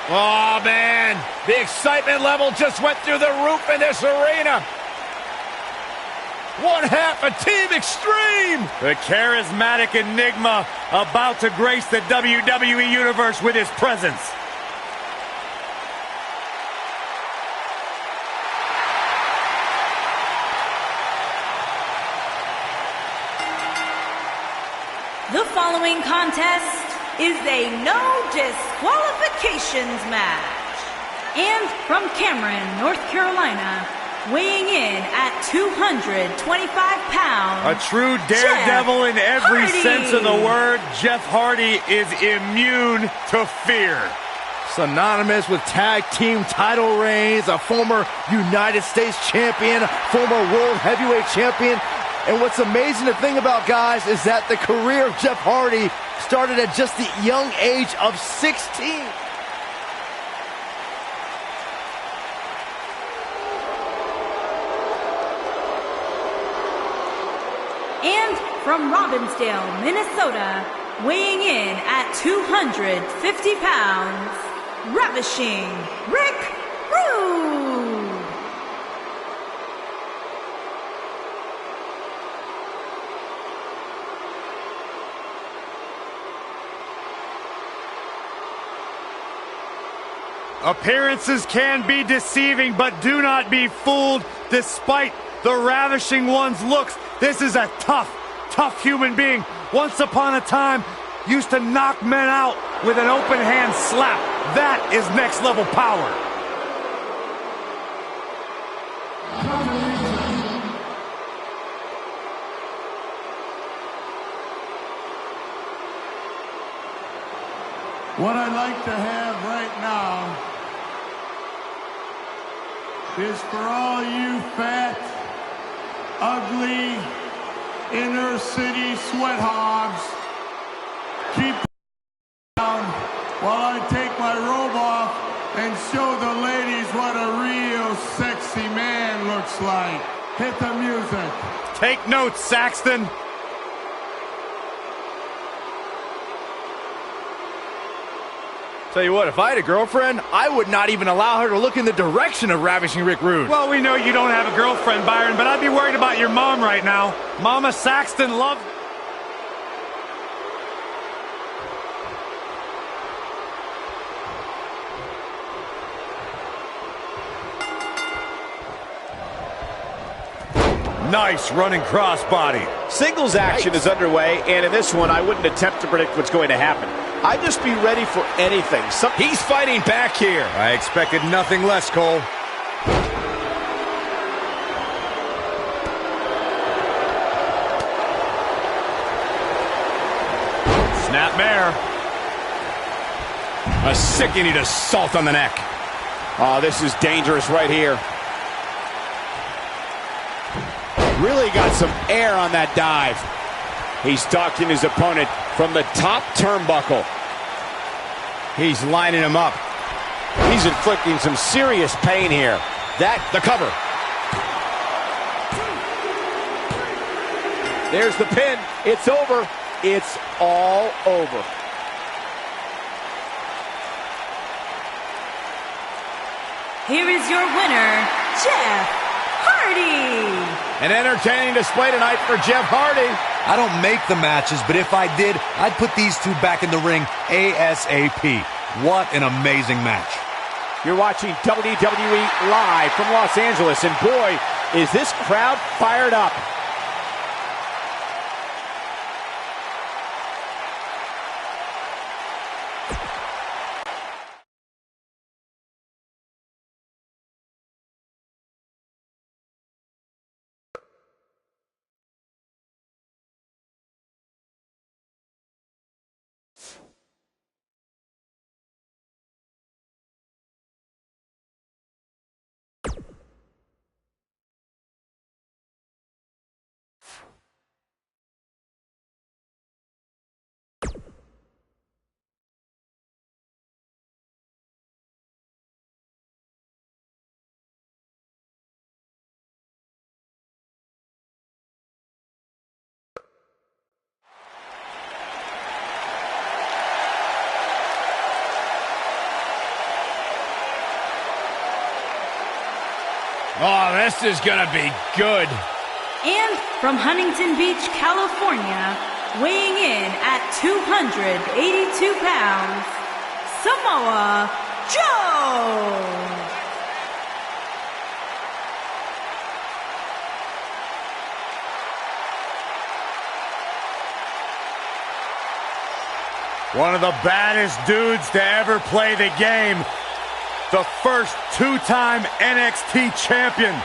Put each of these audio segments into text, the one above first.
Oh, man. The excitement level just went through the roof in this arena. One half of Team Extreme. The charismatic enigma about to grace the WWE Universe with his presence. The following contest is a no disqualifications match. And from Cameron, North Carolina, weighing in at 225 pounds, a true daredevil in every sense of the word, Jeff Hardy is immune to fear. Synonymous with tag team title reigns, a former United States champion, former world heavyweight champion. And what's amazing to think about, guys, is that the career of Jeff Hardy started at just the young age of 16. And from Robbinsdale, Minnesota, weighing in at 250 pounds, Ravishing Rick Rude. Appearances can be deceiving, but do not be fooled. Despite the Ravishing One's looks, this is a tough human being. Once upon a time, used to knock men out with an open hand slap. That is next level power. What I'd like to have right now is for all you fat, ugly, inner city sweat hogs, keep down while I take my robe off and show the ladies what a real sexy man looks like. Hit the music. Take notes, Saxton. Tell you what, if I had a girlfriend, I would not even allow her to look in the direction of Ravishing Rick Rude. Well, we know you don't have a girlfriend, Byron, but I'd be worried about your mom right now. Mama Saxton loves... Nice running crossbody. Singles action is underway, and in this one, I wouldn't attempt to predict what's going to happen. I'd just be ready for anything. He's fighting back here. I expected nothing less, Cole. Snapmare. A sickening assault on the neck. Oh, this is dangerous right here. Really got some air on that dive. He's stalking his opponent from the top turnbuckle. He's lining him up. He's inflicting some serious pain here. The cover. There's the pin. It's over. It's all over. Here is your winner, Jeff Hardy. An entertaining display tonight for Jeff Hardy. I don't make the matches, but if I did, I'd put these two back in the ring ASAP. What an amazing match. You're watching WWE live from Los Angeles, and boy, is this crowd fired up. Oh, this is gonna be good. And from Huntington Beach, California, weighing in at 282 pounds, Samoa Joe! One of the baddest dudes to ever play the game. The first two-time NXT champion.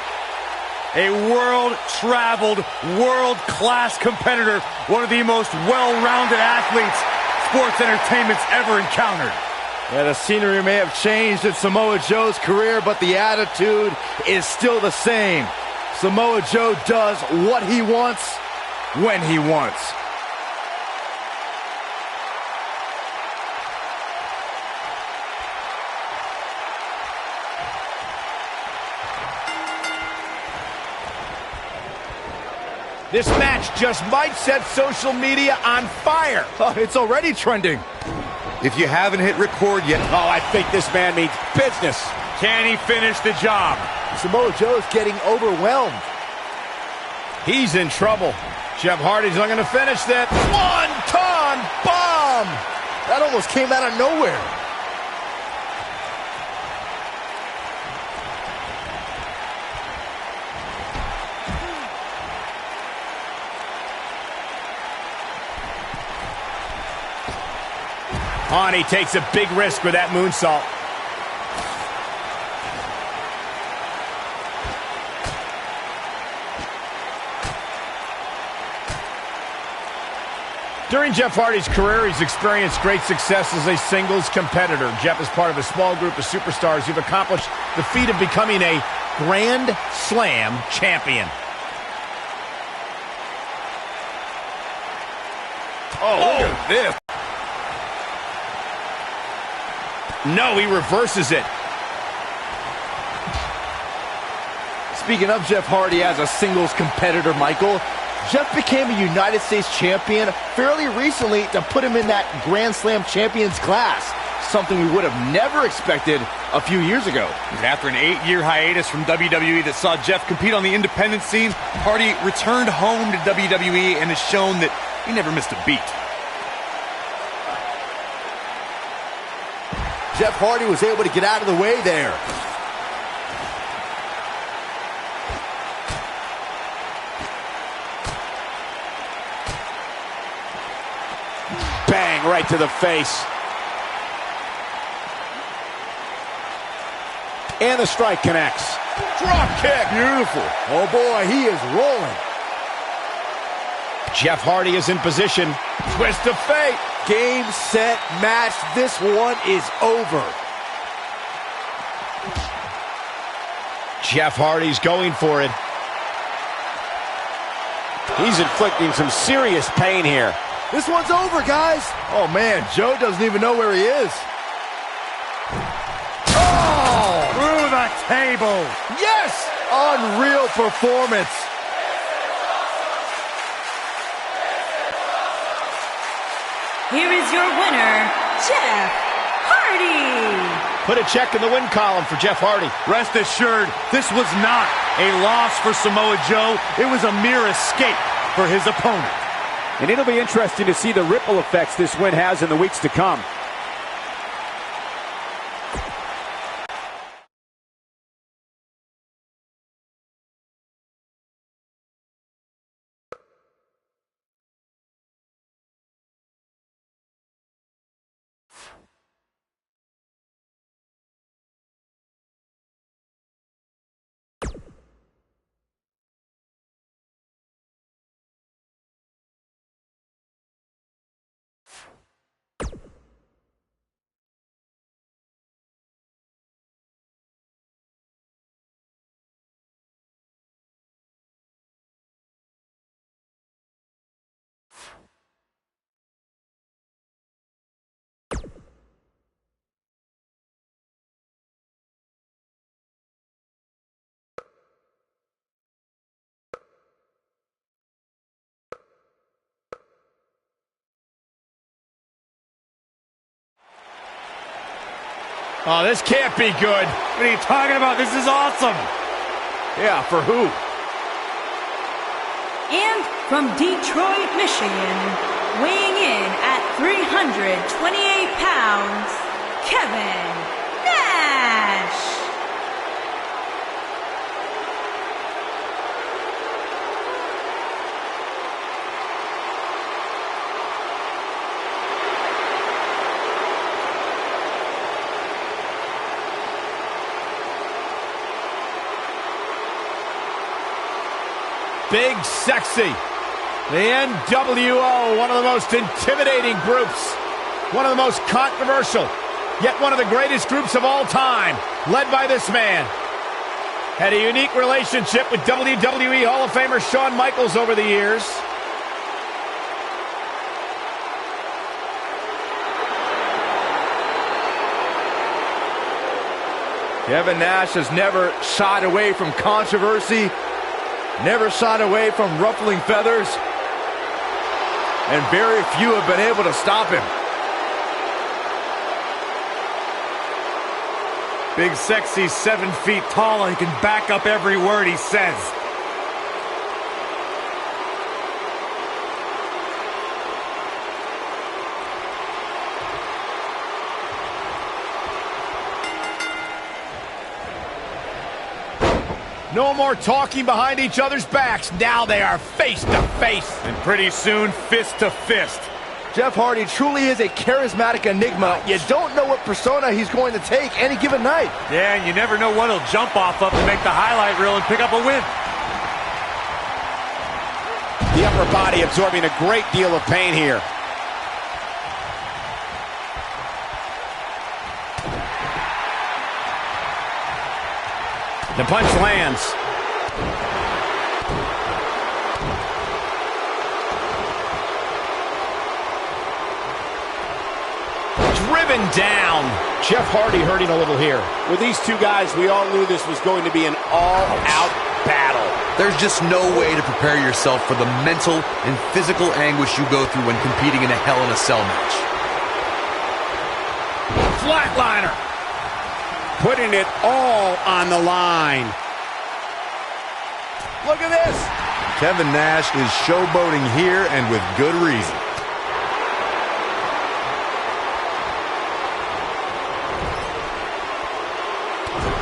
A world-traveled, world-class competitor. One of the most well-rounded athletes sports entertainment's ever encountered. Yeah, the scenery may have changed in Samoa Joe's career, but the attitude is still the same. Samoa Joe does what he wants, when he wants. This match just might set social media on fire. Oh, it's already trending. If you haven't hit record yet, Oh, I think this man means business. can he finish the job? Samoa Joe's getting overwhelmed. He's in trouble. Jeff Hardy's looking to finish that. One-ton bomb. That almost came out of nowhere. On, he takes a big risk with that moonsault. During Jeff Hardy's career, he's experienced great success as a singles competitor. Jeff is part of a small group of superstars who've accomplished the feat of becoming a Grand Slam champion. Oh, look at this. No, he reverses it. Speaking of Jeff Hardy as a singles competitor, Michael, Jeff became a United States champion fairly recently to put him in that Grand Slam champions class, something we would have never expected a few years ago. After an 8-year hiatus from WWE that saw Jeff compete on the independent scene, Hardy returned home to WWE and has shown that he never missed a beat. Jeff Hardy was able to get out of the way there. Bang, right to the face. And the strike connects. Drop kick. Beautiful. Oh boy, he is rolling. Jeff Hardy is in position. Twist of fate. Game, set, match. This one is over. Jeff Hardy's going for it. He's inflicting some serious pain here. This one's over, guys. Oh, man, Joe doesn't even know where he is. Oh! Through the table. Yes! Unreal performance. Here is your winner, Jeff Hardy. Put a check in the win column for Jeff Hardy. Rest assured, this was not a loss for Samoa Joe. It was a mere escape for his opponent. And it'll be interesting to see the ripple effects this win has in the weeks to come. Oh, this can't be good. What are you talking about? This is awesome. Yeah, for who? And from Detroit, Michigan, weighing in at 328 pounds, Kevin Nash. Big Sexy. The NWO, one of the most intimidating groups. One of the most controversial, yet one of the greatest groups of all time, led by this man. Had a unique relationship with WWE Hall of Famer Shawn Michaels over the years. Kevin Nash has never shied away from controversy, never shied away from ruffling feathers, and very few have been able to stop him. Big Sexy's 7 feet tall and he can back up every word he says. No more talking behind each other's backs. Now they are face to face. And pretty soon, fist to fist. Jeff Hardy truly is a charismatic enigma. You don't know what persona he's going to take any given night. Yeah, and you never know what he'll jump off of to make the highlight reel and pick up a win. The upper body absorbing a great deal of pain here. The punch lands. Driven down. Jeff Hardy hurting a little here. With these two guys, we all knew this was going to be an all-out battle. There's just no way to prepare yourself for the mental and physical anguish you go through when competing in a Hell in a Cell match. Flatliner. Putting it all on the line. Look at this. Kevin Nash is showboating here, and with good reason.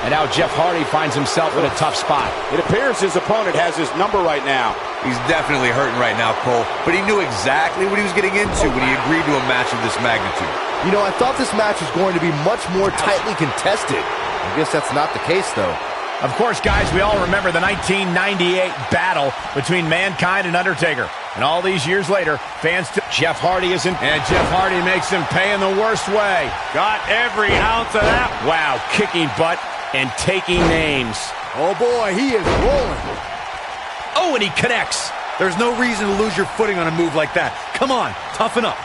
And now Jeff Hardy finds himself in a tough spot. It appears his opponent has his number right now. He's definitely hurting right now, Cole, but he knew exactly what he was getting into when he agreed to a match of this magnitude. You know, I thought this match was going to be much more tightly contested. I guess that's not the case, though. Of course, guys, we all remember the 1998 battle between Mankind and Undertaker. And all these years later, fans still... Jeff Hardy isn't... And Jeff Hardy makes him pay in the worst way. Got every ounce of that. Wow, kicking butt and taking names. Oh, boy, he is rolling. Oh, and he connects. There's no reason to lose your footing on a move like that. Come on, toughen up.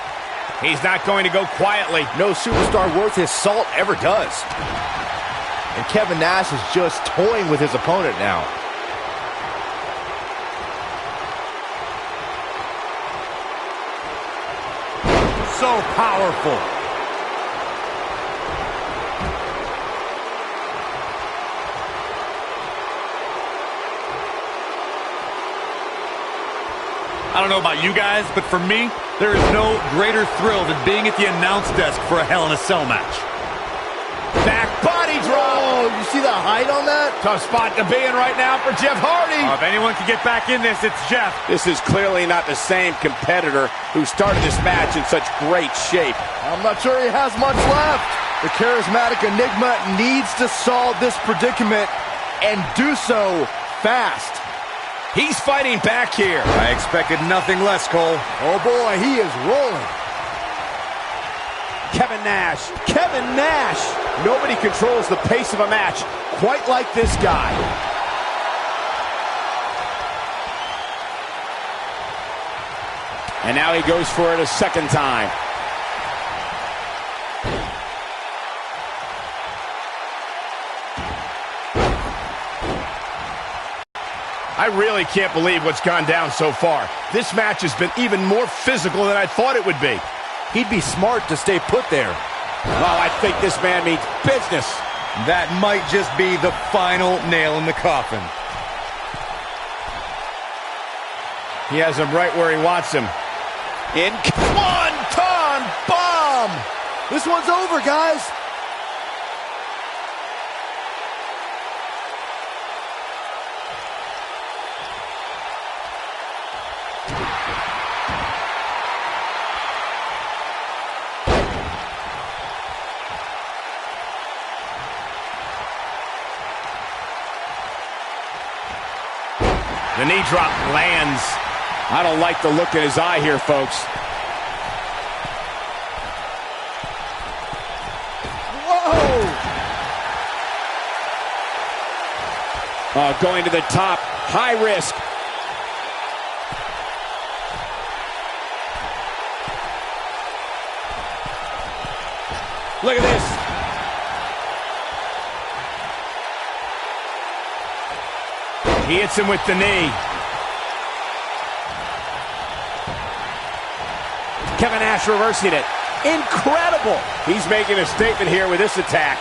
He's not going to go quietly. No superstar worth his salt ever does. And Kevin Nash is just toying with his opponent now. So powerful. I don't know about you guys, but for me, there is no greater thrill than being at the announce desk for a Hell in a Cell match. Back body drop. Oh, you see the height on that? Tough spot to be in right now for Jeff Hardy. If anyone can get back in this, it's Jeff. This is clearly not the same competitor who started this match in such great shape. I'm not sure he has much left. The charismatic enigma needs to solve this predicament and do so fast. He's fighting back here. I expected nothing less, Cole. Oh boy, he is rolling. Kevin Nash. Kevin Nash. Nobody controls the pace of a match quite like this guy. And now he goes for it a second time. I really can't believe what's gone down so far. This match has been even more physical than I thought it would be. He'd be smart to stay put there. Well, I think this man means business. That might just be the final nail in the coffin. He has him right where he wants him. In one-ton bomb! This one's over, guys. The knee drop lands. I don't like the look in his eye here, folks. Whoa! Going to the top. High risk. Look at this. He hits him with the knee. Kevin Nash reversing it. Incredible. He's making a statement here with this attack.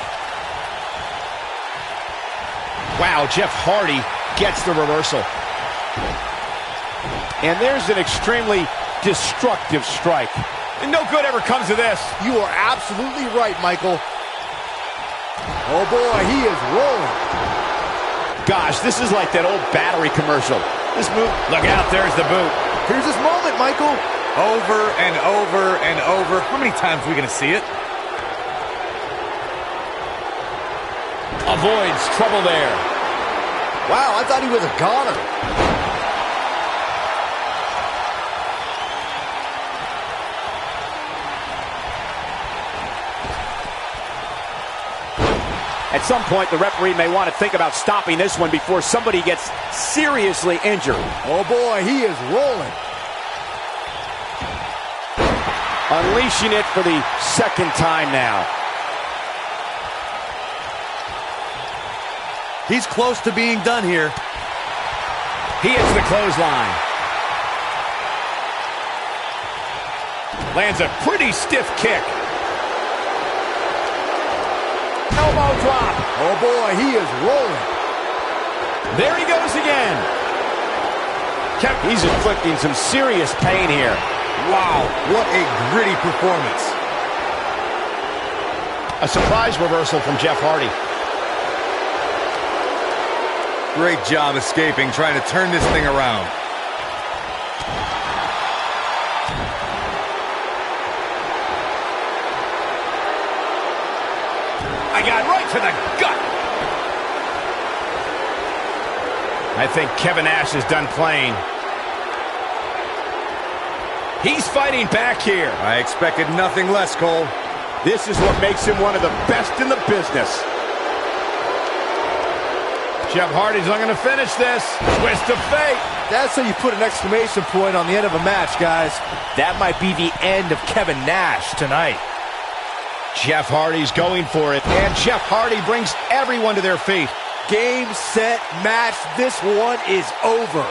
Wow, Jeff Hardy gets the reversal. And there's an extremely destructive strike. And no good ever comes of this. You are absolutely right, Michael. Oh boy, he is rolling. Gosh, this is like that old battery commercial. This move, look out, there's the boot. Here's his moment, Michael. Over and over and over. How many times are we going to see it? Avoids trouble there. Wow, I thought he was a goner. At some point, the referee may want to think about stopping this one before somebody gets seriously injured. Oh boy, he is rolling. Unleashing it for the second time now. He's close to being done here. He hits the clothesline. Lands a pretty stiff kick. Elbow drop. Oh boy, he is rolling. There he goes again. He's inflicting some serious pain here. Wow, what a gritty performance. A surprise reversal from Jeff Hardy. Great job escaping, trying to turn this thing around. I got right to the gut. I think Kevin Nash is done playing. He's fighting back here. I expected nothing less, Cole. This is what makes him one of the best in the business. Jeff Hardy's not going to finish this. Twist of fate. That's how you put an exclamation point on the end of a match, guys. That might be the end of Kevin Nash tonight. Jeff Hardy's going for it, and Jeff Hardy brings everyone to their feet. Game, set, match. This one is over.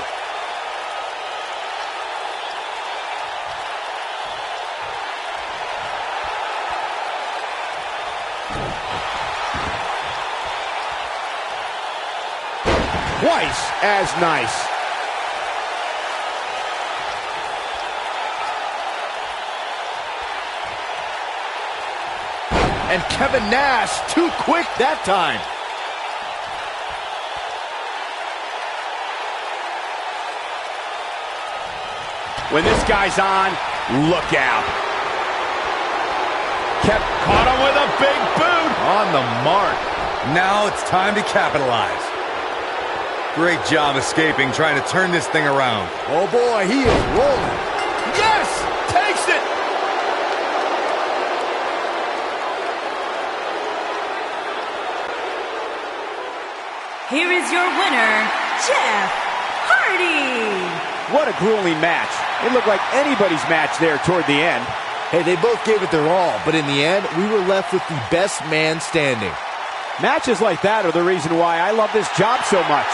Twice as nice. And Kevin Nash, too quick that time. When this guy's on, look out. Kept caught him with a big boot. On the mark. Now it's time to capitalize. Great job escaping, trying to turn this thing around. Oh boy, he is rolling. Yes! Takes it! Here is your winner, Jeff Hardy. What a grueling match. It looked like anybody's match there toward the end. Hey, they both gave it their all, but in the end, we were left with the best man standing. Matches like that are the reason why I love this job so much.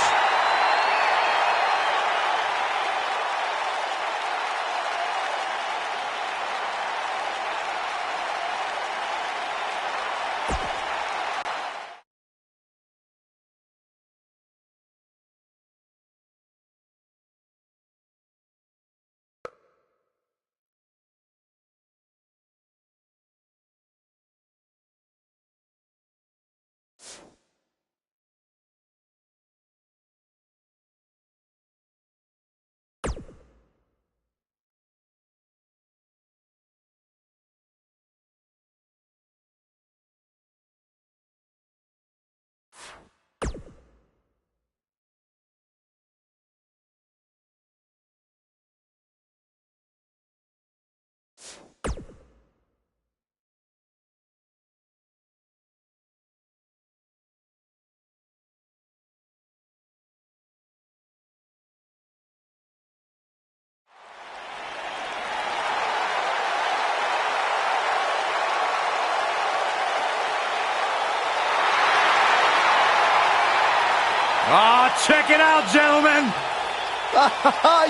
Oh, check it out, gentlemen.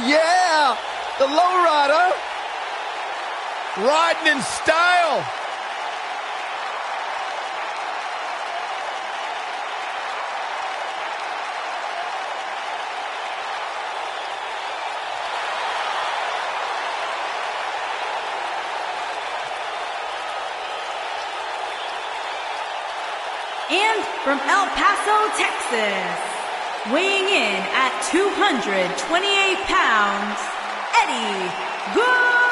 Yeah, the lowrider. Riding in style. And from El Paso, Texas, weighing in at 228 pounds, Eddie Guerrero.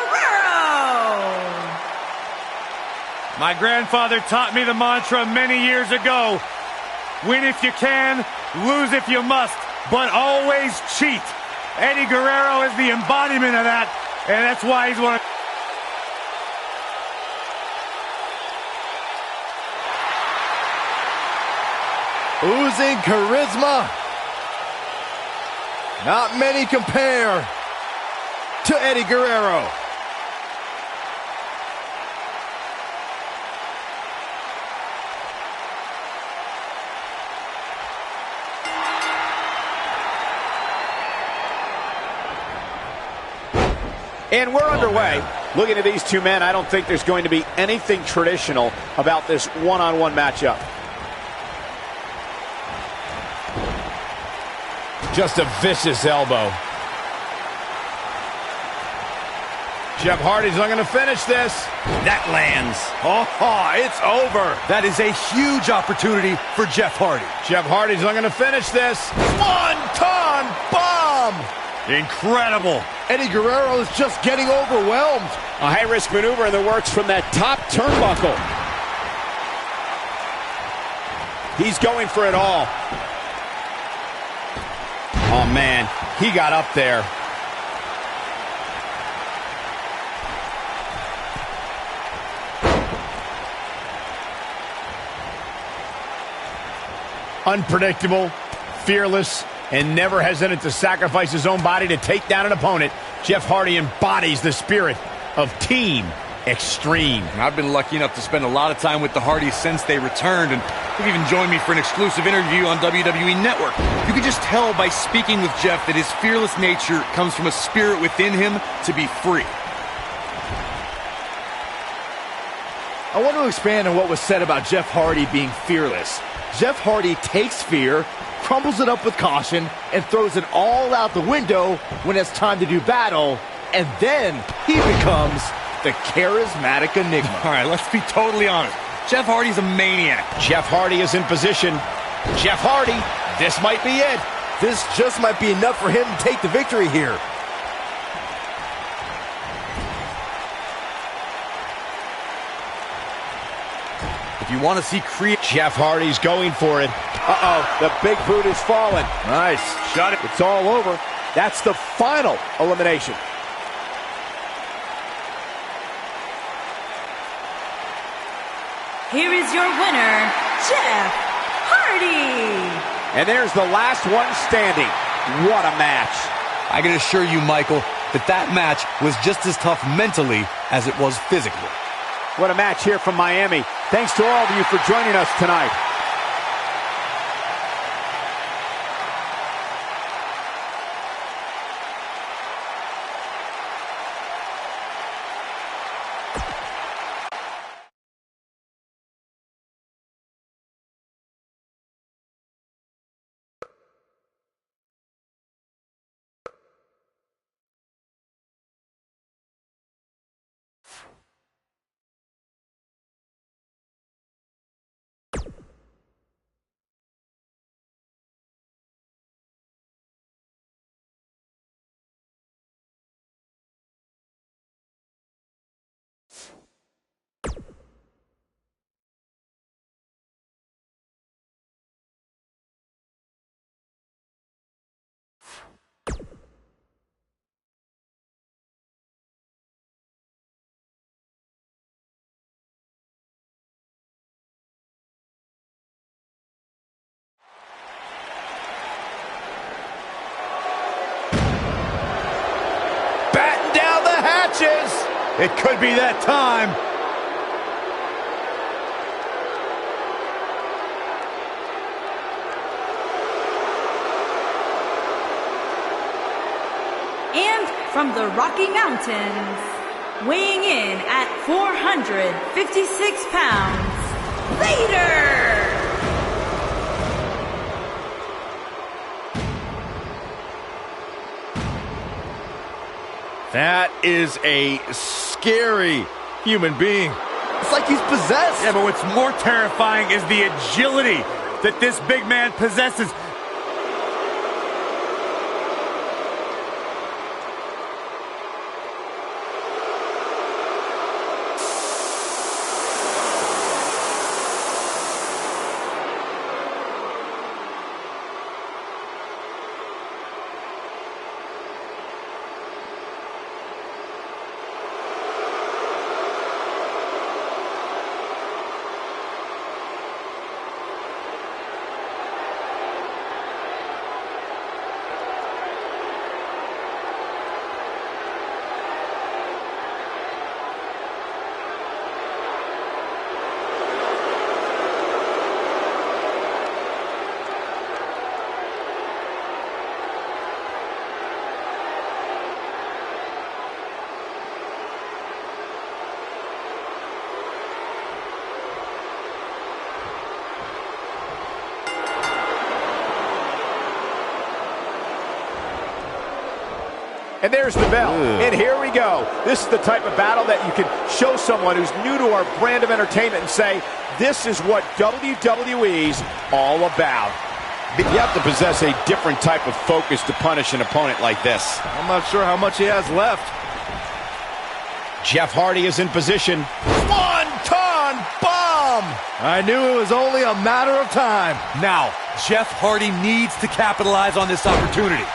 My grandfather taught me the mantra many years ago. Win if you can, lose if you must, but always cheat. Eddie Guerrero is the embodiment of that, and that's why he's one of... Oozing charisma. Not many compare to Eddie Guerrero. And we're underway. Looking at these two men, I don't think there's going to be anything traditional about this one-on-one matchup. Just a vicious elbow. Jeff Hardy's not going to finish this. That lands. Oh, it's over. That is a huge opportunity for Jeff Hardy. Jeff Hardy's not going to finish this. Swanton bomb. Incredible. Eddie Guerrero is just getting overwhelmed. A high-risk maneuver in the works from that top turnbuckle. He's going for it all. Oh, man, he got up there. Unpredictable, fearless, and never hesitant to sacrifice his own body to take down an opponent. Jeff Hardy embodies the spirit of Team Extreme. I've been lucky enough to spend a lot of time with the Hardys since they returned, and they've even joined me for an exclusive interview on WWE Network. You can just tell by speaking with Jeff that his fearless nature comes from a spirit within him to be free. I want to expand on what was said about Jeff Hardy being fearless. Jeff Hardy takes fear, crumbles it up with caution, and throws it all out the window when it's time to do battle, and then he becomes the charismatic enigma. All right, let's be totally honest. Jeff Hardy's a maniac. Jeff Hardy is in position. Jeff Hardy, this might be it. This just might be enough for him to take the victory here. If you want to see Jeff Hardy's going for it. Uh-oh, the big boot is falling. Nice. Shut it. It's all over. That's the final elimination. Here is your winner, Jeff Hardy. And there's the last one standing. What a match. I can assure you, Michael, that that match was just as tough mentally as it was physically. What a match here from Miami. Thanks to all of you for joining us tonight. It could be that time. from the Rocky Mountains, weighing in at 456 pounds, Vader! That is a scary human being. It's like he's possessed. Yeah, but what's more terrifying is the agility that this big man possesses. And there's the bell. And here we go. This is the type of battle that you can show someone who's new to our brand of entertainment and say, this is what WWE's all about. You have to possess a different type of focus to punish an opponent like this. I'm not sure how much he has left. Jeff Hardy is in position. Swanton bomb! I knew it was only a matter of time. Now, Jeff Hardy needs to capitalize on this opportunity.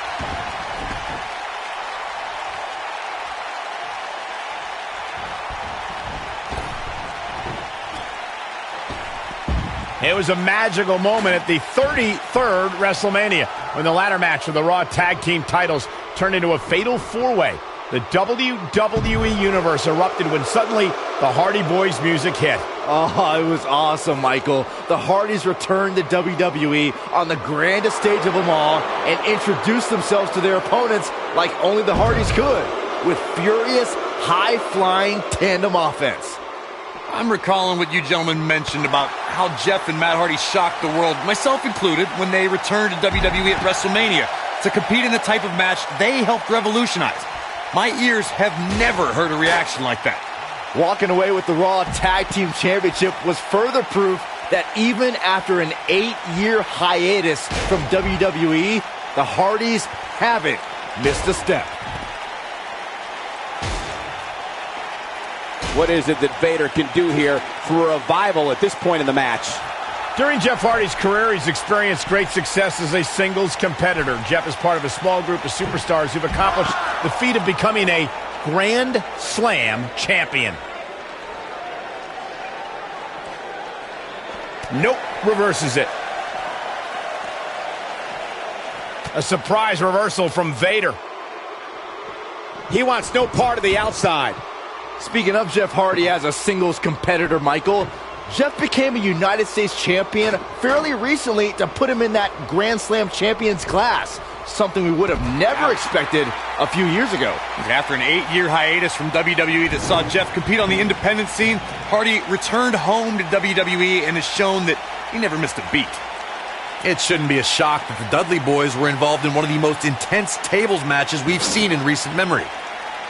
It was a magical moment at the 33rd WrestleMania when the ladder match for the Raw Tag Team titles turned into a fatal four-way. The WWE Universe erupted when suddenly the Hardy Boys music hit. Oh, it was awesome, Michael. The Hardys returned to WWE on the grandest stage of them all and introduced themselves to their opponents like only the Hardys could, with furious, high-flying tandem offense. I'm recalling what you gentlemen mentioned about how Jeff and Matt Hardy shocked the world, myself included, when they returned to WWE at WrestleMania to compete in the type of match they helped revolutionize. My ears have never heard a reaction like that. Walking away with the Raw Tag Team Championship was further proof that even after an 8-year hiatus from WWE, the Hardys haven't missed a step. What is it that Vader can do here for a revival at this point in the match? During Jeff Hardy's career, he's experienced great success as a singles competitor. Jeff is part of a small group of superstars who've accomplished the feat of becoming a Grand Slam champion. Nope, reverses it. A surprise reversal from Vader. He wants no part of the outside. Speaking of Jeff Hardy as a singles competitor, Michael, Jeff became a United States champion fairly recently to put him in that Grand Slam champions class, something we would have never expected a few years ago. After an 8-year hiatus from WWE that saw Jeff compete on the independent scene, Hardy returned home to WWE and has shown that he never missed a beat. It shouldn't be a shock that the Dudley Boys were involved in one of the most intense tables matches we've seen in recent memory.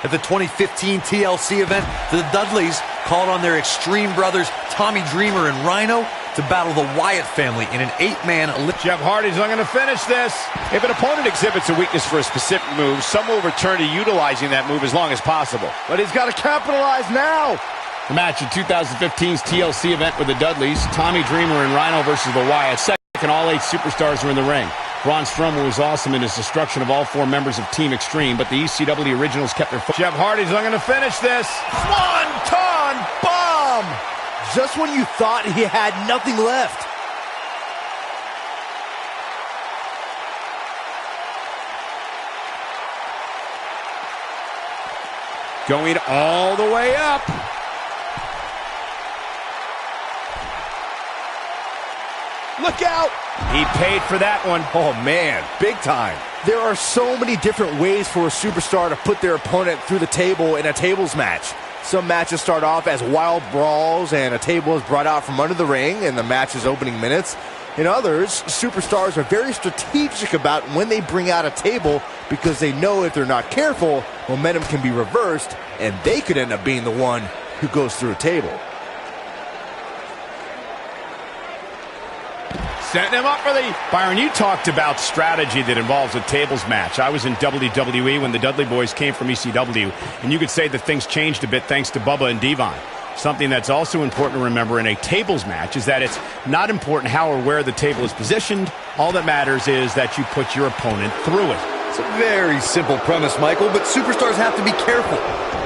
At the 2015 TLC event, the Dudleys called on their Extreme brothers Tommy Dreamer and Rhino to battle the Wyatt family in an 8-man... Jeff Hardy's not going to finish this. If an opponent exhibits a weakness for a specific move, some will return to utilizing that move as long as possible. But he's got to capitalize now. The match at 2015's TLC event with the Dudleys, Tommy Dreamer and Rhino versus the Wyatt. Second, all 8 superstars are in the ring. Braun Strowman was awesome in his destruction of all 4 members of Team Extreme, but the ECW originals kept their... Jeff Hardy's not going to finish this. Swanton bomb! Just when you thought he had nothing left. Going all the way up. Look out! He paid for that one. Oh man, big time. There are so many different ways for a superstar to put their opponent through the table in a tables match. Some matches start off as wild brawls and a table is brought out from under the ring in the match's opening minutes. In others, superstars are very strategic about when they bring out a table because they know if they're not careful, momentum can be reversed and they could end up being the one who goes through a table. Setting him up for the... Byron, you talked about strategy that involves a tables match. I was in WWE when the Dudley Boys came from ECW, and you could say that things changed a bit thanks to Bubba and Devon. Something that's also important to remember in a tables match is that it's not important how or where the table is positioned. All that matters is that you put your opponent through it. It's a very simple premise, Michael, but superstars have to be careful.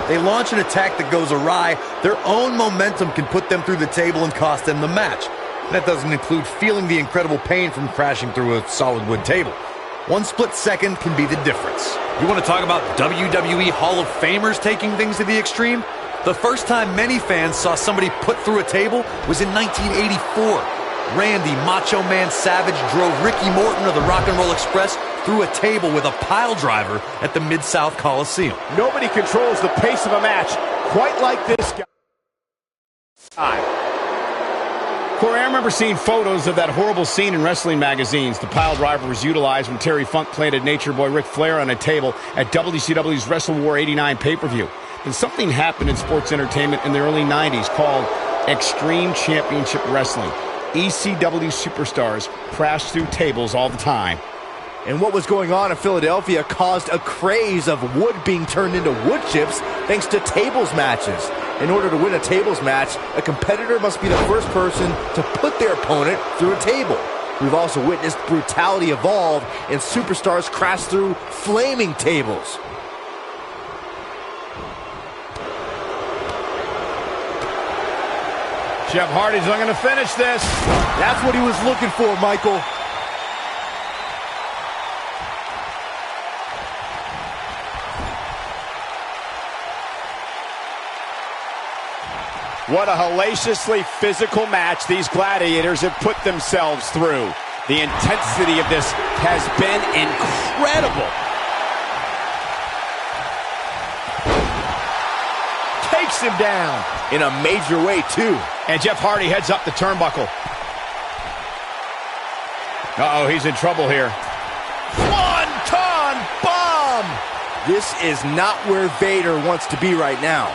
They launch an attack that goes awry, their own momentum can put them through the table and cost them the match. That doesn't include feeling the incredible pain from crashing through a solid wood table. One split second can be the difference. You want to talk about WWE Hall of Famers taking things to the extreme? The first time many fans saw somebody put through a table was in 1984. Randy Macho Man Savage drove Ricky Morton of the Rock and Roll Express through a table with a pile driver at the Mid-South Coliseum. Nobody controls the pace of a match quite like this guy. Corey, I remember seeing photos of that horrible scene in wrestling magazines. The pile driver was utilized when Terry Funk planted Nature Boy Ric Flair on a table at WCW's Wrestle War 89 pay-per-view. And something happened in sports entertainment in the early 90s called Extreme Championship Wrestling. ECW superstars crashed through tables all the time. And what was going on in Philadelphia caused a craze of wood being turned into wood chips thanks to tables matches. In order to win a tables match, a competitor must be the first person to put their opponent through a table. We've also witnessed brutality evolve and superstars crash through flaming tables. Jeff Hardy's not going to finish this. That's what he was looking for, Michael. What a hellaciously physical match these gladiators have put themselves through. The intensity of this has been incredible. Takes him down in a major way, too. And Jeff Hardy heads up the turnbuckle. Uh-oh, he's in trouble here. Swanton bomb! This is not where Vader wants to be right now.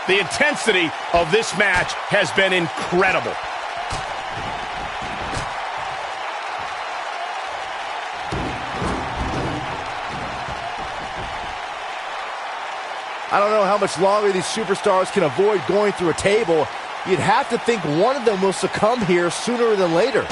The intensity of this match has been incredible. I don't know how much longer these superstars can avoid going through a table. You'd have to think one of them will succumb here sooner than later.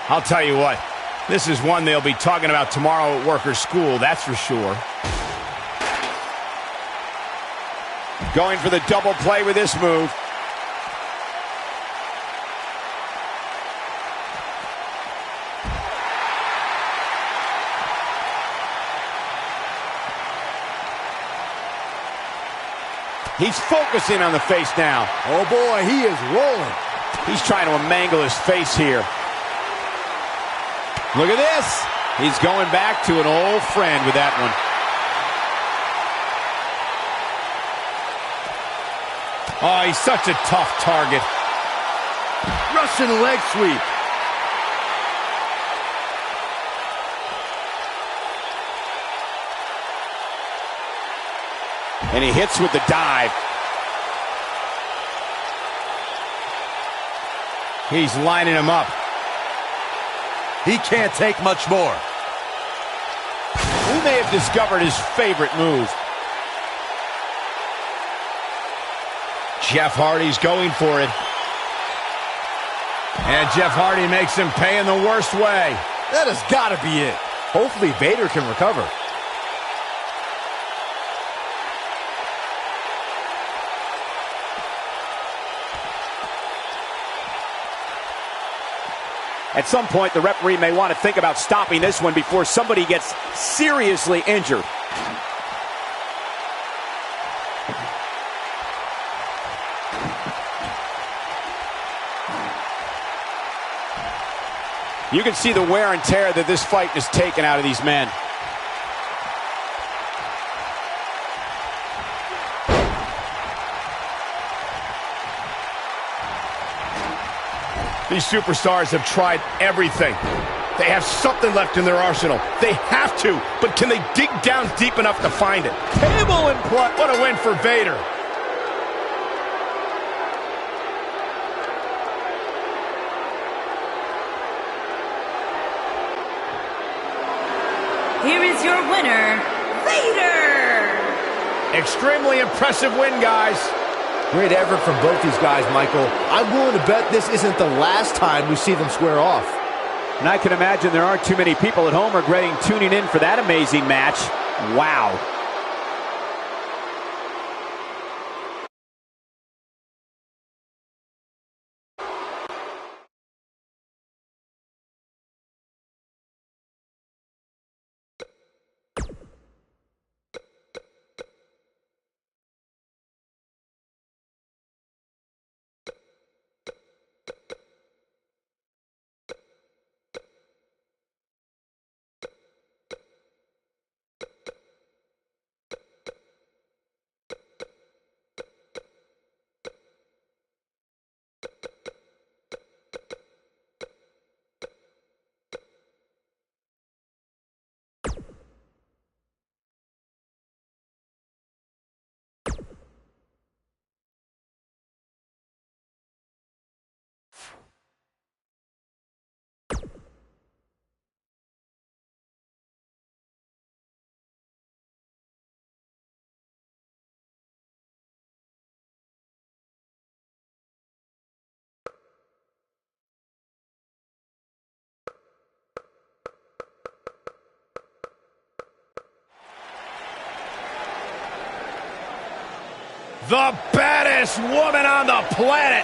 I'll tell you what, this is one they'll be talking about tomorrow at work or school, that's for sure. Going for the double play with this move. He's focusing on the face now. Oh boy, he is rolling. He's trying to mangle his face here. Look at this. He's going back to an old friend with that one. Oh, he's such a tough target. Russian leg sweep. And he hits with the dive. He's lining him up. He can't take much more. We may have discovered his favorite move. Jeff Hardy's going for it. And Jeff Hardy makes him pay in the worst way. That has got to be it. Hopefully Vader can recover. At some point, the referee may want to think about stopping this one before somebody gets seriously injured. You can see the wear and tear that this fight has taken out of these men. These superstars have tried everything. They have something left in their arsenal. They have to, but can they dig down deep enough to find it? Table in play. What a win for Vader. Here is your winner, Vader! Extremely impressive win, guys. Great effort from both these guys, Michael. I'm willing to bet this isn't the last time we see them square off. And I can imagine there aren't too many people at home regretting tuning in for that amazing match. Wow. The baddest woman on the planet.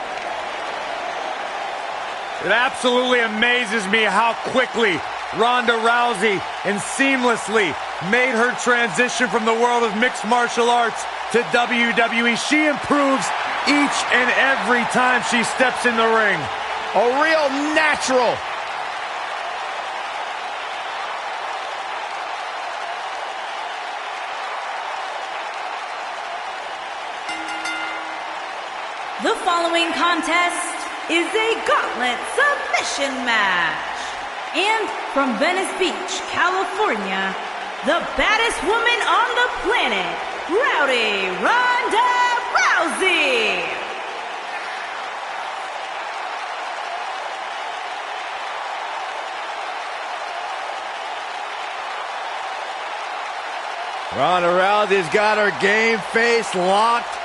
It absolutely amazes me how quickly Ronda Rousey and seamlessly made her transition from the world of mixed martial arts to WWE. She improves each and every time she steps in the ring. A real natural. The following contest is a gauntlet submission match. And from Venice Beach, California, the baddest woman on the planet, Rowdy Ronda Rousey. Ronda Rousey's got her game face locked.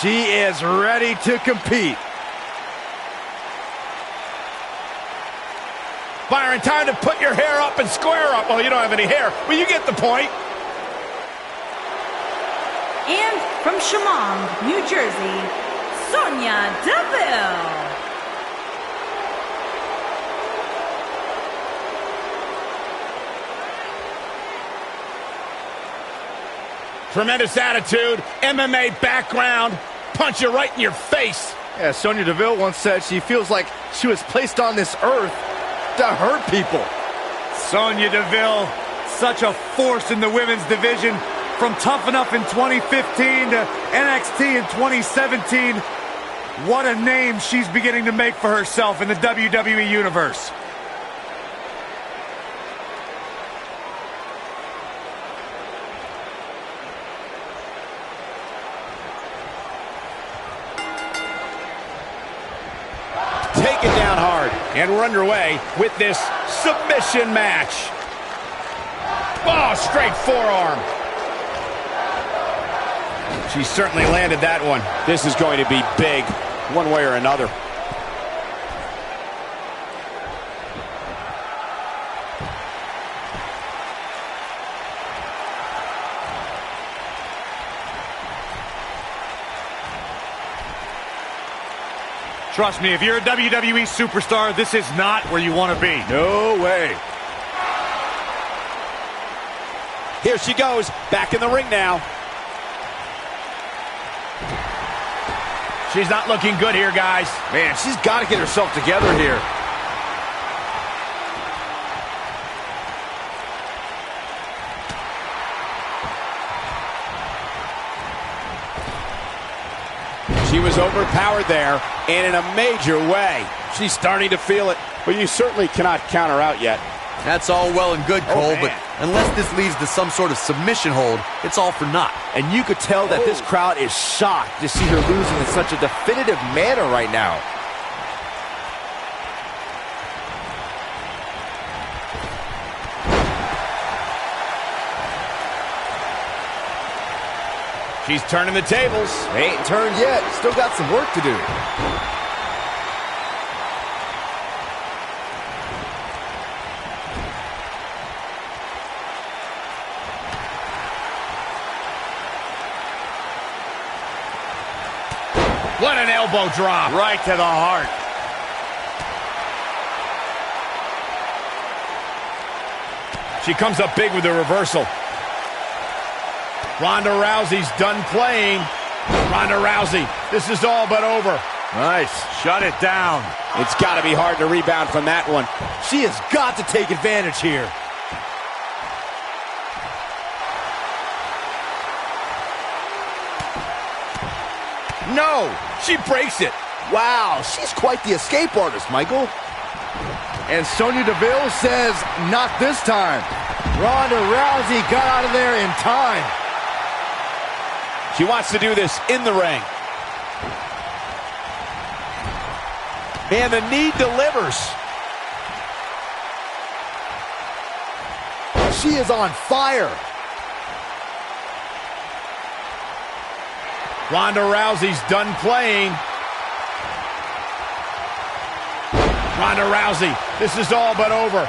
She is ready to compete. Byron, time to put your hair up and square up. Well, you don't have any hair, but you get the point. And from Chemung, New Jersey, Sonya Deville. Tremendous attitude, MMA background, punch you right in your face. Yeah, Sonya Deville once said she feels like she was placed on this earth to hurt people. Sonya Deville, such a force in the women's division. From Tough Enough in 2015 to NXT in 2017. What a name she's beginning to make for herself in the WWE Universe. Taken down hard, and we're underway with this submission match. Oh, straight forearm. She certainly landed that one. This is going to be big, one way or another. Trust me, if you're a WWE superstar, this is not where you want to be. No way. Here she goes, back in the ring now. She's not looking good here, guys. Man, she's got to get herself together here. She was overpowered there, and in a major way. She's starting to feel it. But you certainly cannot count her out yet. That's all well and good, Cole, man. but unless this leads to some sort of submission hold, it's all for naught. And you could tell that this crowd is shocked to see her losing in such a definitive manner right now. She's turning the tables. They ain't turned yet. Still got some work to do. What an elbow drop. Right to the heart. She comes up big with the reversal. Ronda Rousey's done playing. Ronda Rousey, this is all but over. Nice. Shut it down. It's got to be hard to rebound from that one. She has got to take advantage here. No, she breaks it. Wow, she's quite the escape artist, Michael. And Sonya Deville says, not this time. Ronda Rousey got out of there in time. She wants to do this in the ring. Man, the knee delivers. She is on fire. Ronda Rousey's done playing. Ronda Rousey, this is all but over.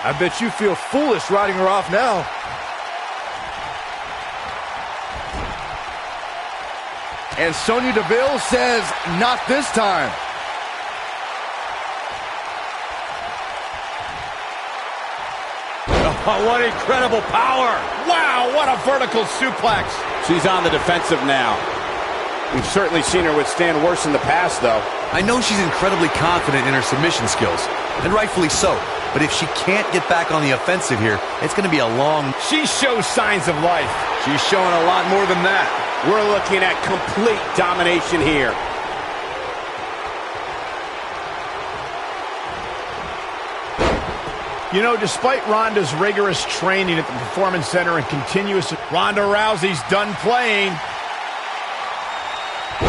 I bet you feel foolish riding her off now. And Sonya Deville says, not this time. Oh, what incredible power. Wow, what a vertical suplex. She's on the defensive now. We've certainly seen her withstand worse in the past, though. I know she's incredibly confident in her submission skills, and rightfully so. But if she can't get back on the offensive here, it's going to be a long... She shows signs of life. She's showing a lot more than that. We're looking at complete domination here. You know, despite Ronda's rigorous training at the Performance Center and continuous... Ronda Rousey's done playing.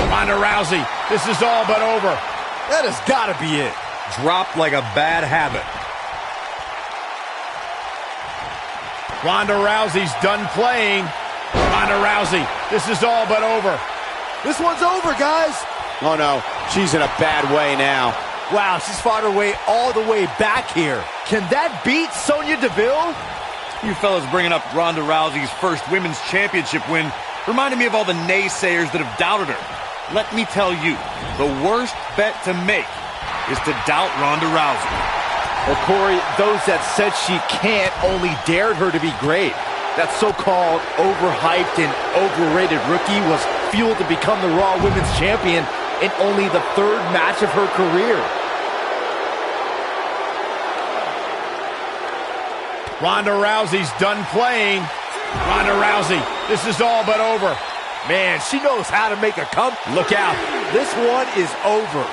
Ronda Rousey, this is all but over. That has got to be it. Dropped like a bad habit. Ronda Rousey's done playing. Ronda Rousey, this is all but over. This one's over, guys. Oh, no. She's in a bad way now. Wow, she's fought her way all the way back here. Can that beat Sonya Deville? You fellas bringing up Ronda Rousey's first women's championship win reminded me of all the naysayers that have doubted her. Let me tell you, the worst bet to make is to doubt Ronda Rousey. Well, Corey, those that said she can't only dared her to be great. That so-called overhyped and overrated rookie was fueled to become the Raw Women's Champion in only the third match of her career. Ronda Rousey's done playing. Ronda Rousey, this is all but over. Man, she knows how to make a comeback. Look out. This one is over.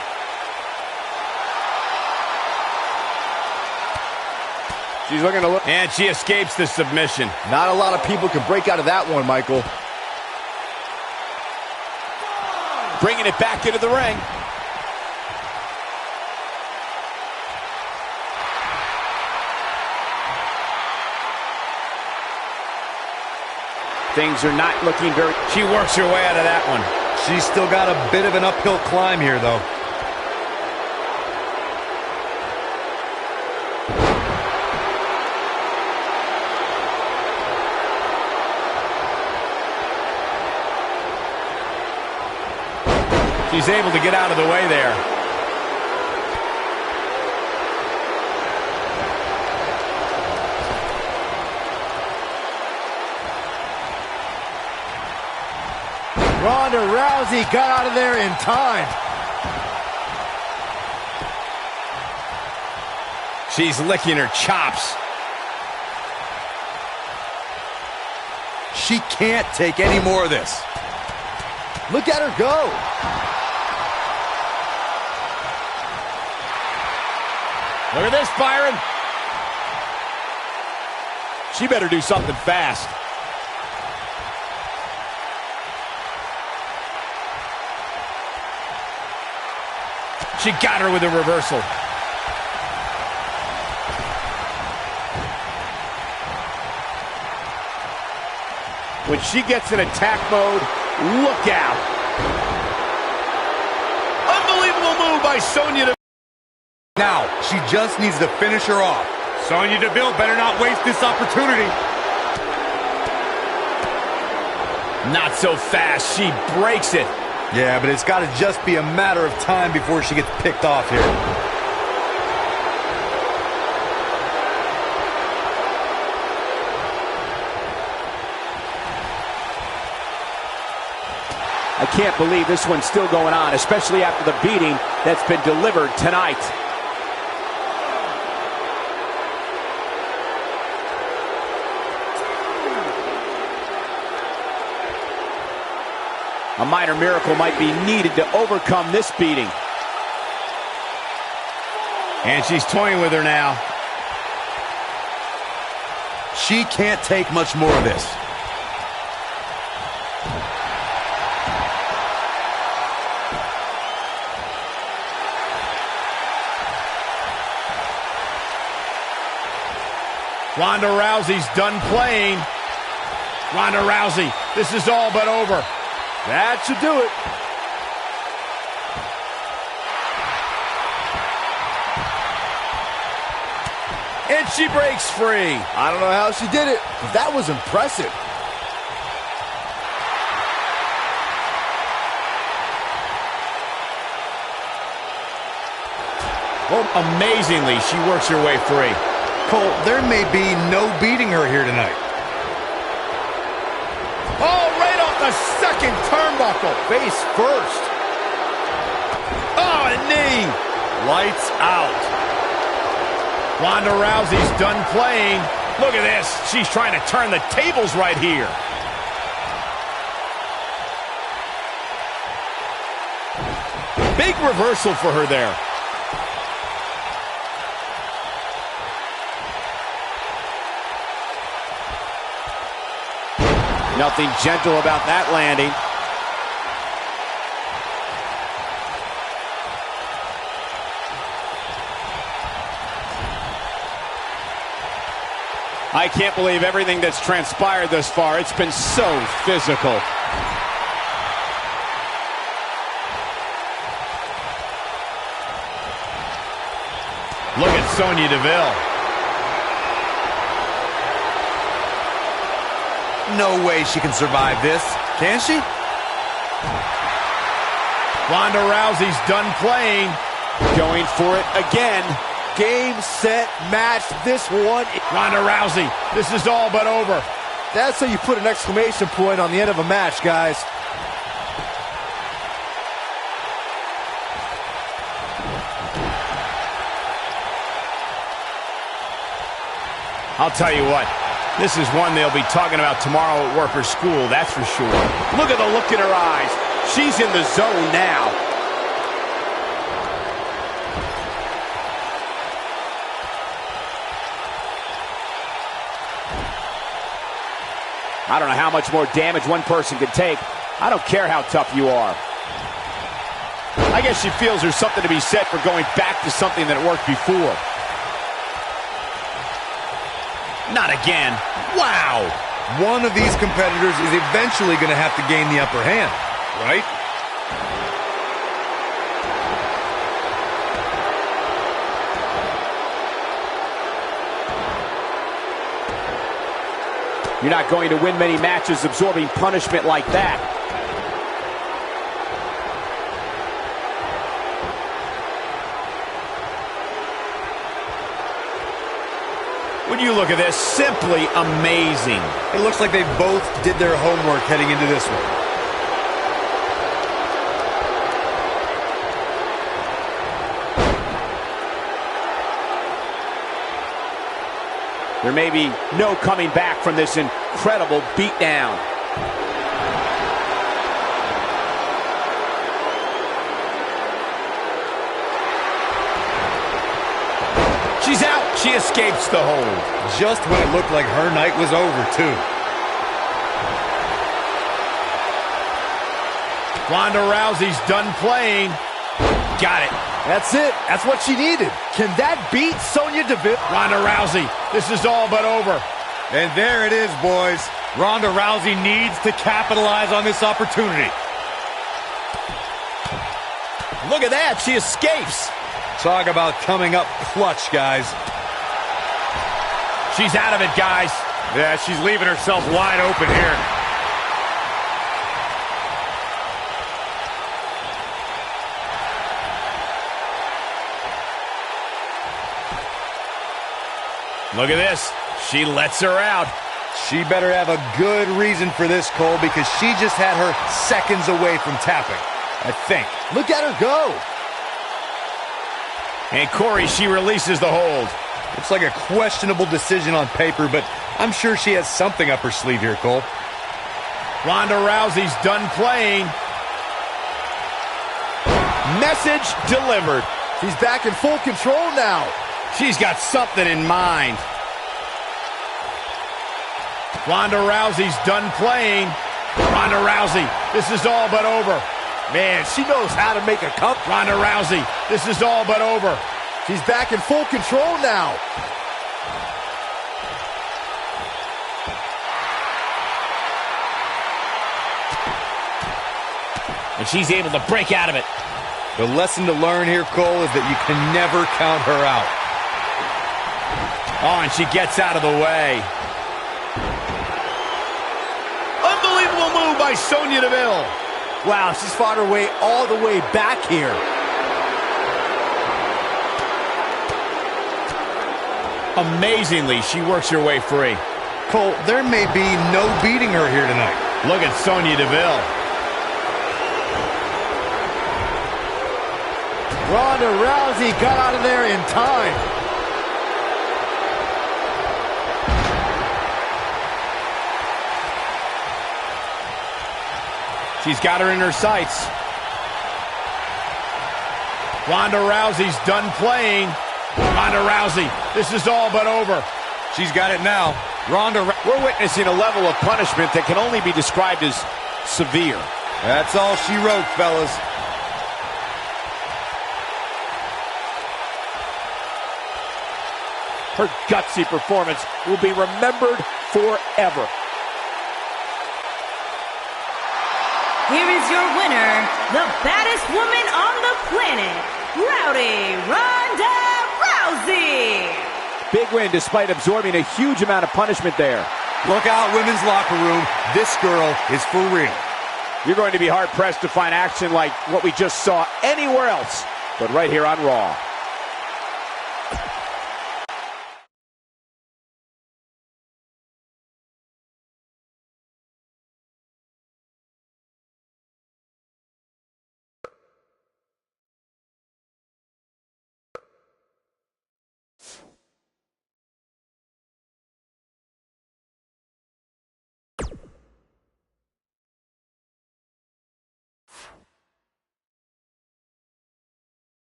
She's looking to look. And she escapes the submission. Not a lot of people can break out of that one, Michael. Bringing it back into the ring. Things are not looking very... She works her way out of that one. She's still got a bit of an uphill climb here, though. She's able to get out of the way there. Ronda Rousey got out of there in time. She's licking her chops. She can't take any more of this. Look at her go. Look at this, Byron. She better do something fast. She got her with a reversal. When she gets in attack mode, look out. Unbelievable move by Sonya Deville. Now, she just needs to finish her off. Sonya Deville better not waste this opportunity. Not so fast. She breaks it. Yeah, but it's got to just be a matter of time before she gets picked off here. I can't believe this one's still going on, especially after the beating that's been delivered tonight. A minor miracle might be needed to overcome this beating. And she's toying with her now. She can't take much more of this. Ronda Rousey's done playing. Ronda Rousey, this is all but over. That should do it. And she breaks free. I don't know how she did it, but that was impressive. Well, amazingly, she works her way free. Cole, there may be no beating her here tonight. Oh, right off the second turnbuckle. Face first. Oh, a knee. Lights out. Ronda Rousey's done playing. Look at this. She's trying to turn the tables right here. Big reversal for her there. Nothing gentle about that landing. I can't believe everything that's transpired thus far. It's been so physical. Look at Sonya Deville. No way she can survive this, can she? Ronda Rousey's done playing. Going for it again. Game, set, match. This one. Ronda Rousey, this is all but over. That's how you put an exclamation point on the end of a match, guys. I'll tell you what, this is one they'll be talking about tomorrow at work or school, that's for sure. Look at the look in her eyes. She's in the zone now. I don't know how much more damage one person could take. I don't care how tough you are. I guess she feels there's something to be said for going back to something that worked before. Not again. Wow. One of these competitors is eventually going to have to gain the upper hand, right? You're not going to win many matches absorbing punishment like that. When you look at this, simply amazing. It looks like they both did their homework heading into this one. There may be no coming back from this incredible beatdown. She's out. She escapes the hold. Just when it looked like her night was over, too. Ronda Rousey's done playing. Got it. That's it. That's what she needed. Can that beat Sonya Deville? Ronda Rousey, this is all but over. And there it is, boys. Ronda Rousey needs to capitalize on this opportunity. Look at that. She escapes. Talk about coming up clutch, guys. She's out of it, guys. Yeah, she's leaving herself wide open here. Look at this. She lets her out. She better have a good reason for this, Cole, because she just had her seconds away from tapping, I think. Look at her go. And Corey, she releases the hold. Looks like a questionable decision on paper, but I'm sure she has something up her sleeve here, Cole. Ronda Rousey's done playing. Message delivered. She's back in full control now. She's got something in mind. Ronda Rousey's done playing. Ronda Rousey, this is all but over. Man, she knows how to make a comeback. Ronda Rousey, this is all but over. She's back in full control now. And she's able to break out of it. The lesson to learn here, Cole, is that you can never count her out. Oh, and she gets out of the way. Unbelievable move by Sonya Deville. Wow, she's fought her way all the way back here. Amazingly, she works her way free. Cole, there may be no beating her here tonight. Look at Sonya Deville. Ronda Rousey got out of there in time. She's got her in her sights. Ronda Rousey's done playing. Ronda Rousey, this is all but over. She's got it now. We're witnessing a level of punishment that can only be described as severe. That's all she wrote, fellas. Her gutsy performance will be remembered forever. Here is your winner, the baddest woman on the planet, Rowdy Ronda Rousey. Big win despite absorbing a huge amount of punishment there. Look out, women's locker room. This girl is for real. You're going to be hard-pressed to find action like what we just saw anywhere else, but right here on Raw.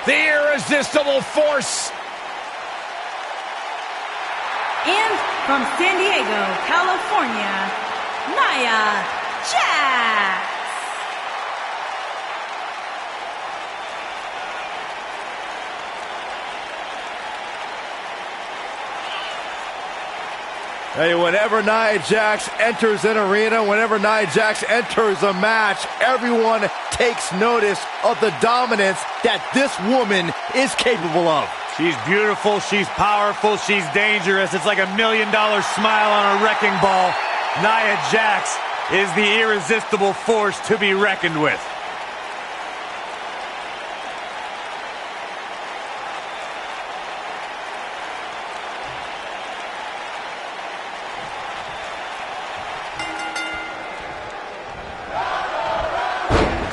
The irresistible force. And from San Diego, California, Nia Jax. Hey, whenever Nia Jax enters an arena, whenever Nia Jax enters a match, everyone takes notice of the dominance that this woman is capable of. She's beautiful, she's powerful, she's dangerous. It's like $1 million smile on a wrecking ball. Nia Jax is the irresistible force to be reckoned with.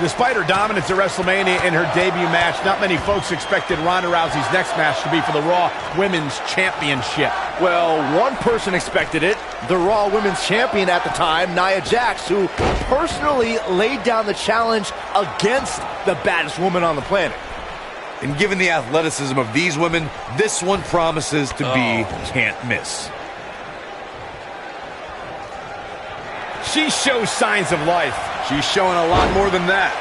Despite her dominance at WrestleMania in her debut match, not many folks expected Ronda Rousey's next match to be for the Raw Women's Championship. Well, one person expected it, the Raw Women's Champion at the time, Nia Jax, who personally laid down the challenge against the baddest woman on the planet. And given the athleticism of these women, this one promises to be can't miss. She shows signs of life. She's showing a lot more than that.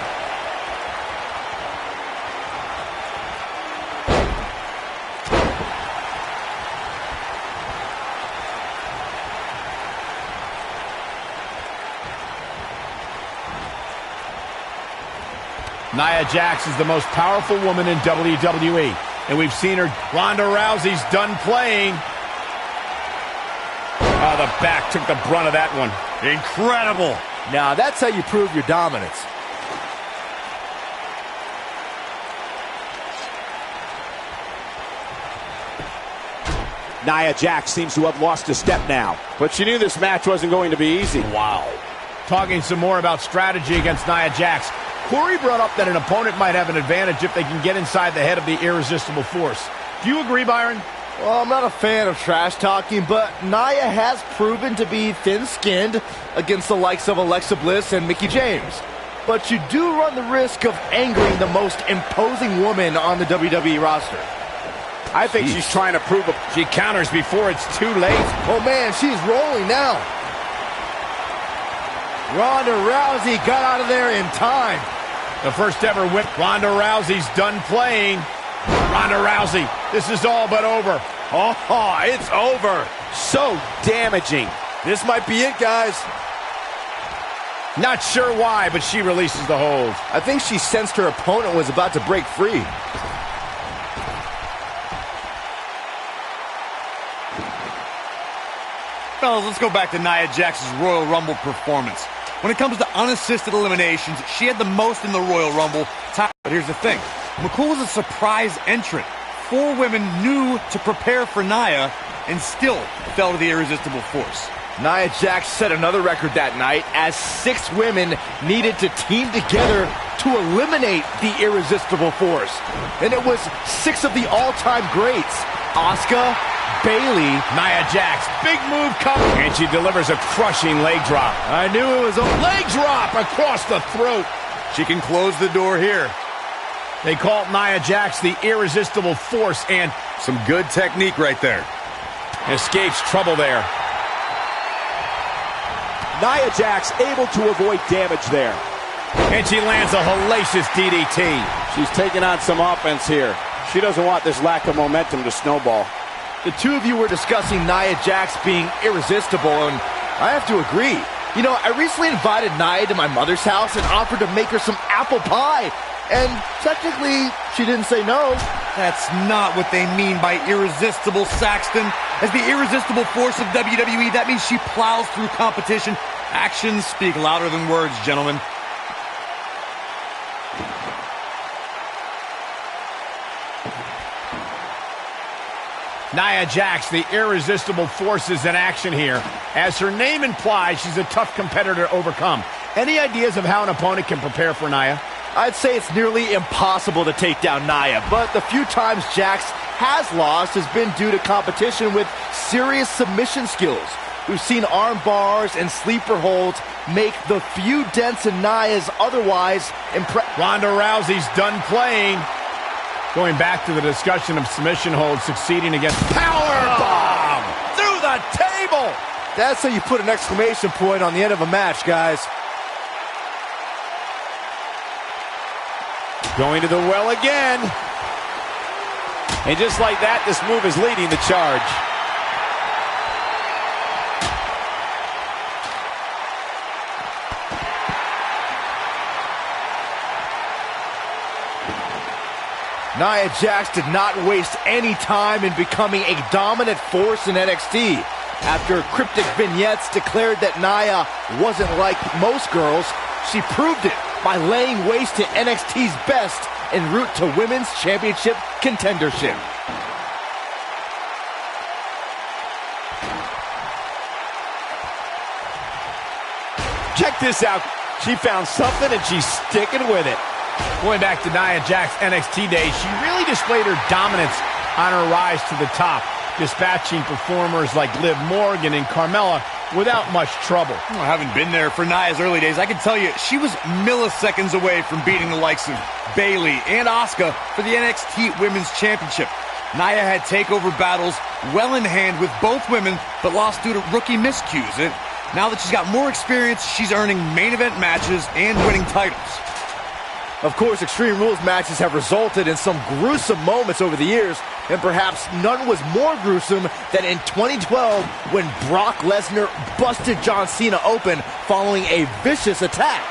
Nia Jax is the most powerful woman in WWE, and we've seen her. Ronda Rousey's done playing. Oh, the back took the brunt of that one. Incredible. Now, that's how you prove your dominance. Nia Jax seems to have lost a step now, but she knew this match wasn't going to be easy. Wow. Talking some more about strategy against Nia Jax, Corey brought up that an opponent might have an advantage if they can get inside the head of the irresistible force. Do you agree, Byron? Well, I'm not a fan of trash talking, but Nia has proven to be thin-skinned against the likes of Alexa Bliss and Mickie James. But you do run the risk of angering the most imposing woman on the WWE roster. I think she's trying to prove She counters before it's too late. Oh man, she's rolling now. Ronda Rousey got out of there in time. The first ever whip. Ronda Rousey's done playing. Ronda Rousey, this is all but over. Oh, it's over. so damaging. This might be it, guys. Not sure why, but she releases the hold. I think she sensed her opponent was about to break free. Fellas, let's go back to Nia Jax's Royal Rumble performance. When it comes to unassisted eliminations, she had the most in the Royal Rumble. But here's the thing. McCool was a surprise entrant. 4 women knew to prepare for Nia and still fell to the irresistible force. Nia Jax set another record that night as 6 women needed to team together to eliminate the irresistible force. And it was 6 of the all-time greats. Asuka, Bayley, Nia Jax, big move coming. And she delivers a crushing leg drop. I knew it was a Leg drop across the throat. She can close the door here. They call Nia Jax the irresistible force, and Some good technique right there. escapes trouble there. Nia Jax able to avoid damage there. And she lands a hellacious DDT. She's taking on some offense here. She doesn't want this lack of momentum to snowball. The two of you were discussing Nia Jax being irresistible, and I have to agree. You know, I recently invited Nia to my mother's house and offered to make her some apple pie. And technically, she didn't say no. That's not what they mean by irresistible, Saxton. As the irresistible force of WWE, that means she plows through competition. Actions speak louder than words, gentlemen. Nia Jax, the irresistible force, is in action here. As her name implies, she's a tough competitor to overcome. Any ideas of how an opponent can prepare for Nia? I'd say it's nearly impossible to take down Nia, but the few times Jax has lost has been due to competition with serious submission skills. We've seen arm bars and sleeper holds make the few dents in Nia's otherwise impressive. Ronda Rousey's done playing. Going back to the discussion of submission holds succeeding against power bomb through the table. That's how you put an exclamation point on the end of a match, guys. Going to the well again. And just like that, this move is leading the charge. Nia Jax did not waste any time in becoming a dominant force in NXT. After cryptic vignettes declared that Nia wasn't like most girls, she proved it by laying waste to NXT's best en route to Women's Championship contendership. Check this out. She found something and she's sticking with it. Going back to Nia Jax's NXT days, she really displayed her dominance on her rise to the top, dispatching performers like Liv Morgan and Carmella without much trouble. Well, having been there for Nia's early days, I can tell you she was milliseconds away from beating the likes of Bayley and Asuka for the NXT Women's Championship. Nia had takeover battles well in hand with both women, but lost due to rookie miscues. And now that she's got more experience, she's earning main event matches and winning titles. Of course, Extreme Rules matches have resulted in some gruesome moments over the years, and perhaps none was more gruesome than in 2012 when Brock Lesnar busted John Cena open following a vicious attack.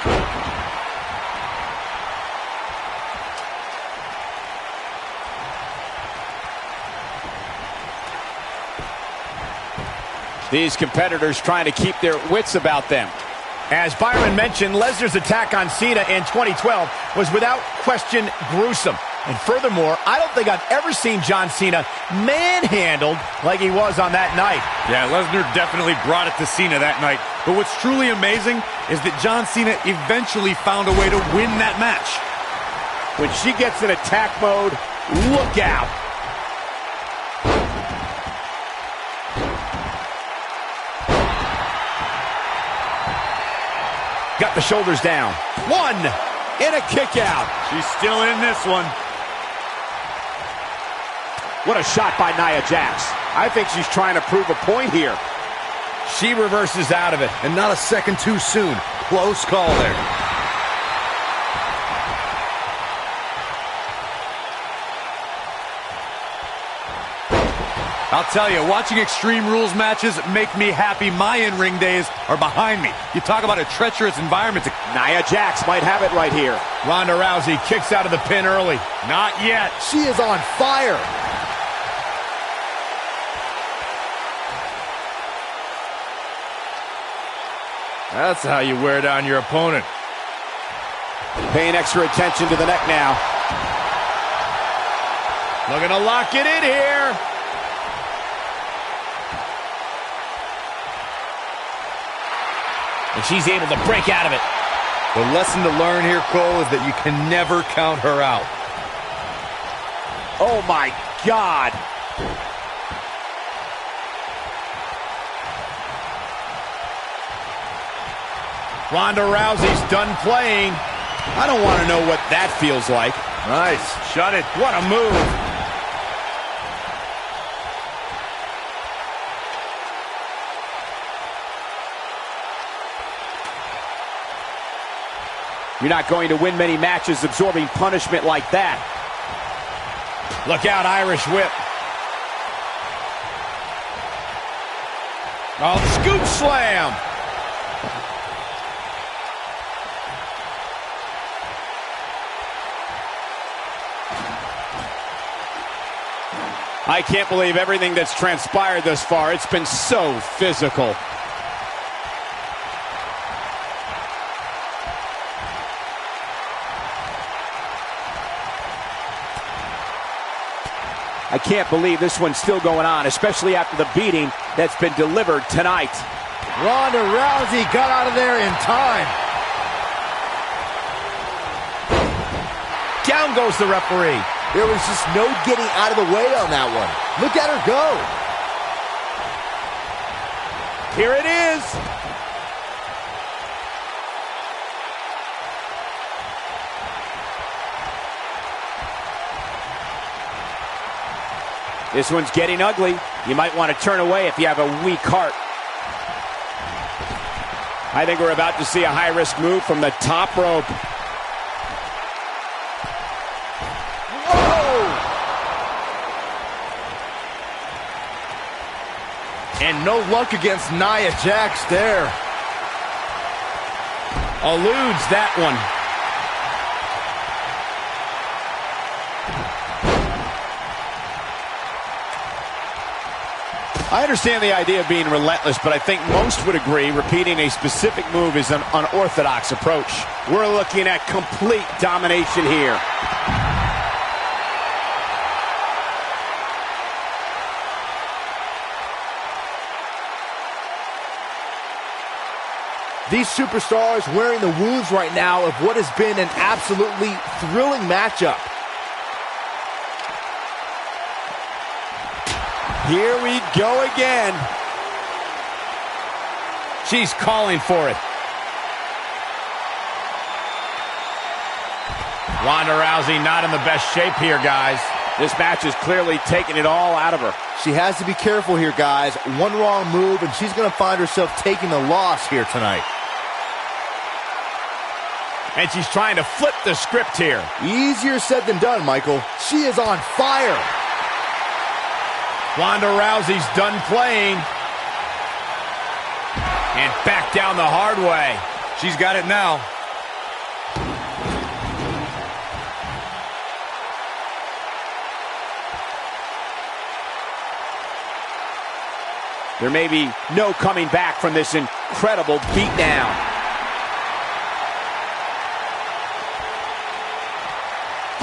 These competitors trying to keep their wits about them. As Byron mentioned, Lesnar's attack on Cena in 2012 was without question gruesome. And furthermore, I don't think I've ever seen John Cena manhandled like he was on that night. Yeah, Lesnar definitely brought it to Cena that night. But what's truly amazing is that John Cena eventually found a way to win that match. When she gets in attack mode, look out. Got the shoulders down. One, and a kick out. She's still in this one. What a shot by Nia Jax. I think she's trying to prove a point here. She reverses out of it. And not a second too soon. Close call there. I'll tell you, watching Extreme Rules matches make me happy my in-ring days are behind me. You talk about a treacherous environment. Nia Jax might have it right here. Ronda Rousey kicks out of the pin early. Not yet. She is on fire. That's how you wear down your opponent. Paying extra attention to the neck now. Looking to lock it in here. And she's able to break out of it. The lesson to learn here, Cole, is that you can never count her out. Oh my God. Ronda Rousey's done playing. I don't want to know what that feels like. Nice. Shut it. What a move. You're not going to win many matches absorbing punishment like that. Look out, Irish whip. Oh, scoop slam. I can't believe everything that's transpired thus far. It's been so physical. I can't believe this one's still going on, especially after the beating that's been delivered tonight. Ronda Rousey got out of there in time. Down goes the referee. There was just no getting out of the way on that one. Look at her go. Here it is. This one's getting ugly. You might want to turn away if you have a weak heart. I think we're about to see a high-risk move from the top rope. Whoa! And no luck against Nia Jax there. Eludes that one. I understand the idea of being relentless, but I think most would agree repeating a specific move is an unorthodox approach. We're looking at complete domination here. These superstars wearing the wounds right now of what has been an absolutely thrilling matchup. Here we go again. She's calling for it. Ronda Rousey not in the best shape here, guys. This match is clearly taking it all out of her. She has to be careful here, guys. One wrong move, and she's going to find herself taking the loss here tonight. And she's trying to flip the script here. Easier said than done, Michael. She is on fire. Ronda Rousey's done playing. And back down the hard way. She's got it now. There may be no coming back from this incredible beatdown.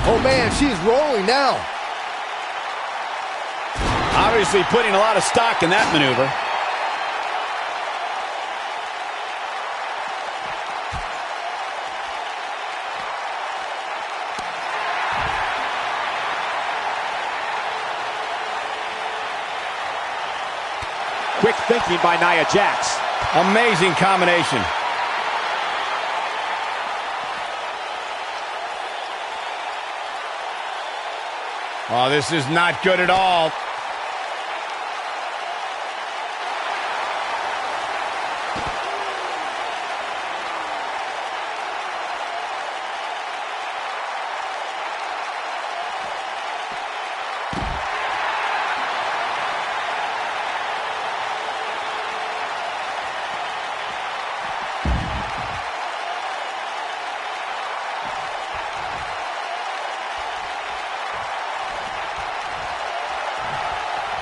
Oh man, she's rolling now. Obviously putting a lot of stock in that maneuver. Quick thinking by Nia Jax. Amazing combination. Oh, this is not good at all.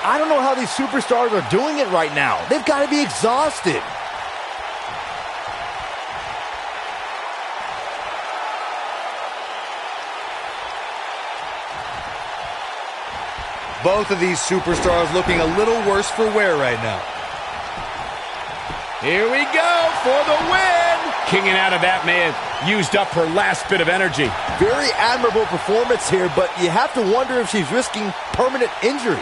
I don't know how these superstars are doing it right now. They've got to be exhausted. Both of these superstars looking a little worse for wear right now. Here we go for the win. Kicking out of that may have used up her last bit of energy. Very admirable performance here, but you have to wonder if she's risking permanent injury.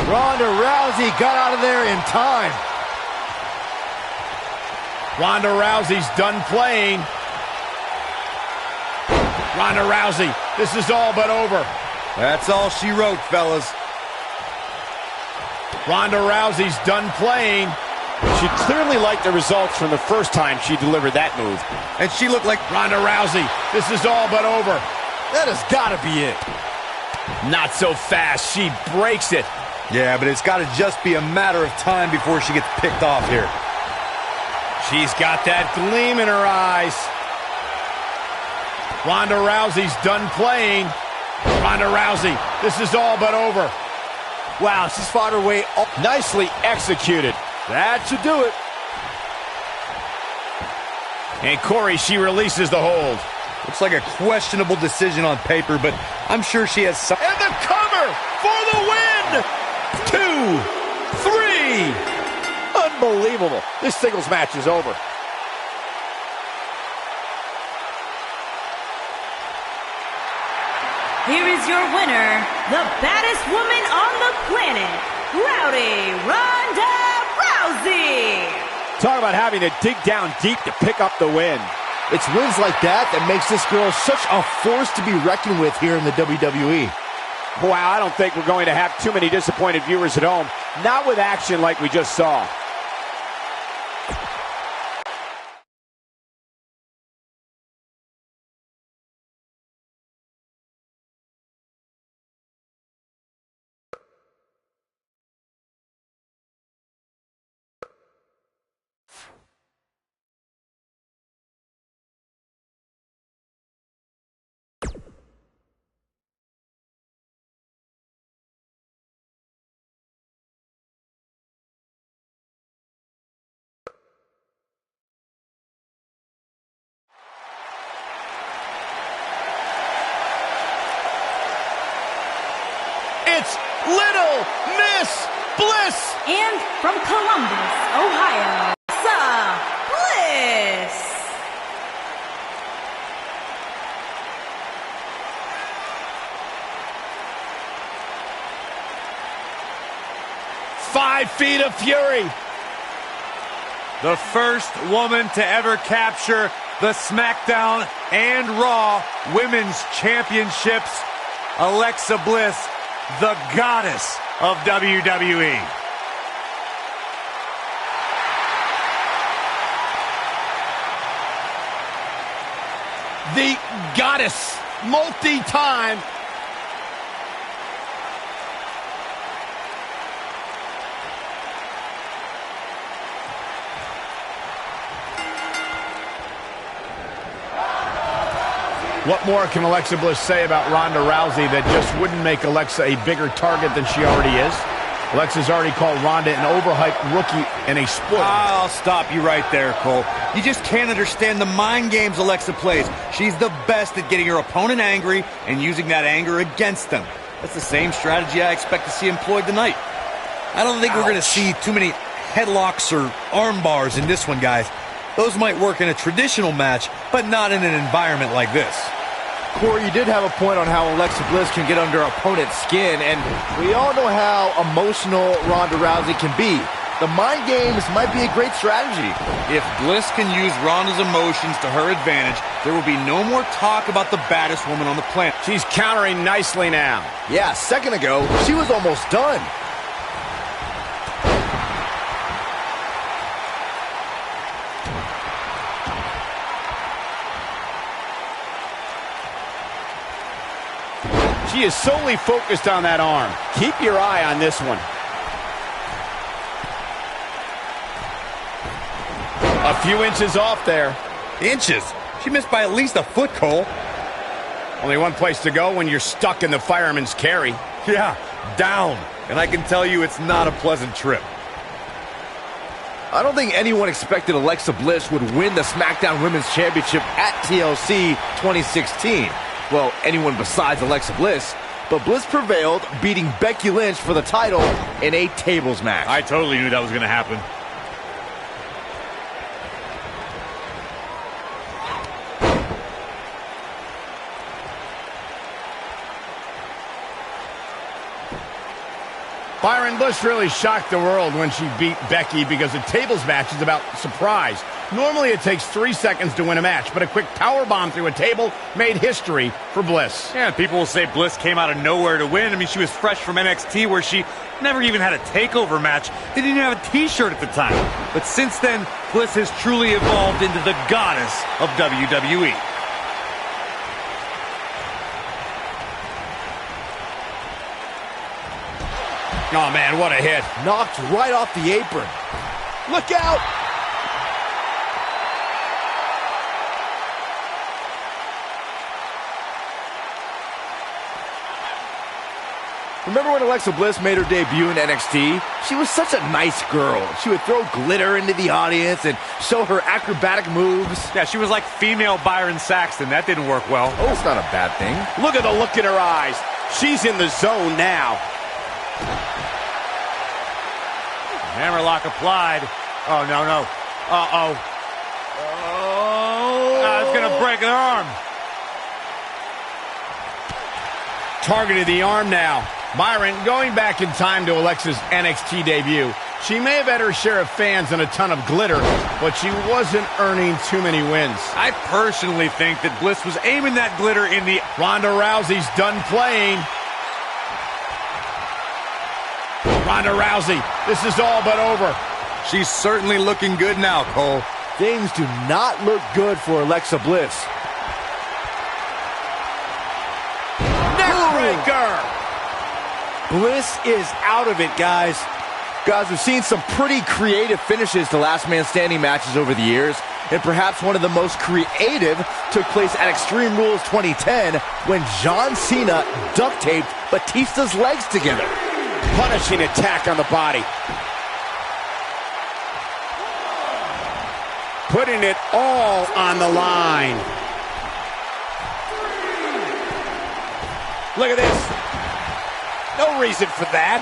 Ronda Rousey got out of there in time. Ronda Rousey's done playing. Ronda Rousey, this is all but over. That's all she wrote, fellas. Ronda Rousey's done playing. She clearly liked the results from the first time she delivered that move. And she looked like Ronda Rousey, this is all but over. That has got to be it. Not so fast, she breaks it. Yeah, but it's got to just be a matter of time before she gets picked off here. She's got that gleam in her eyes. Ronda Rousey's done playing. Ronda Rousey, this is all but over. Wow, she's fought her way up. Nicely executed. That should do it. And Corey, she releases the hold. Looks like a questionable decision on paper, but I'm sure she has some. And the cover for the win! 2, 3. Unbelievable. This singles match is over. Here is your winner, the baddest woman on the planet, Rowdy Ronda Rousey. Talk about having to dig down deep to pick up the win. It's wins like that that makes this girl such a force to be reckoned with here in the WWE. Wow, I don't think we're going to have too many disappointed viewers at home. Not with action like we just saw. It's Little Miss Bliss! And from Columbus, Ohio, Alexa Bliss. Five feet of fury. The first woman to ever capture the SmackDown and Raw Women's Championships, Alexa Bliss, the goddess of WWE. The goddess, multi-time. What more can Alexa Bliss say about Ronda Rousey that just wouldn't make Alexa a bigger target than she already is? Alexa's already called Ronda an overhyped rookie and a spoiler. I'll stop you right there, Cole. You just can't understand the mind games Alexa plays. She's the best at getting her opponent angry and using that anger against them. That's the same strategy I expect to see employed tonight. I don't think we're going to see too many headlocks or arm bars in this one, guys. Those might work in a traditional match, but not in an environment like this. Corey, you did have a point on how Alexa Bliss can get under opponent's skin, and we all know how emotional Ronda Rousey can be. The mind games might be a great strategy. If Bliss can use Ronda's emotions to her advantage, there will be no more talk about the baddest woman on the planet. She's countering nicely now. Yeah, a second ago, she was almost done. She is solely focused on that arm. Keep your eye on this one. A few inches off there. Inches? She missed by at least a foot, Cole. Only one place to go when you're stuck in the fireman's carry. Yeah, down. And I can tell you it's not a pleasant trip. I don't think anyone expected Alexa Bliss would win the SmackDown Women's Championship at TLC 2016. Well, anyone besides Alexa Bliss. But Bliss prevailed, beating Becky Lynch for the title in a tables match. I totally knew that was going to happen. Byron, Bliss really shocked the world when she beat Becky because a tables match is about surprise. Normally it takes 3 seconds to win a match, but a quick powerbomb through a table made history for Bliss. Yeah, people will say Bliss came out of nowhere to win. I mean, she was fresh from NXT where she never even had a takeover match. They didn't even have a t-shirt at the time. But since then, Bliss has truly evolved into the goddess of WWE. Oh, man, what a hit. Knocked right off the apron. Look out! Remember when Alexa Bliss made her debut in NXT? She was such a nice girl. She would throw glitter into the audience and show her acrobatic moves. Yeah, she was like female Byron Saxton. That didn't work well. Oh, it's not a bad thing. Look at the look in her eyes. She's in the zone now. Hammerlock applied. Oh, no, no. Uh-oh. Oh. It's going to break her arm. Targeted the arm now. Byron, going back in time to Alexa's NXT debut, she may have had her share of fans and a ton of glitter, but she wasn't earning too many wins. I personally think that Bliss was aiming that glitter in the... Ronda Rousey's done playing. Ronda Rousey, this is all but over. She's certainly looking good now, Cole. Things do not look good for Alexa Bliss. Neckbreaker! Bliss is out of it, guys. Guys, we've seen some pretty creative finishes to last man standing matches over the years, and perhaps one of the most creative took place at Extreme Rules 2010 when John Cena duct taped Batista's legs together. Punishing attack on the body. Putting it all on the line. Look at this. No reason for that.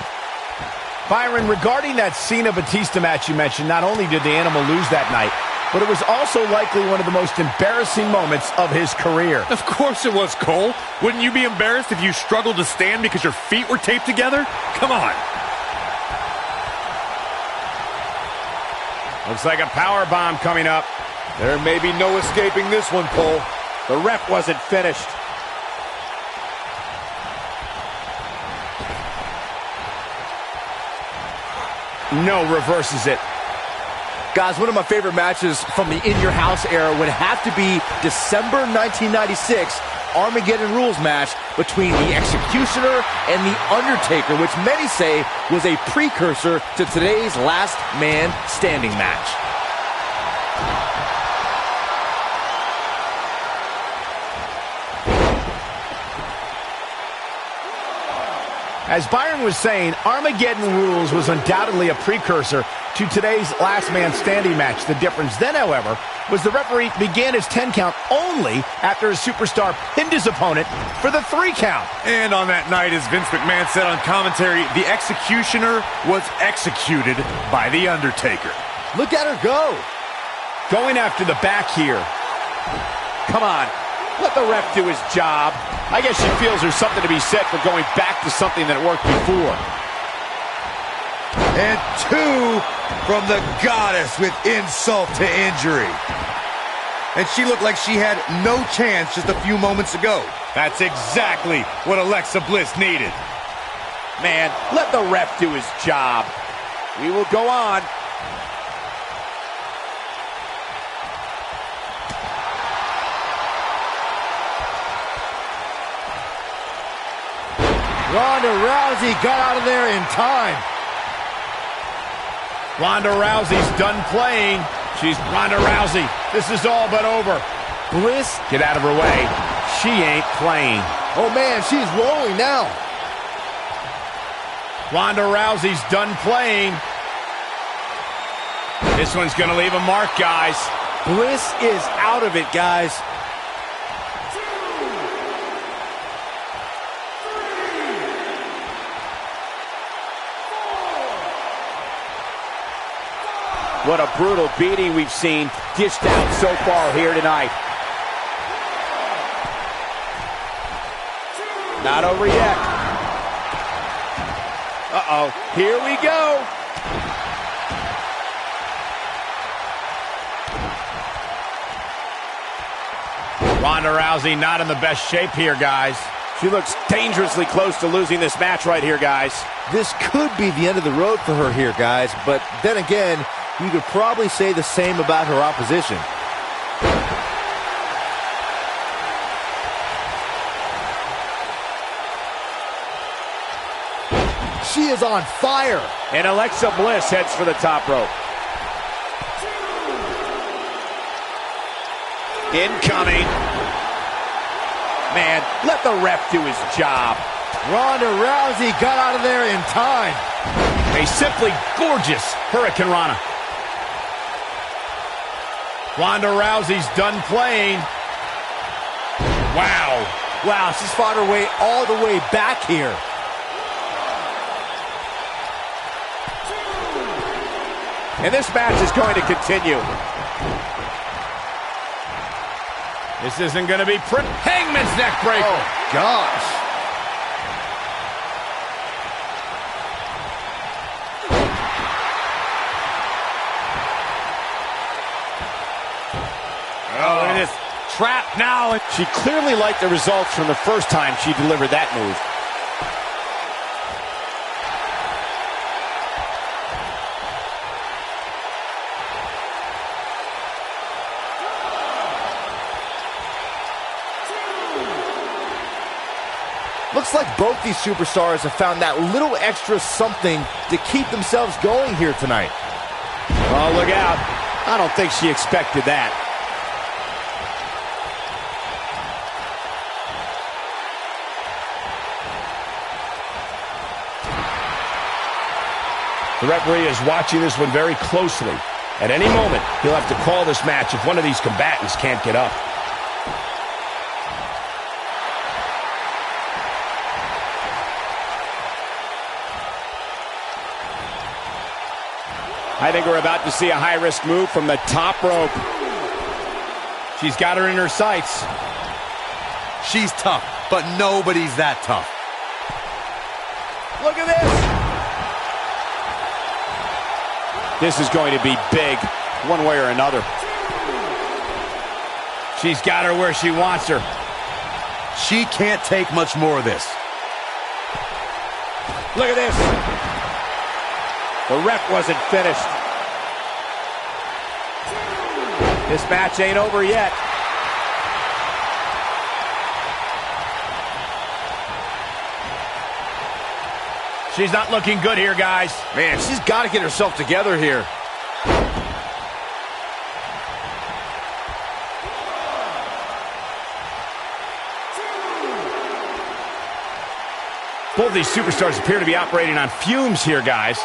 Byron, regarding that Cena-Batista match you mentioned, not only did the Animal lose that night, but it was also likely one of the most embarrassing moments of his career. Of course it was, Cole. Wouldn't you be embarrassed if you struggled to stand because your feet were taped together? Come on. Looks like a power bomb coming up. There may be no escaping this one, Cole. The ref wasn't finished. No, reverses it. Guys, one of my favorite matches from the In Your House era would have to be December 1996 Armageddon Rules match between the Executioner and the Undertaker, which many say was a precursor to today's Last Man Standing match. As Byron was saying, Armageddon Rules was undoubtedly a precursor to today's Last Man Standing match. The difference then, however, was the referee began his 10 count only after his superstar pinned his opponent for the 3 count. And on that night, as Vince McMahon said on commentary, the Executioner was executed by the Undertaker. Look at her go. Going after the back here. Come on. Let the ref do his job. I guess she feels there's something to be said for going back to something that worked before. And 2 from the Goddess with insult to injury. And she looked like she had no chance just a few moments ago. That's exactly what Alexa Bliss needed. Man, let the ref do his job. We will go on. Ronda Rousey got out of there in time. Ronda Rousey's done playing. She's Ronda Rousey. This is all but over. Bliss, Get out of her way. She ain't playing. oh man, she's rolling now. Ronda Rousey's done playing. This one's going to leave a mark, guys. Bliss is out of it, guys. What a brutal beating we've seen dished out so far here tonight. Not over yet. Uh-oh, here we go. Ronda Rousey not in the best shape here, guys. She looks dangerously close to losing this match right here, guys. This could be the end of the road for her here, guys. But then again, you could probably say the same about her opposition. She is on fire. And Alexa Bliss heads for the top rope. Incoming. Man, let the ref do his job. Ronda Rousey got out of there in time. A simply gorgeous Hurricane Rana. Ronda Rousey's done playing. Wow. Wow, she's fought her way all the way back here. And this match is going to continue. This isn't going to be pretty. Hangman's neck breaker. Oh, gosh. Oh, look at this trap now. She clearly liked the results from the first time she delivered that move. Looks like both these superstars have found that little extra something to keep themselves going here tonight. Oh, look out. I don't think she expected that. The referee is watching this one very closely. At any moment, he'll have to call this match if one of these combatants can't get up. I think we're about to see a high-risk move from the top rope. She's got her in her sights. She's tough, but nobody's that tough. Look at this. This is going to be big, one way or another. She's got her where she wants her. She can't take much more of this. Look at this. The ref wasn't finished. This match ain't over yet. She's not looking good here, guys. Man, she's got to get herself together here. Both these superstars appear to be operating on fumes here, guys.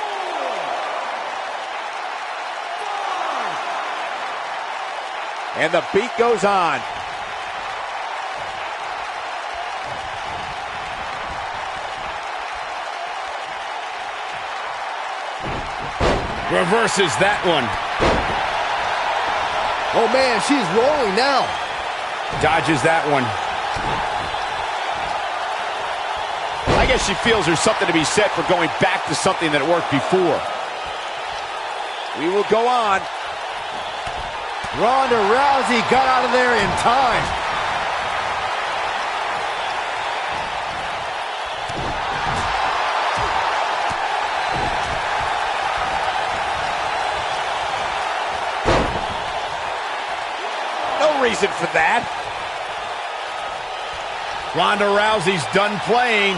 And the beat goes on. Reverses that one. Oh, man, she's rolling now. Dodges that one. I guess she feels there's something to be said for going back to something that worked before. We will go on. Ronda Rousey got out of there in time. No reason for that. Ronda Rousey's done playing.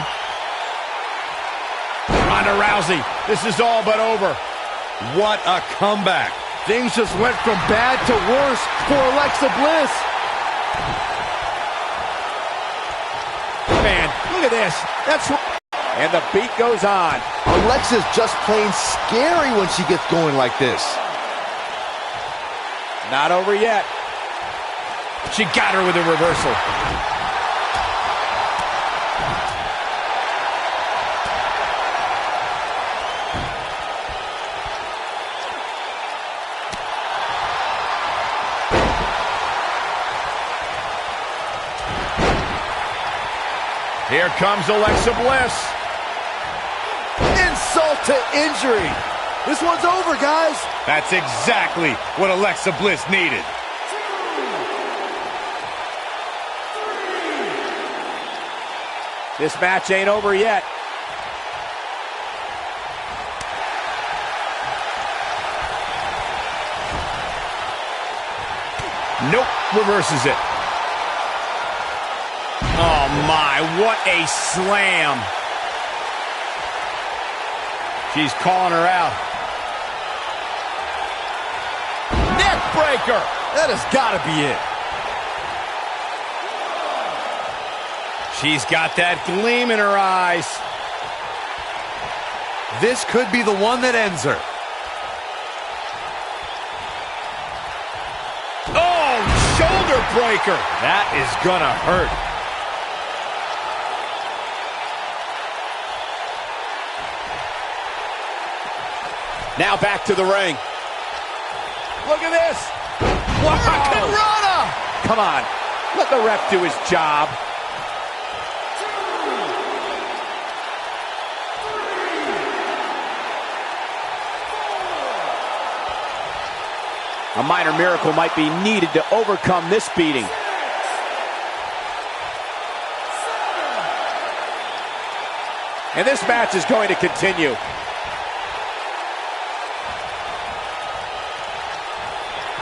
Ronda Rousey, this is all but over. What a comeback. Things just went from bad to worse for Alexa Bliss. Man, look at this. That's And the beat goes on. Alexa's just plain scary when she gets going like this. Not over yet. She got her with a reversal. Here comes Alexa Bliss. Insult to injury. This one's over, guys. That's exactly what Alexa Bliss needed. This match ain't over yet. Nope, reverses it. Oh my, what a slam. She's calling her out. Neck breaker. That has got to be it. She's got that gleam in her eyes. This could be the one that ends her. Oh, shoulder breaker. That is gonna hurt. Now back to the ring. Look at this. Wow. Come on. Let the ref do his job. A minor miracle might be needed to overcome this beating. And this match is going to continue.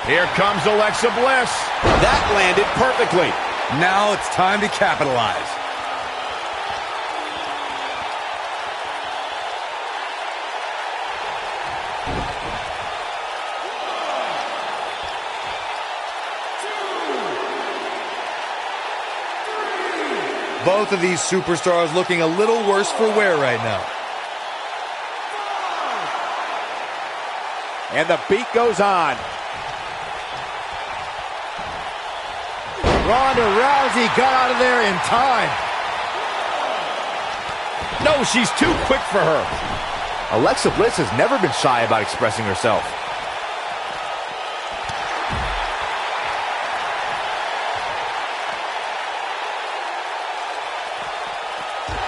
Here comes Alexa Bliss. That landed perfectly. Now it's time to capitalize. Both of these superstars looking a little worse for wear right now. And the beat goes on. Ronda Rousey got out of there in time. No, she's too quick for her. Alexa Bliss has never been shy about expressing herself.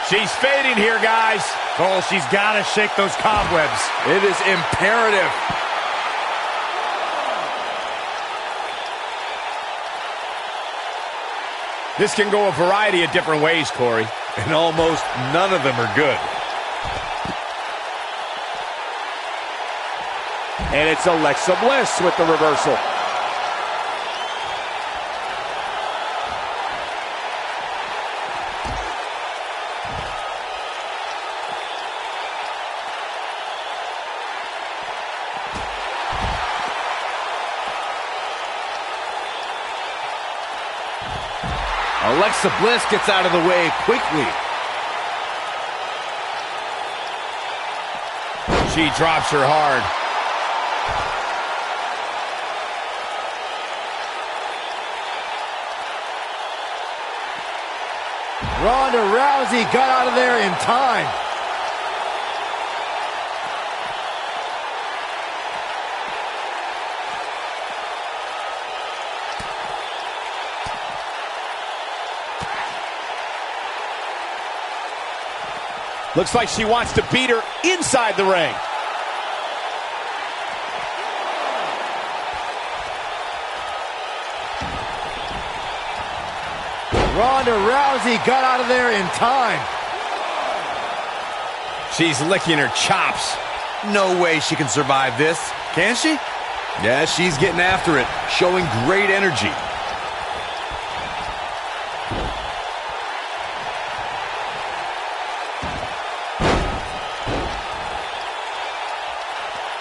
She's fading here, guys. Oh, she's got to shake those cobwebs. It is imperative. This can go a variety of different ways, Corey. And almost none of them are good. And it's Alexa Bliss with the reversal. Alexa Bliss gets out of the way quickly. She drops her hard. Ronda Rousey got out of there in time. Looks like she wants to beat her inside the ring. Ronda Rousey got out of there in time. She's licking her chops. No way she can survive this. Can she? Yeah, she's getting after it, showing great energy.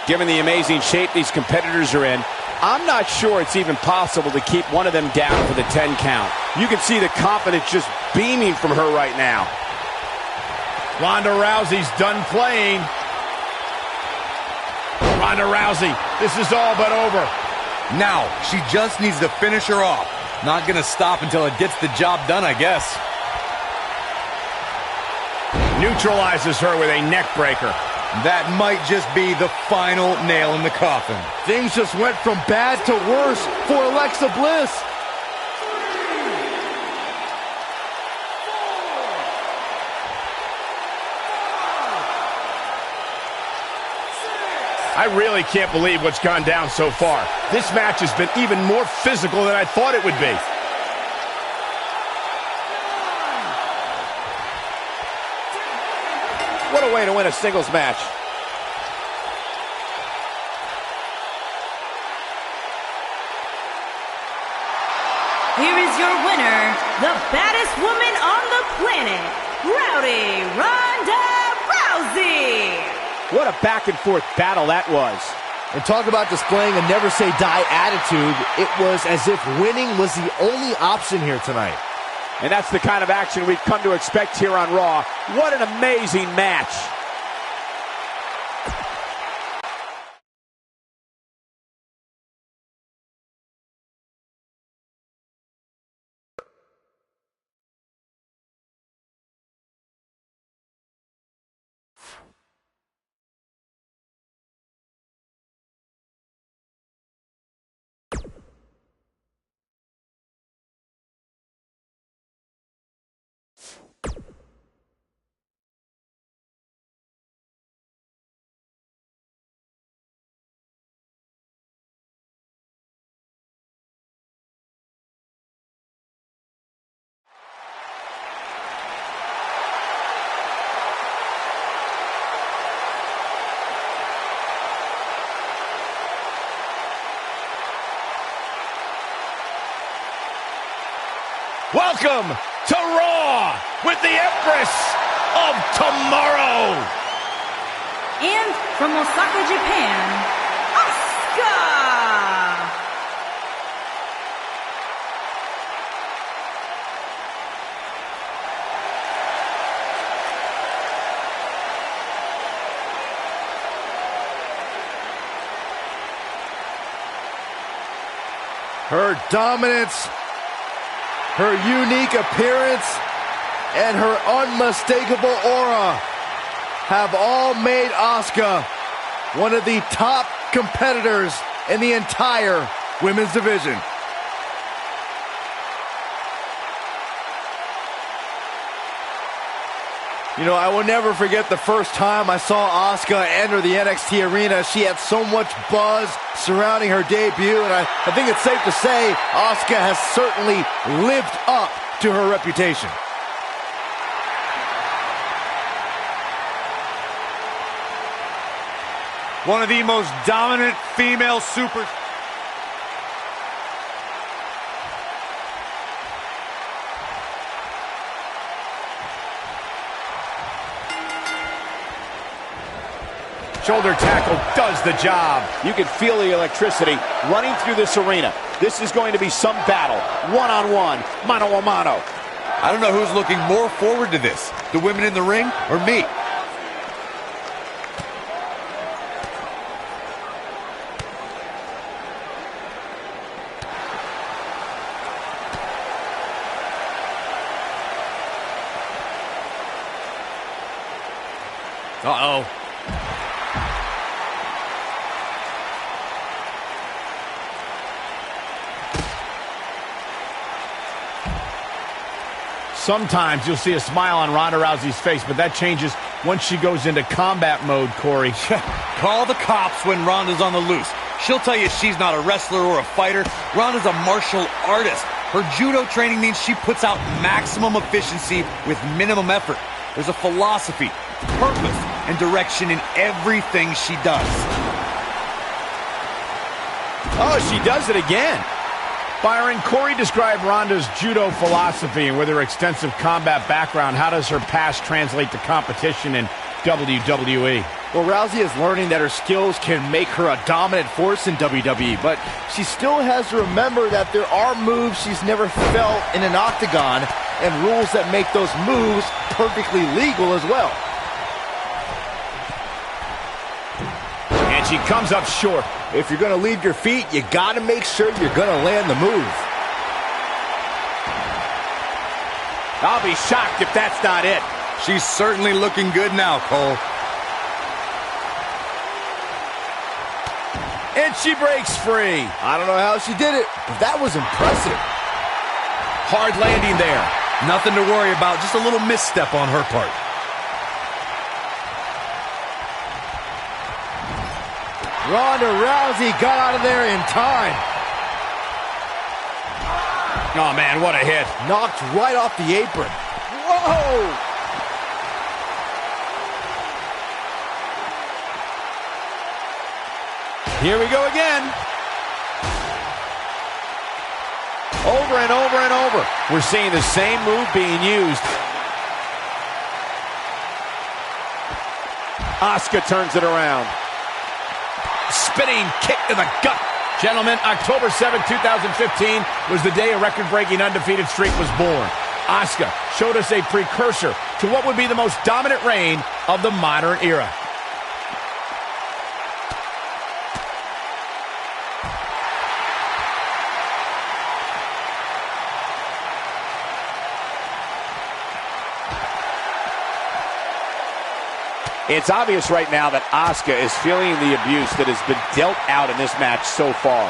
Given the amazing shape these competitors are in, I'm not sure it's even possible to keep one of them down for the 10 count. You can see the confidence just beaming from her right now. Ronda Rousey's done playing. Ronda Rousey, this is all but over. Now, she just needs to finish her off. Not gonna stop until it gets the job done, I guess. Neutralizes her with a neck breaker. That might just be the final nail in the coffin. Things just went from bad to worse for Alexa Bliss. I really can't believe what's gone down so far. This match has been even more physical than I thought it would be. What a way to win a singles match. Here is your winner, the baddest woman on the planet, Rowdy Ronda Rousey. What a back-and-forth battle that was. And talk about displaying a never-say-die attitude. It was as if winning was the only option here tonight. And that's the kind of action we've come to expect here on Raw. What an amazing match. Welcome to Raw with the Empress of Tomorrow. And from Osaka, Japan, Asuka. Her dominance, her unique appearance, and her unmistakable aura have all made Asuka one of the top competitors in the entire women's division. You know, I will never forget the first time I saw Asuka enter the NXT arena. She had so much buzz surrounding her debut, and I think it's safe to say Asuka has certainly lived up to her reputation. One of the most dominant female super... Shoulder tackle does the job. You can feel the electricity running through this arena. This is going to be some battle. One-on-one, mano-a-mano. I don't know who's looking more forward to this, the women in the ring or me. Uh-oh. Sometimes you'll see a smile on Ronda Rousey's face, but that changes once she goes into combat mode, Corey. Call the cops when Ronda's on the loose. She'll tell you she's not a wrestler or a fighter. Ronda's a martial artist. Her judo training means she puts out maximum efficiency with minimum effort. There's a philosophy, purpose, and direction in everything she does. Oh, she does it again. Byron, Corey described Ronda's judo philosophy, and with her extensive combat background, how does her past translate to competition in WWE? Well, Rousey is learning that her skills can make her a dominant force in WWE, but she still has to remember that there are moves she's never felt in an octagon and rules that make those moves perfectly legal as well. And she comes up short. If you're going to leave your feet, you got to make sure you're going to land the move. I'll be shocked if that's not it. She's certainly looking good now, Cole. And she breaks free. I don't know how she did it, but that was impressive. Hard landing there. Nothing to worry about, just a little misstep on her part. Ronda Rousey got out of there in time. Oh, man, what a hit. Knocked right off the apron. Whoa! Here we go again. Over and over and over. We're seeing the same move being used. Asuka turns it around. Spinning kick to the gut. Gentlemen, October 7, 2015 was the day a record-breaking undefeated streak was born. Asuka showed us a precursor to what would be the most dominant reign of the modern era. It's obvious right now that Asuka is feeling the abuse that has been dealt out in this match so far.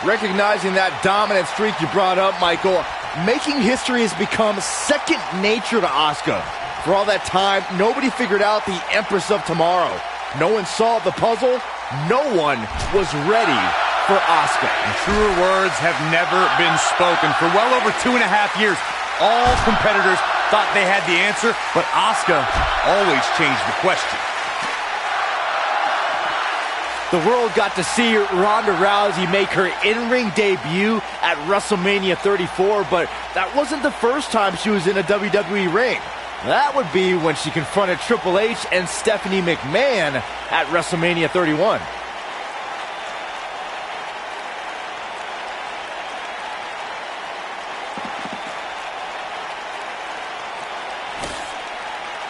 Recognizing that dominant streak you brought up, Michael, making history has become second nature to Asuka. For all that time, nobody figured out the Empress of Tomorrow. No one solved the puzzle. No one was ready for Asuka. And truer words have never been spoken. For well over 2.5 years, all competitors thought they had the answer, but Asuka always changed the question. The world got to see Ronda Rousey make her in-ring debut at WrestleMania 34, but that wasn't the first time she was in a WWE ring. That would be when she confronted Triple H and Stephanie McMahon at WrestleMania 31.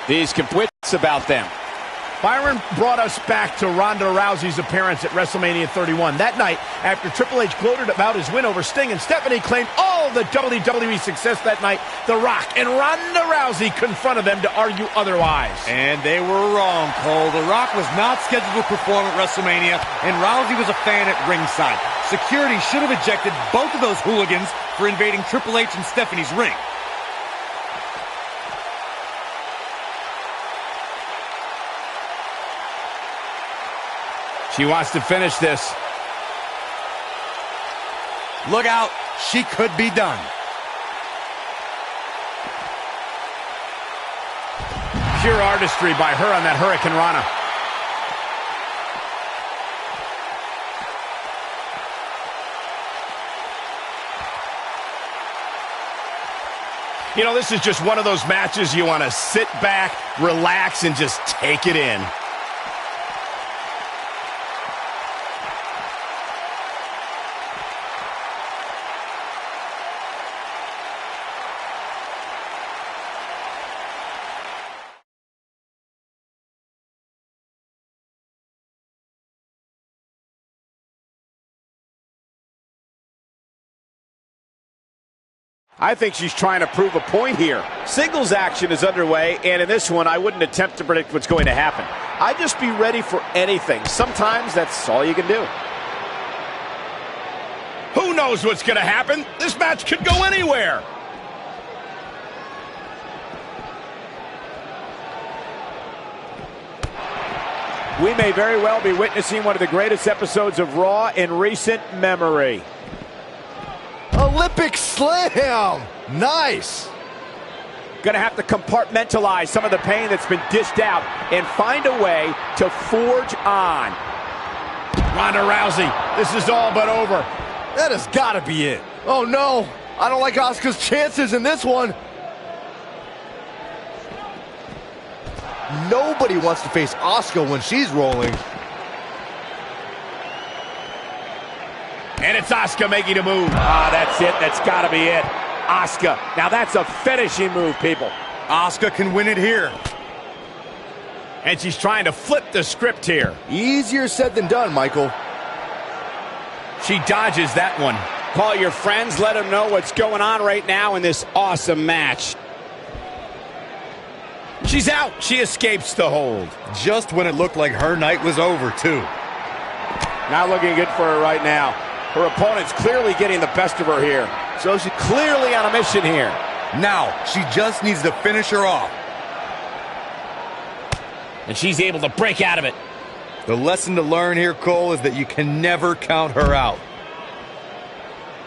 These complete about them. Byron brought us back to Ronda Rousey's appearance at WrestleMania 31. That night, after Triple H gloated about his win over Sting and Stephanie claimed all the WWE success that night, The Rock and Ronda Rousey confronted them to argue otherwise. And they were wrong, Cole. The Rock was not scheduled to perform at WrestleMania, and Rousey was a fan at ringside. Security should have ejected both of those hooligans for invading Triple H and Stephanie's ring. She wants to finish this. Look out. She could be done. Pure artistry by her on that Hurricane Rana. You know, this is just one of those matches you want to sit back, relax, and just take it in. I think she's trying to prove a point here. Singles action is underway, and in this one, I wouldn't attempt to predict what's going to happen. I'd just be ready for anything. Sometimes that's all you can do. Who knows what's going to happen? This match could go anywhere. We may very well be witnessing one of the greatest episodes of Raw in recent memory. Olympic Slam! Nice! Gonna have to compartmentalize some of the pain that's been dished out and find a way to forge on. Ronda Rousey, this is all but over. That has got to be it. Oh no, I don't like Asuka's chances in this one. Nobody wants to face Asuka when she's rolling. And it's Asuka making a move. Ah, that's it. That's got to be it. Asuka. Now that's a finishing move, people. Asuka can win it here. And she's trying to flip the script here. Easier said than done, Michael. She dodges that one. Call your friends. Let them know what's going on right now in this awesome match. She's out. She escapes the hold. Just when it looked like her night was over, too. Not looking good for her right now. Her opponent's clearly getting the best of her here. So she's clearly on a mission here. Now, she just needs to finish her off. And she's able to break out of it. The lesson to learn here, Cole, is that you can never count her out.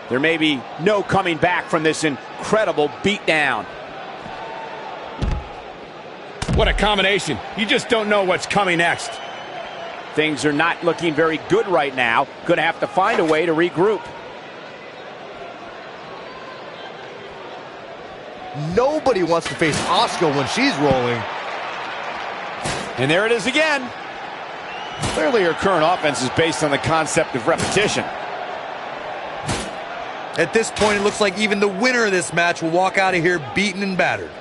There may be no coming back from this incredible beatdown. What a combination. You just don't know what's coming next. Things are not looking very good right now. Gonna have to find a way to regroup. Nobody wants to face Asuka when she's rolling. And there it is again. Clearly her current offense is based on the concept of repetition. At this point, it looks like even the winner of this match will walk out of here beaten and battered.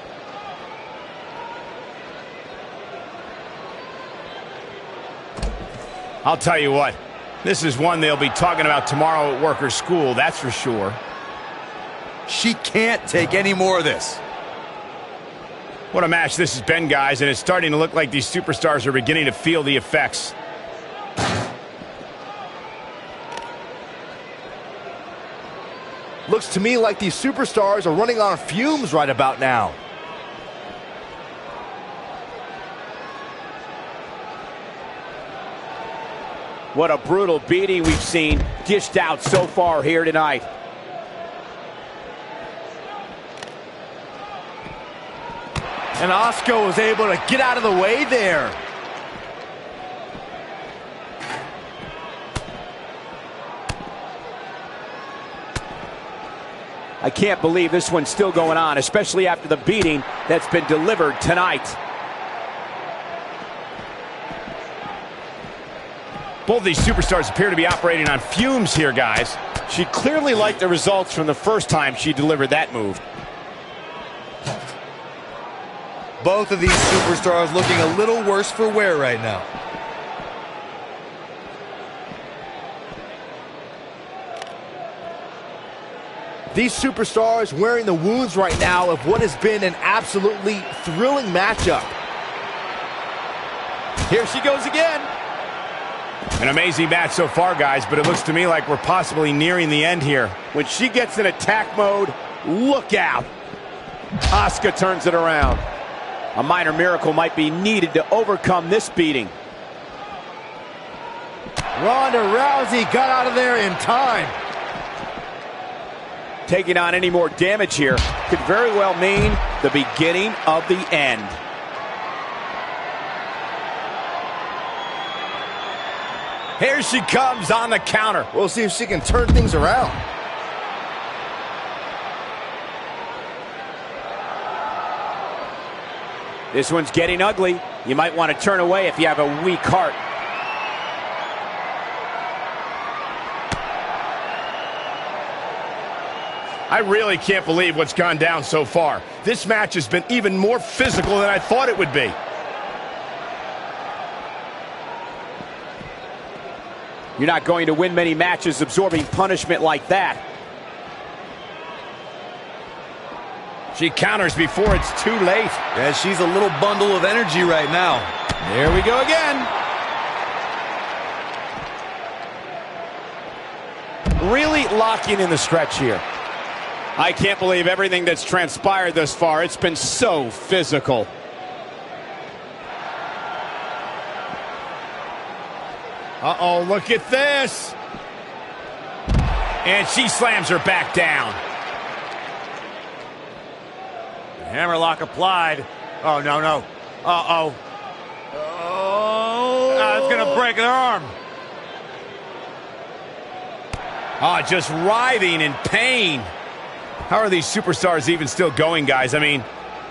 I'll tell you what, this is one they'll be talking about tomorrow at Workers' School, that's for sure. She can't take any more of this. What a match this has been, guys, and it's starting to look like these superstars are beginning to feel the effects. Looks to me like these superstars are running on fumes right about now. What a brutal beating we've seen dished out so far here tonight. And Asuka was able to get out of the way there. I can't believe this one's still going on, especially after the beating that's been delivered tonight. Both of these superstars appear to be operating on fumes here, guys. She clearly liked the results from the first time she delivered that move. Both of these superstars looking a little worse for wear right now. These superstars wearing the wounds right now of what has been an absolutely thrilling matchup. Here she goes again. An amazing match so far, guys, but it looks to me like we're possibly nearing the end here. When she gets in attack mode, look out. Asuka turns it around. A minor miracle might be needed to overcome this beating. Ronda Rousey got out of there in time. Taking on any more damage here could very well mean the beginning of the end. Here she comes on the counter. We'll see if she can turn things around. This one's getting ugly. You might want to turn away if you have a weak heart. I really can't believe what's gone down so far. This match has been even more physical than I thought it would be. You're not going to win many matches absorbing punishment like that. She counters before it's too late. Yeah, she's a little bundle of energy right now. There we go again. Really locking in the stretch here. I can't believe everything that's transpired thus far. It's been so physical. Uh-oh, look at this. And she slams her back down. Hammerlock applied. Oh, no, no. Uh-oh. Oh. It's going to break her arm. Oh, just writhing in pain. How are these superstars even still going, guys? I mean,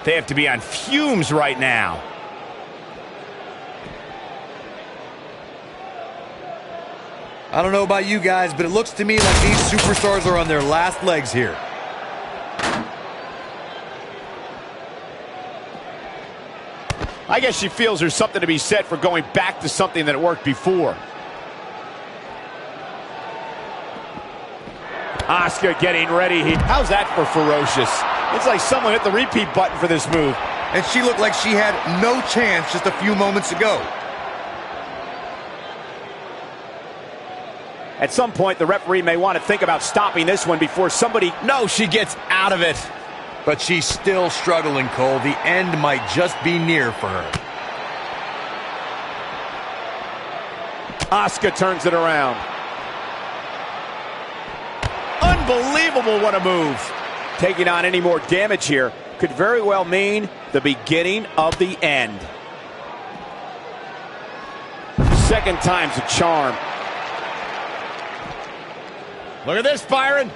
they have to be on fumes right now. I don't know about you guys, but it looks to me like these superstars are on their last legs here. I guess she feels there's something to be said for going back to something that worked before. Asuka getting ready. How's that for ferocious? It's like someone hit the repeat button for this move. And she looked like she had no chance just a few moments ago. At some point, the referee may want to think about stopping this one before somebody... No, she gets out of it. But she's still struggling, Cole. The end might just be near for her. Asuka turns it around. Unbelievable, what a move. Taking on any more damage here could very well mean the beginning of the end. Second time's a charm. Look at this, Byron.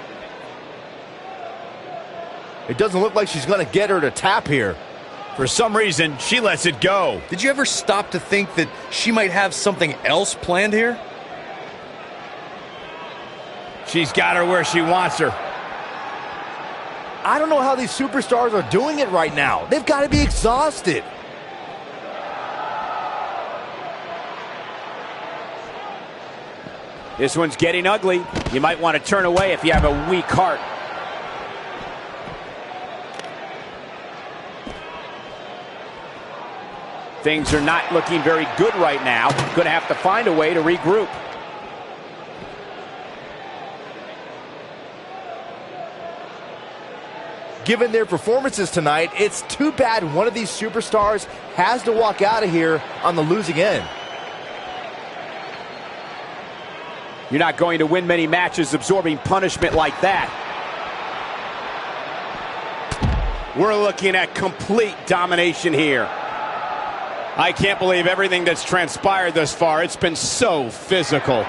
It doesn't look like she's going to get her to tap here. For some reason, she lets it go. Did you ever stop to think that she might have something else planned here? She's got her where she wants her. I don't know how these superstars are doing it right now. They've got to be exhausted. This one's getting ugly. You might want to turn away if you have a weak heart. Things are not looking very good right now. Going to have to find a way to regroup. Given their performances tonight, it's too bad one of these superstars has to walk out of here on the losing end. You're not going to win many matches absorbing punishment like that. We're looking at complete domination here. I can't believe everything that's transpired thus far. It's been so physical.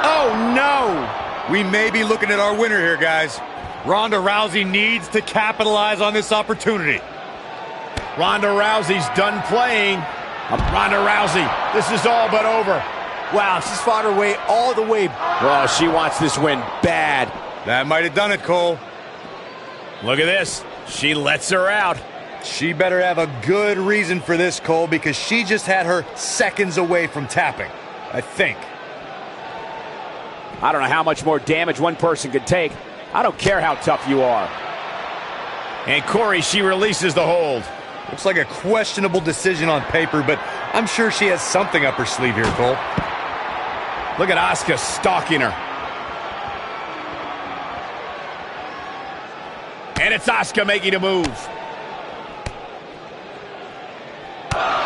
Oh, no! We may be looking at our winner here, guys. Ronda Rousey needs to capitalize on this opportunity. Ronda Rousey's done playing. Ronda Rousey, this is all but over. Wow, she's fought her way all the way. Oh, she wants this win bad. That might have done it, Cole. Look at this. She lets her out. She better have a good reason for this, Cole, because she just had her seconds away from tapping, I think. I don't know how much more damage one person could take. I don't care how tough you are. And Corey, she releases the hold. Looks like a questionable decision on paper, but I'm sure she has something up her sleeve here, Cole. Look at Asuka stalking her. And it's Asuka making a move.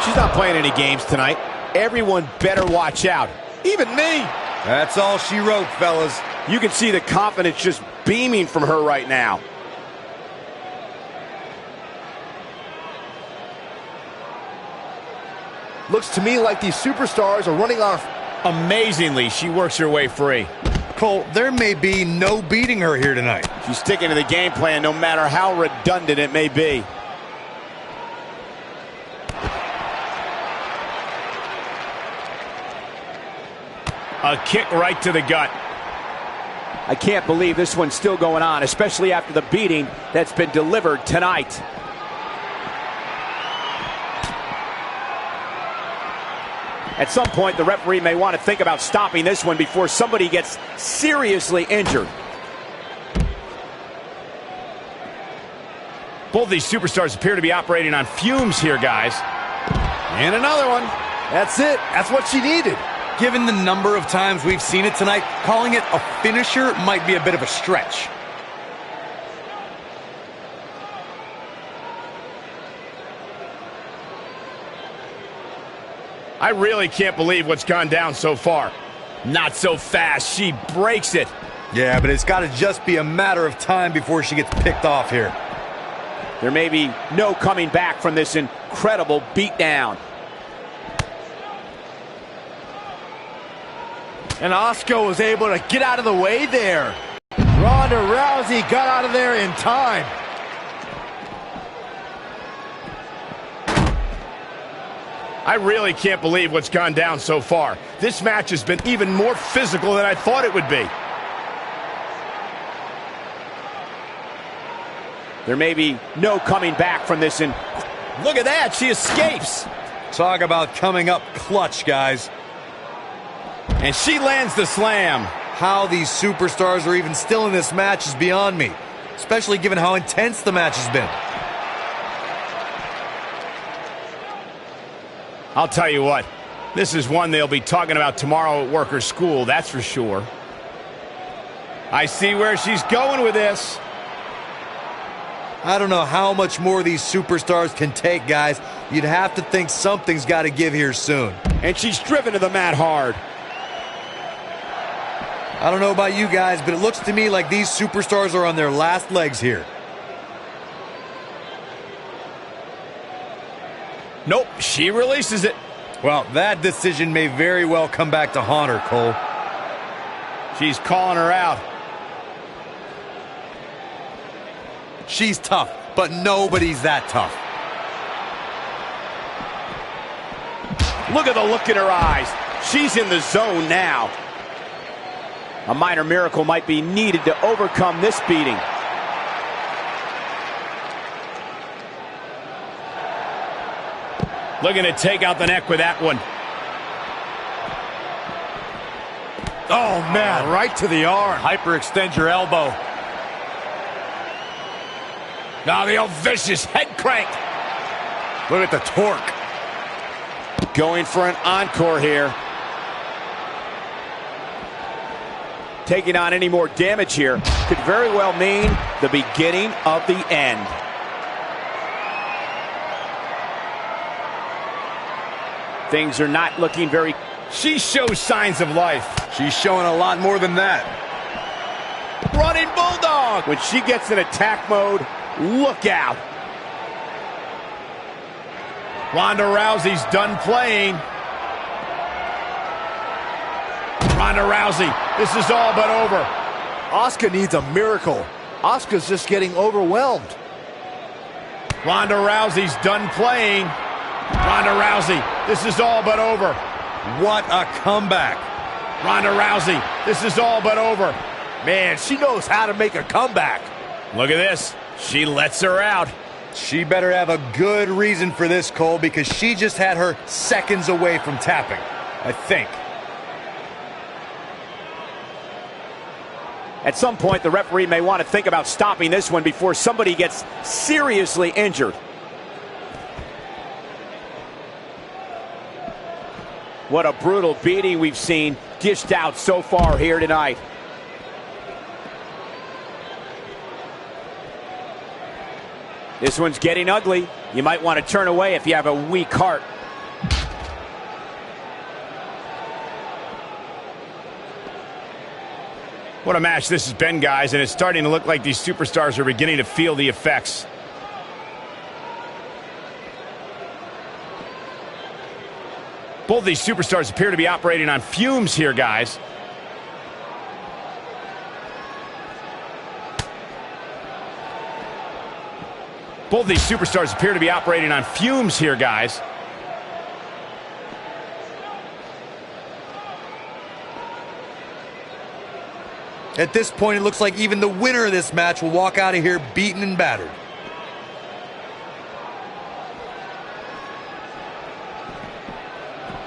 She's not playing any games tonight. Everyone better watch out. Even me. That's all she wrote, fellas. You can see the confidence just beaming from her right now. Looks to me like these superstars are running off. Amazingly, she works her way free. Cole, there may be no beating her here tonight. She's sticking to the game plan no matter how redundant it may be. A kick right to the gut. I can't believe this one's still going on, especially after the beating that's been delivered tonight. At some point, the referee may want to think about stopping this one before somebody gets seriously injured. Both these superstars appear to be operating on fumes here, guys. And another one. That's it. That's what she needed. Given the number of times we've seen it tonight, calling it a finisher might be a bit of a stretch. I really can't believe what's gone down so far. Not so fast. She breaks it. Yeah, but it's got to just be a matter of time before she gets picked off here. There may be no coming back from this incredible beatdown. And Asuka was able to get out of the way there. Ronda Rousey got out of there in time. I really can't believe what's gone down so far. This match has been even more physical than I thought it would be. There may be no coming back from this. Look at that, she escapes. Talk about coming up clutch, guys. And she lands the slam. How these superstars are even still in this match is beyond me, especially given how intense the match has been. I'll tell you what, this is one they'll be talking about tomorrow at work or school, that's for sure. I see where she's going with this. I don't know how much more these superstars can take, guys. You'd have to think something's got to give here soon. And she's driven to the mat hard. I don't know about you guys, but it looks to me like these superstars are on their last legs here. Nope, she releases it. Well, that decision may very well come back to haunt her, Cole. She's calling her out. She's tough, but nobody's that tough. Look at the look in her eyes. She's in the zone now. A minor miracle might be needed to overcome this beating. Looking to take out the neck with that one. Oh, man, right to the arm. Hyperextend your elbow. Now the old vicious head crank. Look at the torque. Going for an encore here. Taking on any more damage here could very well mean the beginning of the end. Things are not looking very... She shows signs of life. She's showing a lot more than that. Running Bulldog! When she gets in attack mode, look out. Ronda Rousey's done playing. Ronda Rousey, this is all but over. Asuka needs a miracle. Asuka's just getting overwhelmed. Ronda Rousey's done playing. Ronda Rousey, this is all but over. What a comeback. Ronda Rousey, this is all but over. Man, she knows how to make a comeback. Look at this. She lets her out. She better have a good reason for this, Cole, because she just had her seconds away from tapping, I think. At some point, the referee may want to think about stopping this one before somebody gets seriously injured. What a brutal beating we've seen dished out so far here tonight. This one's getting ugly. You might want to turn away if you have a weak heart. What a match this has been, guys, and it's starting to look like these superstars are beginning to feel the effects. Both these superstars appear to be operating on fumes here, guys. Both these superstars appear to be operating on fumes here, guys. At this point, it looks like even the winner of this match will walk out of here beaten and battered.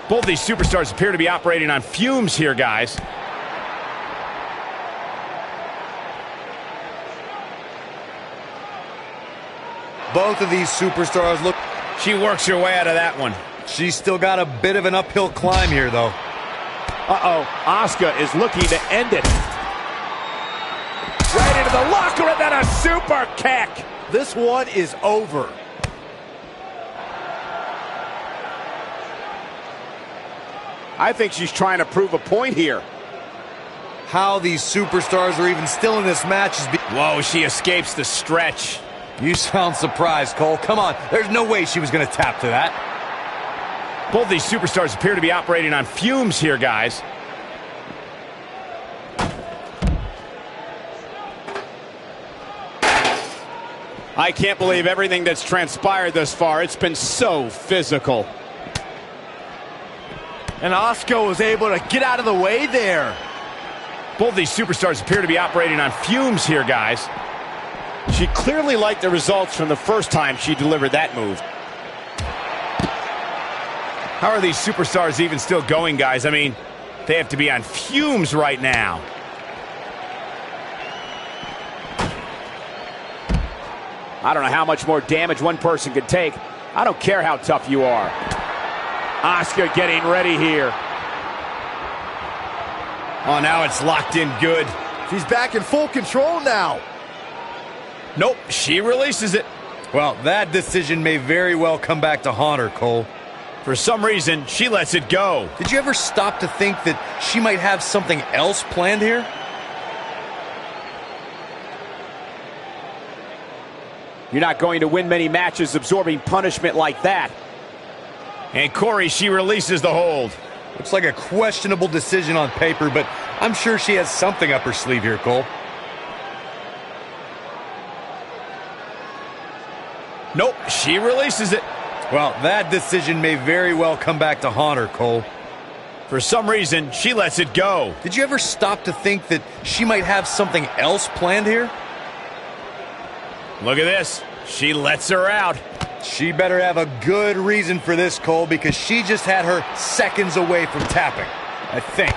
Both these superstars appear to be operating on fumes here, guys. Both of these superstars look... She works her way out of that one. She's still got a bit of an uphill climb here, though. Uh-oh, Asuka is looking to end it. Right into the locker, and then a super kick. This one is over. I think she's trying to prove a point here. How these superstars are even still in this match is... Whoa, she escapes the stretch. You sound surprised, Cole. Come on, there's no way she was going to tap to that. Both these superstars appear to be operating on fumes here, guys. I can't believe everything that's transpired thus far. It's been so physical. And Asuka was able to get out of the way there. Both these superstars appear to be operating on fumes here, guys. She clearly liked the results from the first time she delivered that move. How are these superstars even still going, guys? I mean, they have to be on fumes right now. I don't know how much more damage one person could take. I don't care how tough you are. Asuka getting ready here. Oh, now it's locked in good. She's back in full control now. Nope, she releases it. Well, that decision may very well come back to haunt her, Cole. For some reason, she lets it go. Did you ever stop to think that she might have something else planned here? You're not going to win many matches absorbing punishment like that. And Corey, she releases the hold. Looks like a questionable decision on paper, but I'm sure she has something up her sleeve here, Cole. Nope, she releases it. Well, that decision may very well come back to haunt her, Cole. For some reason, she lets it go. Did you ever stop to think that she might have something else planned here? Look at this. She lets her out. She better have a good reason for this, Cole, because she just had her seconds away from tapping, I think.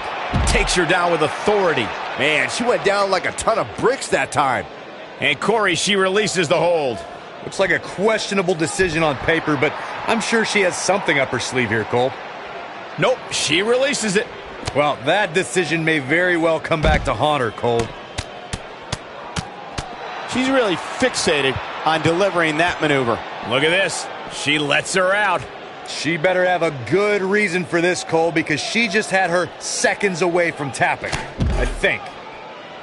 Takes her down with authority. Man, she went down like a ton of bricks that time. And Corey, she releases the hold. Looks like a questionable decision on paper, but I'm sure she has something up her sleeve here, Cole. Nope, she releases it. Well, that decision may very well come back to haunt her, Cole. She's really fixated on delivering that maneuver. Look at this. She lets her out. She better have a good reason for this, Cole, because she just had her seconds away from tapping, I think.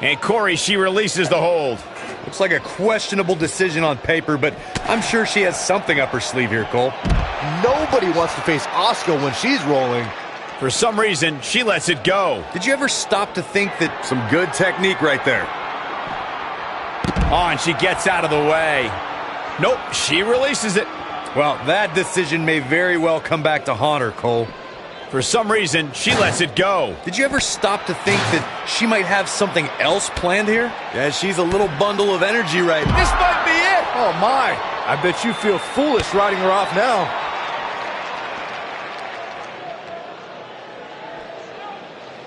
And Corey, she releases the hold. Looks like a questionable decision on paper, but I'm sure she has something up her sleeve here, Cole. Nobody wants to face Asuka when she's rolling. For some reason, she lets it go. Did you ever stop to think that... Some good technique right there. Oh, and she gets out of the way. Nope, she releases it. Well, that decision may very well come back to haunt her, Cole. For some reason, she lets it go. Did you ever stop to think that she might have something else planned here? Yeah, she's a little bundle of energy right now. This might be it. Oh my, I bet you feel foolish riding her off now.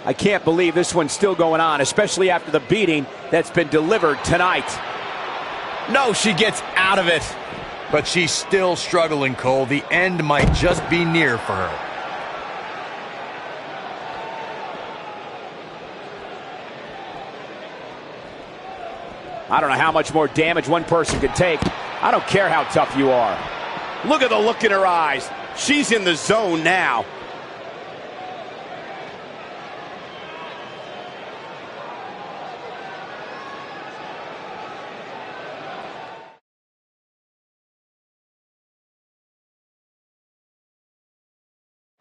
I can't believe this one's still going on, especially after the beating that's been delivered tonight. No, she gets out of it. But she's still struggling, Cole. The end might just be near for her. I don't know how much more damage one person could take. I don't care how tough you are. Look at the look in her eyes. She's in the zone now.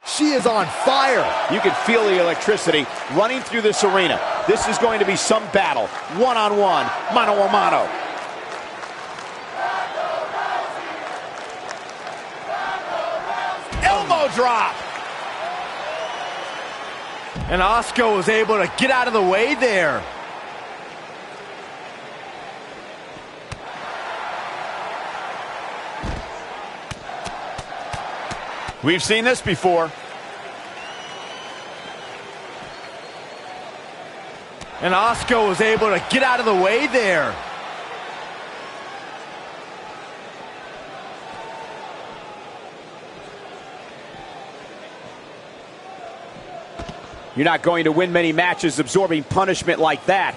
She is on fire. You can feel the electricity running through this arena. This is going to be some battle. One-on-one, mano-a-mano. Elbow drop. And Asuka was able to get out of the way there. We've seen this before. And Asuka was able to get out of the way there. You're not going to win many matches absorbing punishment like that.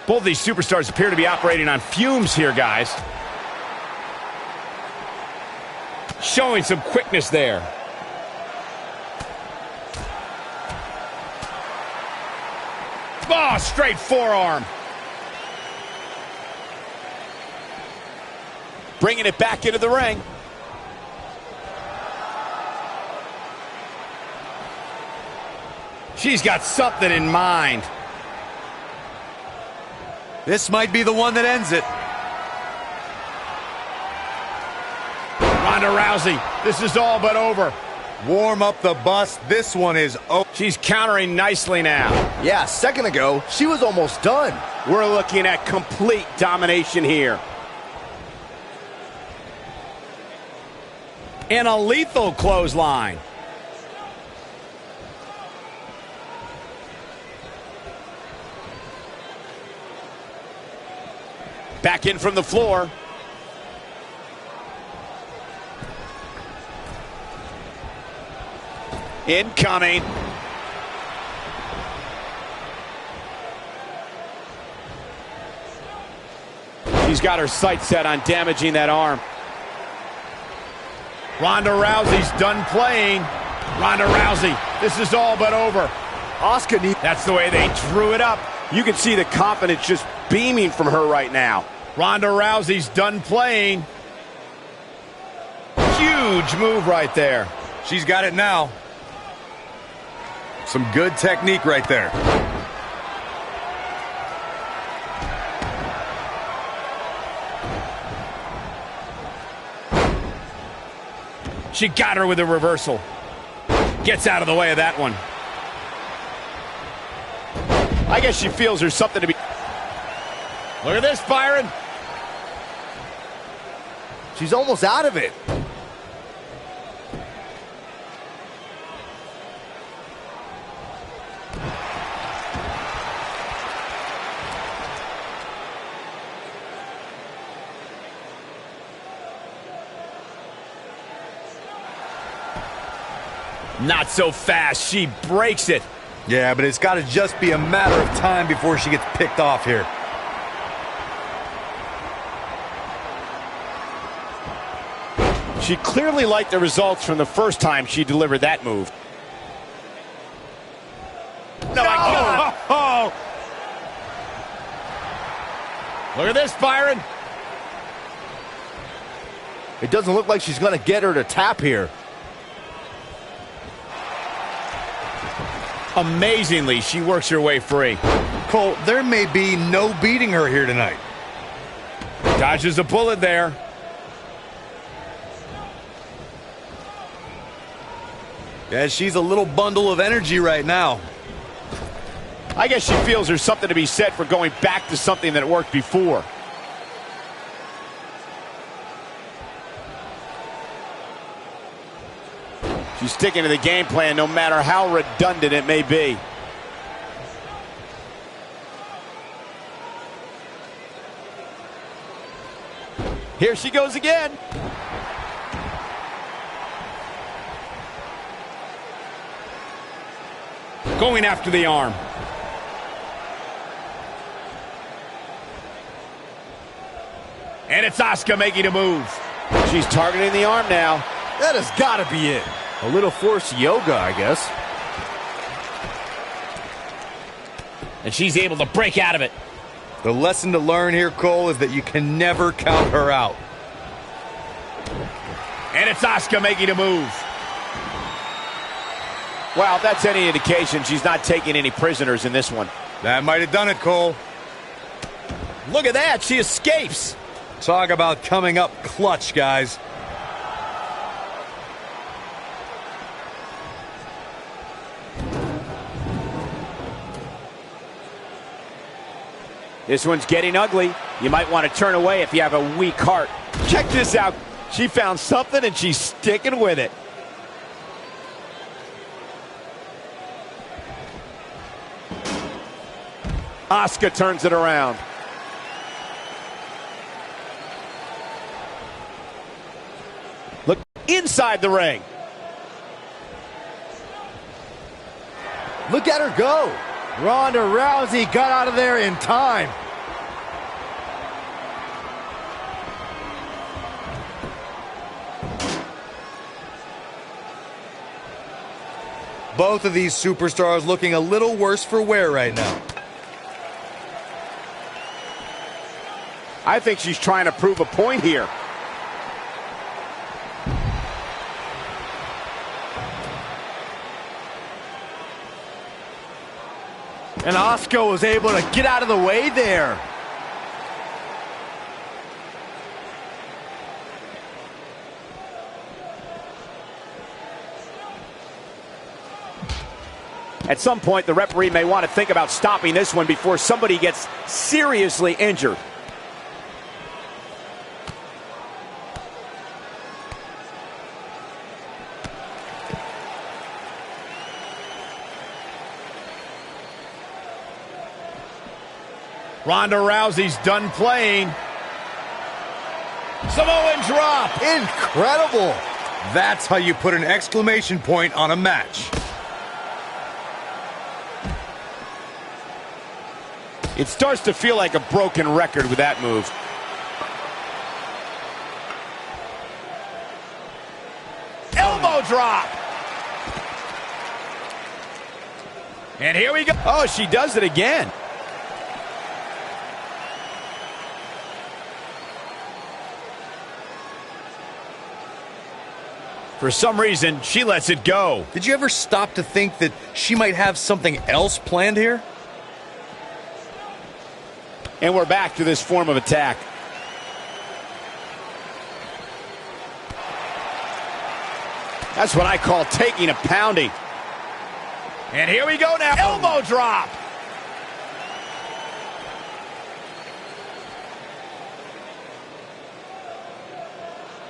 Both these superstars appear to be operating on fumes here, guys. Showing some quickness there. Oh, straight forearm. Bringing it back into the ring. She's got something in mind. This might be the one that ends it. Ronda Rousey, this is all but over. Warm up the bus. This one is over. She's countering nicely now. Yeah, a second ago, she was almost done. We're looking at complete domination here. And a lethal clothesline. Back in from the floor. Incoming. She's got her sights set on damaging that arm. Ronda Rousey's done playing. Ronda Rousey, this is all but over. Asuka needs... That's the way they drew it up. You can see the confidence just beaming from her right now. Ronda Rousey's done playing. Huge move right there. She's got it now. Some good technique right there. She got her with a reversal. Gets out of the way of that one. I guess she feels there's something to be... Look at this, Byron. She's almost out of it. Not so fast. She breaks it. Yeah, but it's got to just be a matter of time before she gets picked off here. She clearly liked the results from the first time she delivered that move. No, my God. Oh! Look at this, Byron. It doesn't look like she's going to get her to tap here. Amazingly, she works her way free. Cole, there may be no beating her here tonight. Dodges a bullet there. Yeah, she's a little bundle of energy right now. I guess she feels there's something to be said for going back to something that worked before. She's sticking to the game plan no matter how redundant it may be. Here she goes again. Going after the arm. And it's Asuka making a move. She's targeting the arm now. That has got to be it. A little forced yoga, I guess. And she's able to break out of it. The lesson to learn here, Cole, is that you can never count her out. And it's Asuka making a move. Well, if that's any indication, she's not taking any prisoners in this one. That might have done it, Cole. Look at that, she escapes. Talk about coming up clutch, guys. This one's getting ugly. You might want to turn away if you have a weak heart. Check this out. She found something and she's sticking with it. Asuka turns it around. Look inside the ring. Look at her go. Ronda Rousey got out of there in time. Both of these superstars looking a little worse for wear right now. I think she's trying to prove a point here. And Asuka was able to get out of the way there. At some point, the referee may want to think about stopping this one before somebody gets seriously injured. Ronda Rousey's done playing. Samoan drop. Incredible. That's how you put an exclamation point on a match. It starts to feel like a broken record with that move. Elbow drop. And here we go. Oh, she does it again. For some reason, she lets it go. Did you ever stop to think that she might have something else planned here? And we're back to this form of attack. That's what I call taking a pounding. And here we go now. Elbow drop.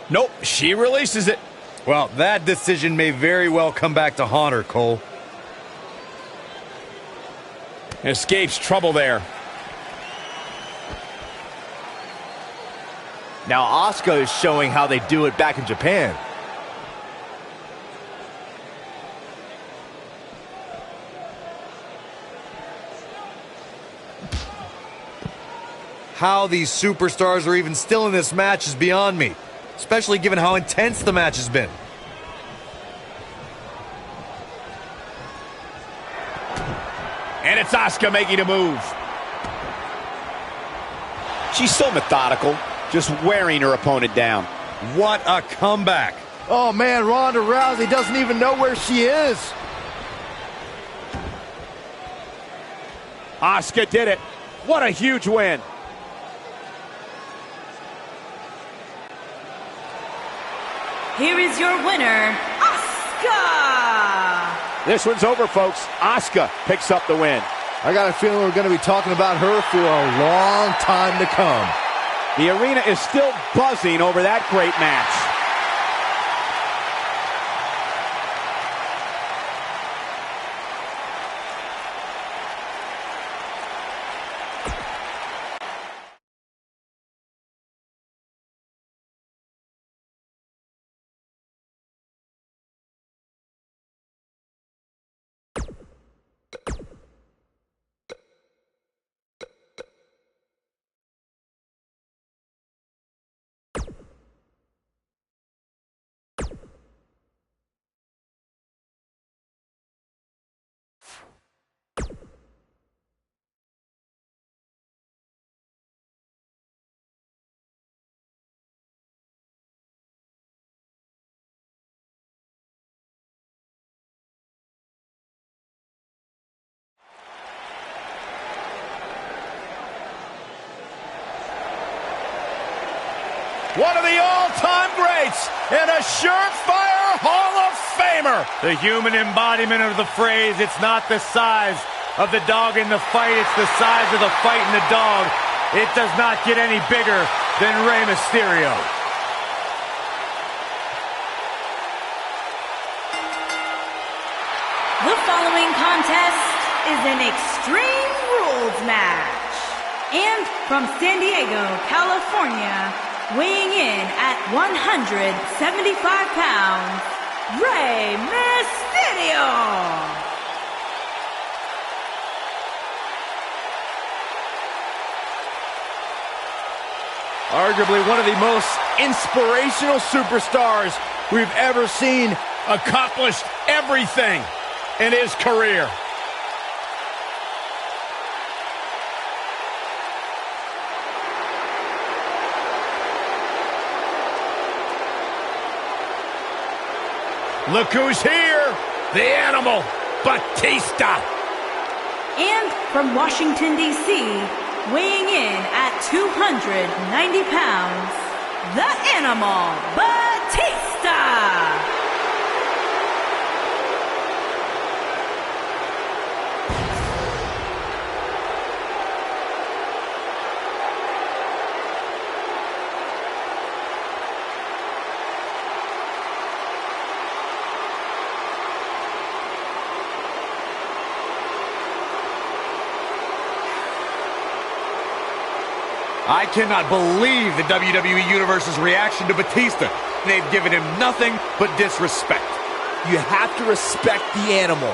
Nope, she releases it. Well, that decision may very well come back to haunt her, Cole. Escapes trouble there. Now Asuka is showing how they do it back in Japan. How these superstars are even still in this match is beyond me, especially given how intense the match has been. And it's Asuka making a move. She's so methodical, just wearing her opponent down. What a comeback. Oh man, Ronda Rousey doesn't even know where she is. Asuka did it. What a huge win. Here is your winner, Asuka! This one's over, folks. Asuka picks up the win. I got a feeling we're going to be talking about her for a long time to come. The arena is still buzzing over that great match. One of the all-time greats and a surefire Hall of Famer. The human embodiment of the phrase, it's not the size of the dog in the fight, it's the size of the fight in the dog. It does not get any bigger than Rey Mysterio. The following contest is an Extreme Rules match. And from San Diego, California, weighing in at 175 pounds, Rey Mysterio. Arguably one of the most inspirational superstars we've ever seen. Accomplished everything in his career. Look who's here, the Animal, Batista. And from Washington, D.C., weighing in at 290 pounds, the Animal, Batista. I cannot believe the WWE Universe's reaction to Batista. They've given him nothing but disrespect. You have to respect the Animal.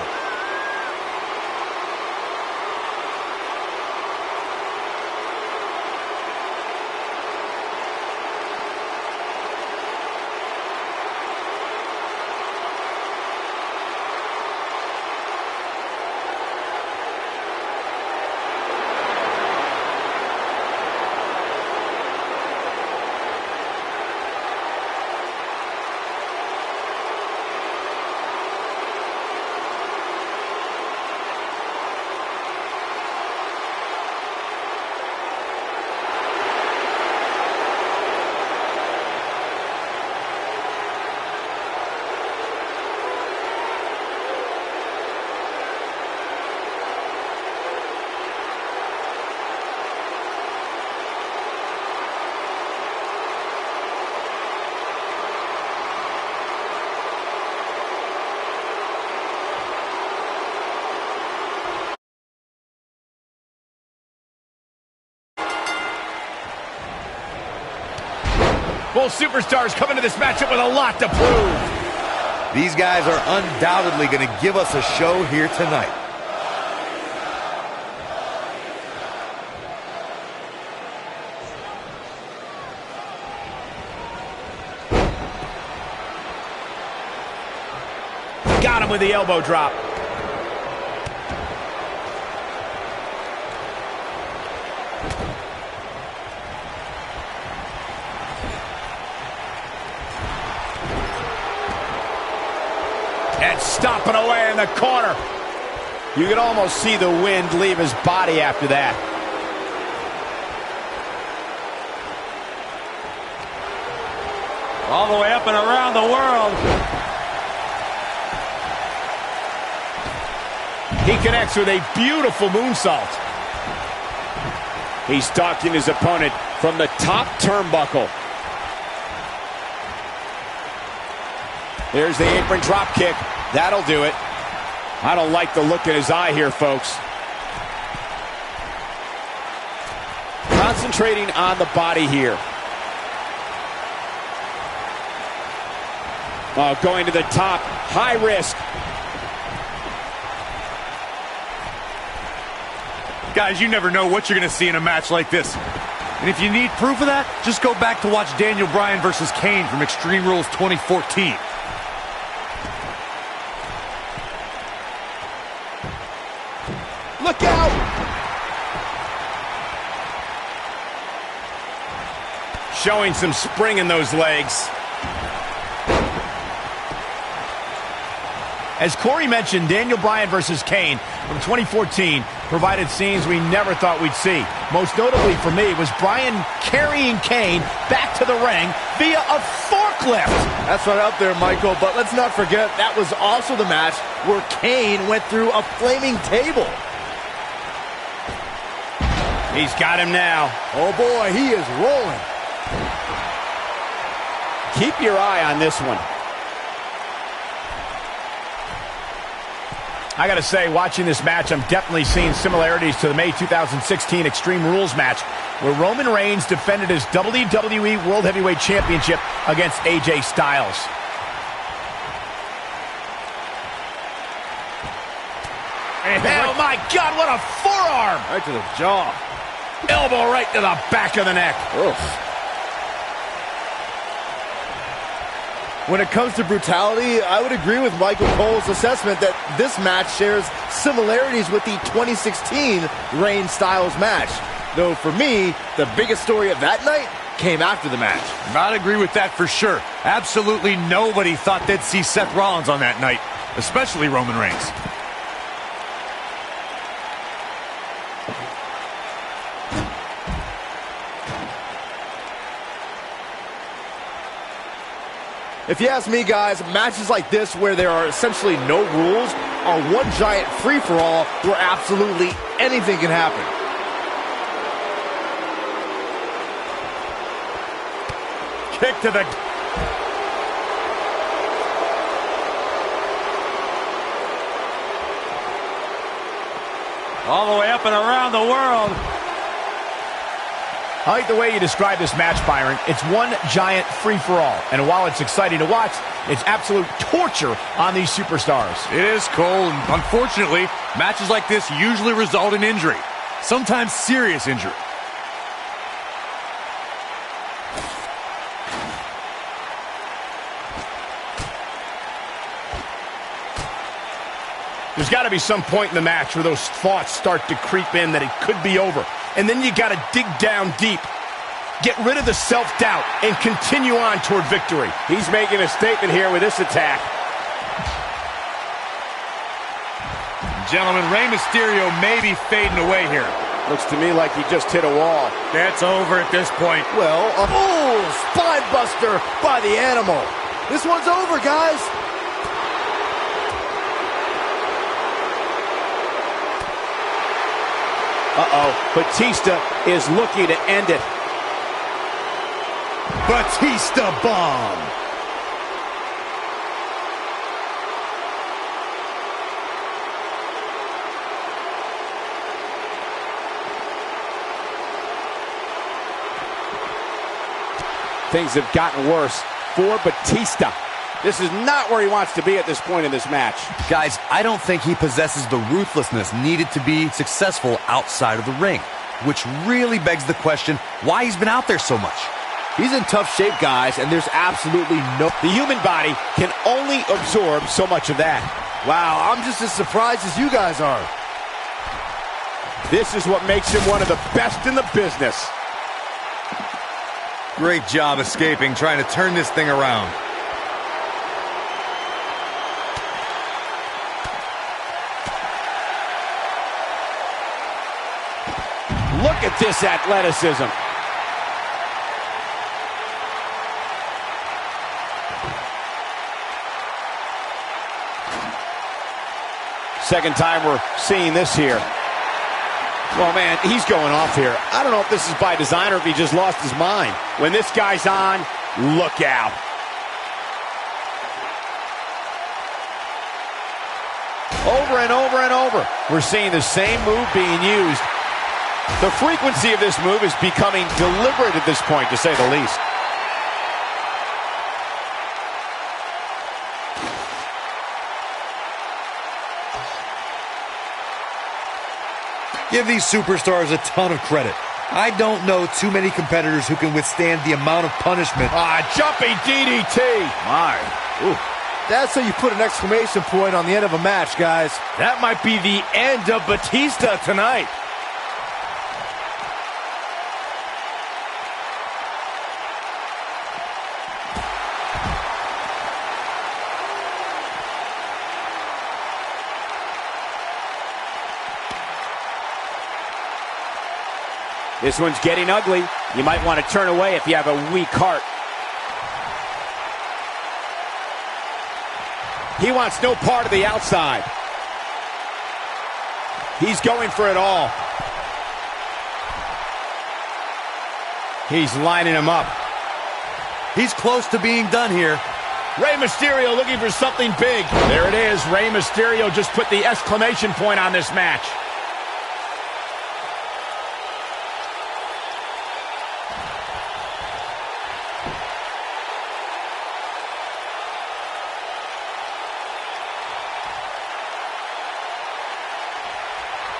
Both superstars come into this matchup with a lot to prove. These guys are undoubtedly going to give us a show here tonight. Got him with the elbow drop. And stomping away in the corner. You can almost see the wind leave his body after that. All the way up and around the world. He connects with a beautiful moonsault. He's stalking his opponent from the top turnbuckle. There's the apron drop kick. That'll do it. I don't like the look in his eye here, folks. Concentrating on the body here. Oh, going to the top. High risk. Guys, you never know what you're going to see in a match like this. And if you need proof of that, just go back to watch Daniel Bryan versus Kane from Extreme Rules 2014. Look out! Showing some spring in those legs. As Corey mentioned, Daniel Bryan versus Kane from 2014 provided scenes we never thought we'd see. Most notably for me was Bryan carrying Kane back to the ring via a forklift. That's right up there, Michael, but let's not forget that was also the match where Kane went through a flaming table. He's got him now. Oh boy, he is rolling. Keep your eye on this one. I gotta say, watching this match, I'm definitely seeing similarities to the May 2016 Extreme Rules match, where Roman Reigns defended his WWE World Heavyweight Championship against AJ Styles. Oh my God, what a forearm! Right to the jaw. Elbow right to the back of the neck. Oof. When it comes to brutality, I would agree with Michael Cole's assessment that this match shares similarities with the 2016 Reigns Styles match. Though for me, the biggest story of that night came after the match. I'd agree with that for sure. Absolutely nobody thought they'd see Seth Rollins on that night, especially Roman Reigns. If you ask me, guys, matches like this where there are essentially no rules are one giant free-for-all where absolutely anything can happen. Kick to the... all the way up and around the world. I like the way you describe this match, Byron. It's one giant free-for-all. And while it's exciting to watch, it's absolute torture on these superstars. It is, Cole, and unfortunately, matches like this usually result in injury. Sometimes serious injury. There's got to be some point in the match where those thoughts start to creep in that it could be over. And then you got to dig down deep. Get rid of the self-doubt and continue on toward victory. He's making a statement here with this attack. Gentlemen, Rey Mysterio may be fading away here. Looks to me like he just hit a wall. That's over at this point. Well, spine buster by the animal. This one's over, guys. Batista is looking to end it. Batista bomb. Things have gotten worse for Batista. This is not where he wants to be at this point in this match. Guys, I don't think he possesses the ruthlessness needed to be successful outside of the ring, which really begs the question why he's been out there so much. He's in tough shape, guys, and there's absolutely no... The human body can only absorb so much of that. Wow, I'm just as surprised as you guys are. This is what makes him one of the best in the business. Great job escaping, trying to turn this thing around. Look at this athleticism. Second time we're seeing this here. Well, man, he's going off here. I don't know if this is by design or if he just lost his mind. When this guy's on, look out. Over and over and over, we're seeing the same move being used. The frequency of this move is becoming deliberate at this point, to say the least. Give these superstars a ton of credit. I don't know too many competitors who can withstand the amount of punishment. Jumping DDT. My. Ooh. That's how you put an exclamation point on the end of a match, guys. That might be the end of Batista tonight. This one's getting ugly. You might want to turn away if you have a weak heart. He wants no part of the outside. He's going for it all. He's lining him up. He's close to being done here. Rey Mysterio looking for something big. There it is. Rey Mysterio just put the exclamation point on this match.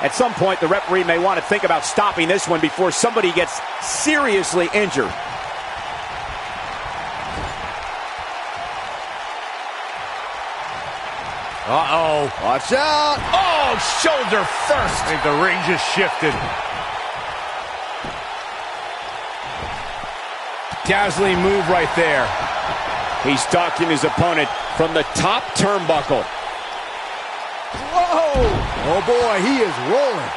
At some point, the referee may want to think about stopping this one before somebody gets seriously injured. Uh-oh. Watch out. Oh, shoulder first. I think the ring just shifted. Dazzling move right there. He's stalking his opponent from the top turnbuckle. Whoa! Oh boy, he is rolling.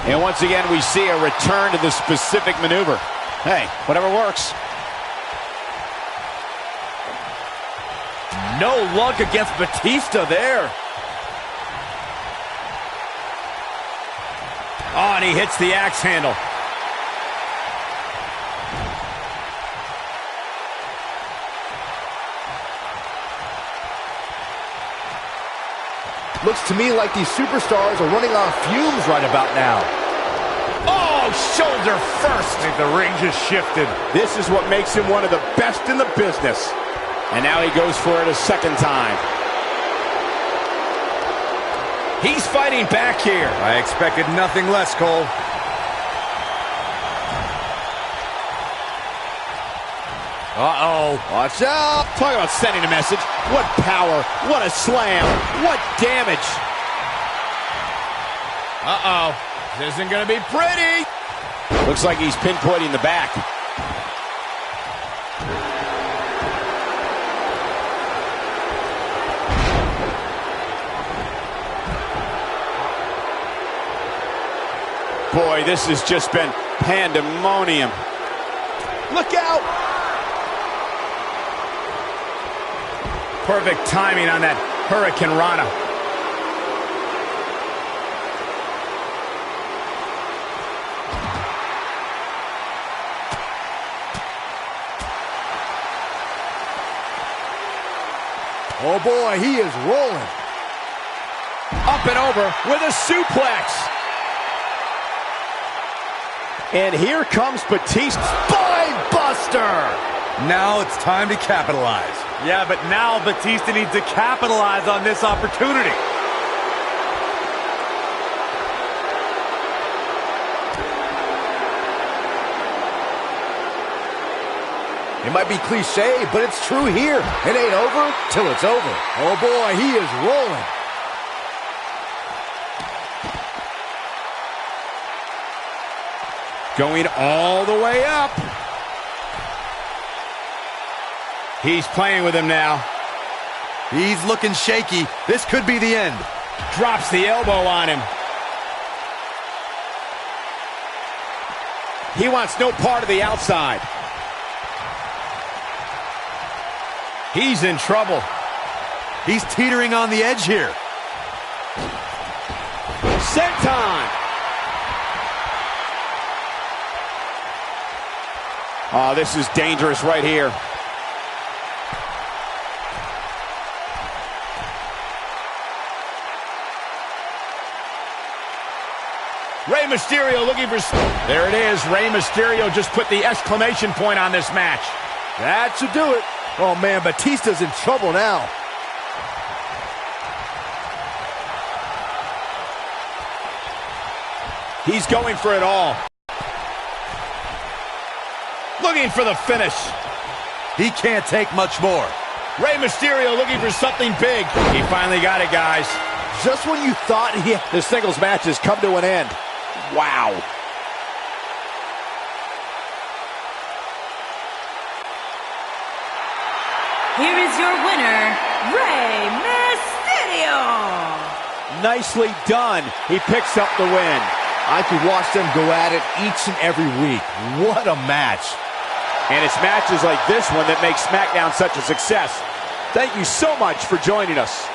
And once again, we see a return to the specific maneuver. Hey, whatever works. No luck against Batista there. Oh, and he hits the axe handle. Looks to me like these superstars are running on fumes right about now. Oh, shoulder first. I think the ring just shifted. This is what makes him one of the best in the business. And now he goes for it a second time. He's fighting back here. I expected nothing less, Cole. Uh-oh. Watch out. Talk about sending a message. What power. What a slam. What damage. Uh-oh. This isn't going to be pretty. Looks like he's pinpointing the back. Boy, this has just been pandemonium. Look out. Perfect timing on that Hurricane Rana. Oh boy, he is rolling. Up and over with a suplex. And here comes Batista. Spine buster. Now it's time to capitalize. Yeah, but now Batista needs to capitalize on this opportunity. It might be cliche, but it's true here. It ain't over till it's over. Oh boy, he is rolling. Going all the way up. He's playing with him now. He's looking shaky. This could be the end. Drops the elbow on him. He wants no part of the outside. He's in trouble. He's teetering on the edge here. Senton. Oh, this is dangerous right here. Rey Mysterio looking for... There it is. Rey Mysterio just put the exclamation point on this match. That should do it. Oh, man, Batista's in trouble now. He's going for it all. Looking for the finish. He can't take much more. Rey Mysterio looking for something big. He finally got it, guys. Just when you thought this singles match has come to an end. Wow. Here is your winner, Rey Mysterio. Nicely done. He picks up the win. I could watch them go at it each and every week. What a match. And it's matches like this one that make SmackDown such a success. Thank you so much for joining us.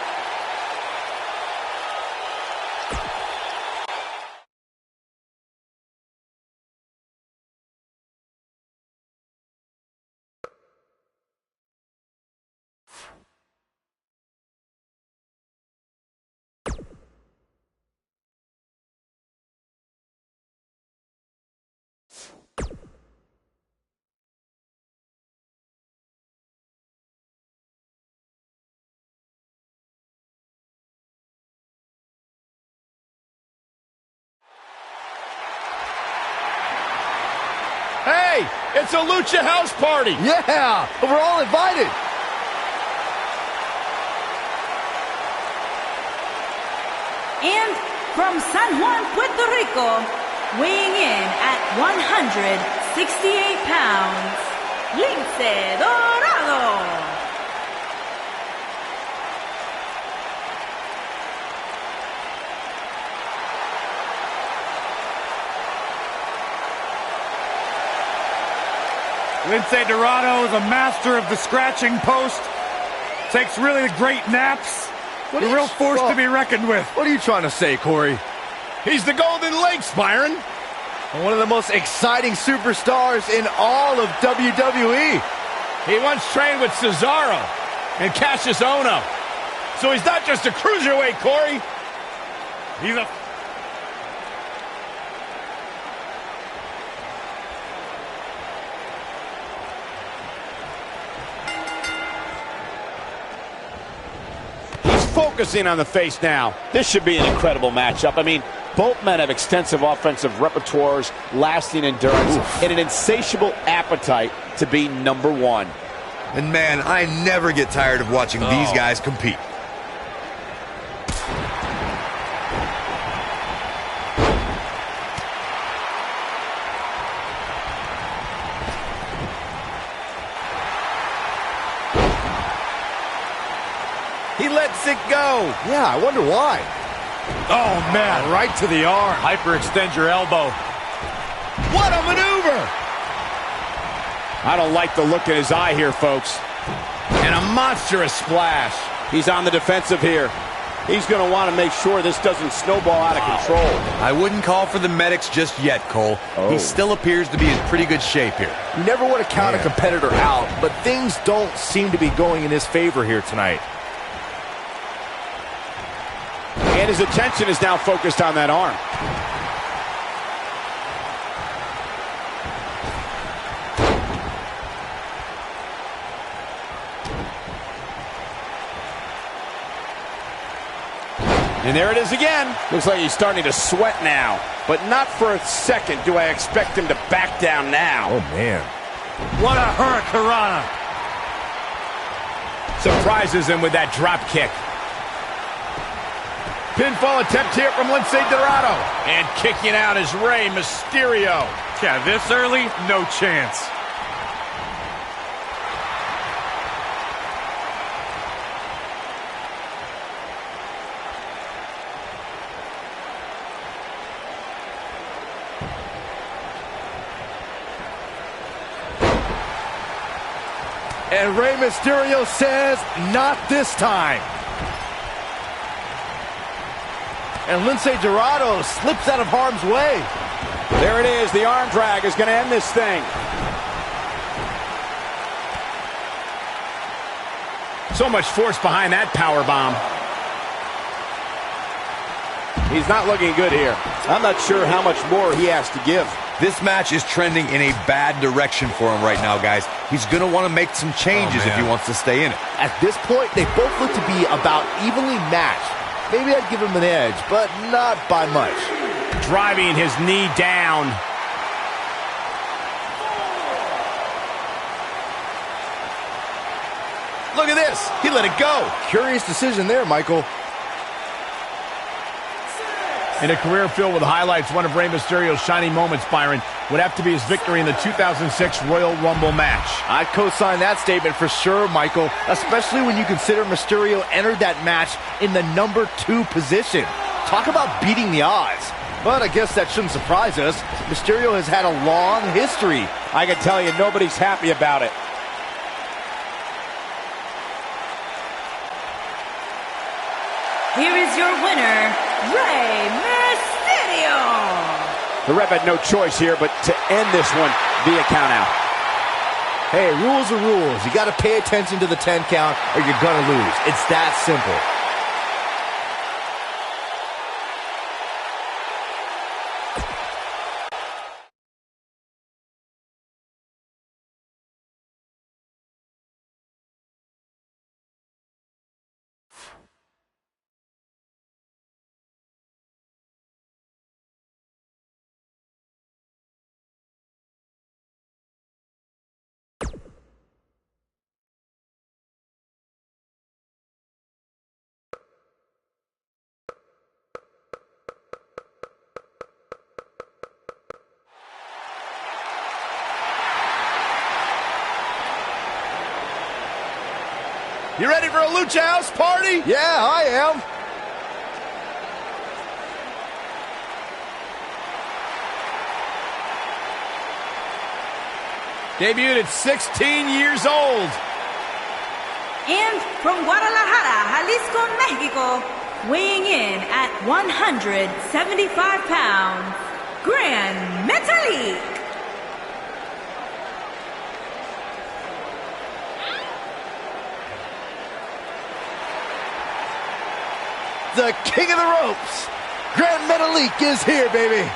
Hey, it's a Lucha House Party. Yeah, we're all invited. And from San Juan, Puerto Rico, weighing in at 168 pounds, Lince Dorado. Lince Dorado is a master of the scratching post. Takes really great naps. A real force to be reckoned with. What are you trying to say, Corey? He's the Golden Lakes, Byron. One of the most exciting superstars in all of WWE. He once trained with Cesaro and Cassius Ohno. So he's not just a cruiserweight, Corey. He's a... Focusing on the face now. This should be an incredible matchup. I mean, both men have extensive offensive repertoires, lasting endurance, and an insatiable appetite to be number one. And man, I never get tired of watching these guys compete. He lets it go. Yeah, I wonder why. Oh, man, right to the arm. Hyperextend your elbow. What a maneuver. I don't like the look in his eye here, folks. And a monstrous splash. He's on the defensive here. He's going to want to make sure this doesn't snowball out of control. I wouldn't call for the medics just yet, Cole. He still appears to be in pretty good shape here. You never want to count a competitor out, but things don't seem to be going in his favor here tonight. And his attention is now focused on that arm. And there it is again. Looks like he's starting to sweat now. But not for a second do I expect him to back down now. Oh, man. What a hurricanrana. Surprises him with that drop kick. Pinfall attempt here from Lince Dorado. And kicking out is Rey Mysterio. Yeah, this early, no chance. And Rey Mysterio says, not this time. And Lince Dorado slips out of harm's way. There it is. The arm drag is going to end this thing. So much force behind that power bomb. He's not looking good here. I'm not sure how much more he has to give. This match is trending in a bad direction for him right now, guys. He's going to want to make some changes if he wants to stay in it. At this point, they both look to be about evenly matched. Maybe I'd give him an edge, but not by much. Driving his knee down. Look at this. He let it go. Curious decision there, Michael. In a career filled with highlights, one of Rey Mysterio's shining moments, Byron, would have to be his victory in the 2006 Royal Rumble match. I'd co-sign that statement for sure, Michael, especially when you consider Mysterio entered that match in the number 2 position. Talk about beating the odds. But I guess that shouldn't surprise us. Mysterio has had a long history. I can tell you nobody's happy about it. Here is your winner, Rey Mysterio. The ref had no choice here but to end this one via countout. Hey, rules are rules. You got to pay attention to the 10 count or you're going to lose. It's that simple. You ready for a Lucha House party? Yeah, I am. Debuted at 16 years old. And from Guadalajara, Jalisco, Mexico, weighing in at 175 pounds, Gran Metalik. The king of the ropes, Gran Metalik is here, baby.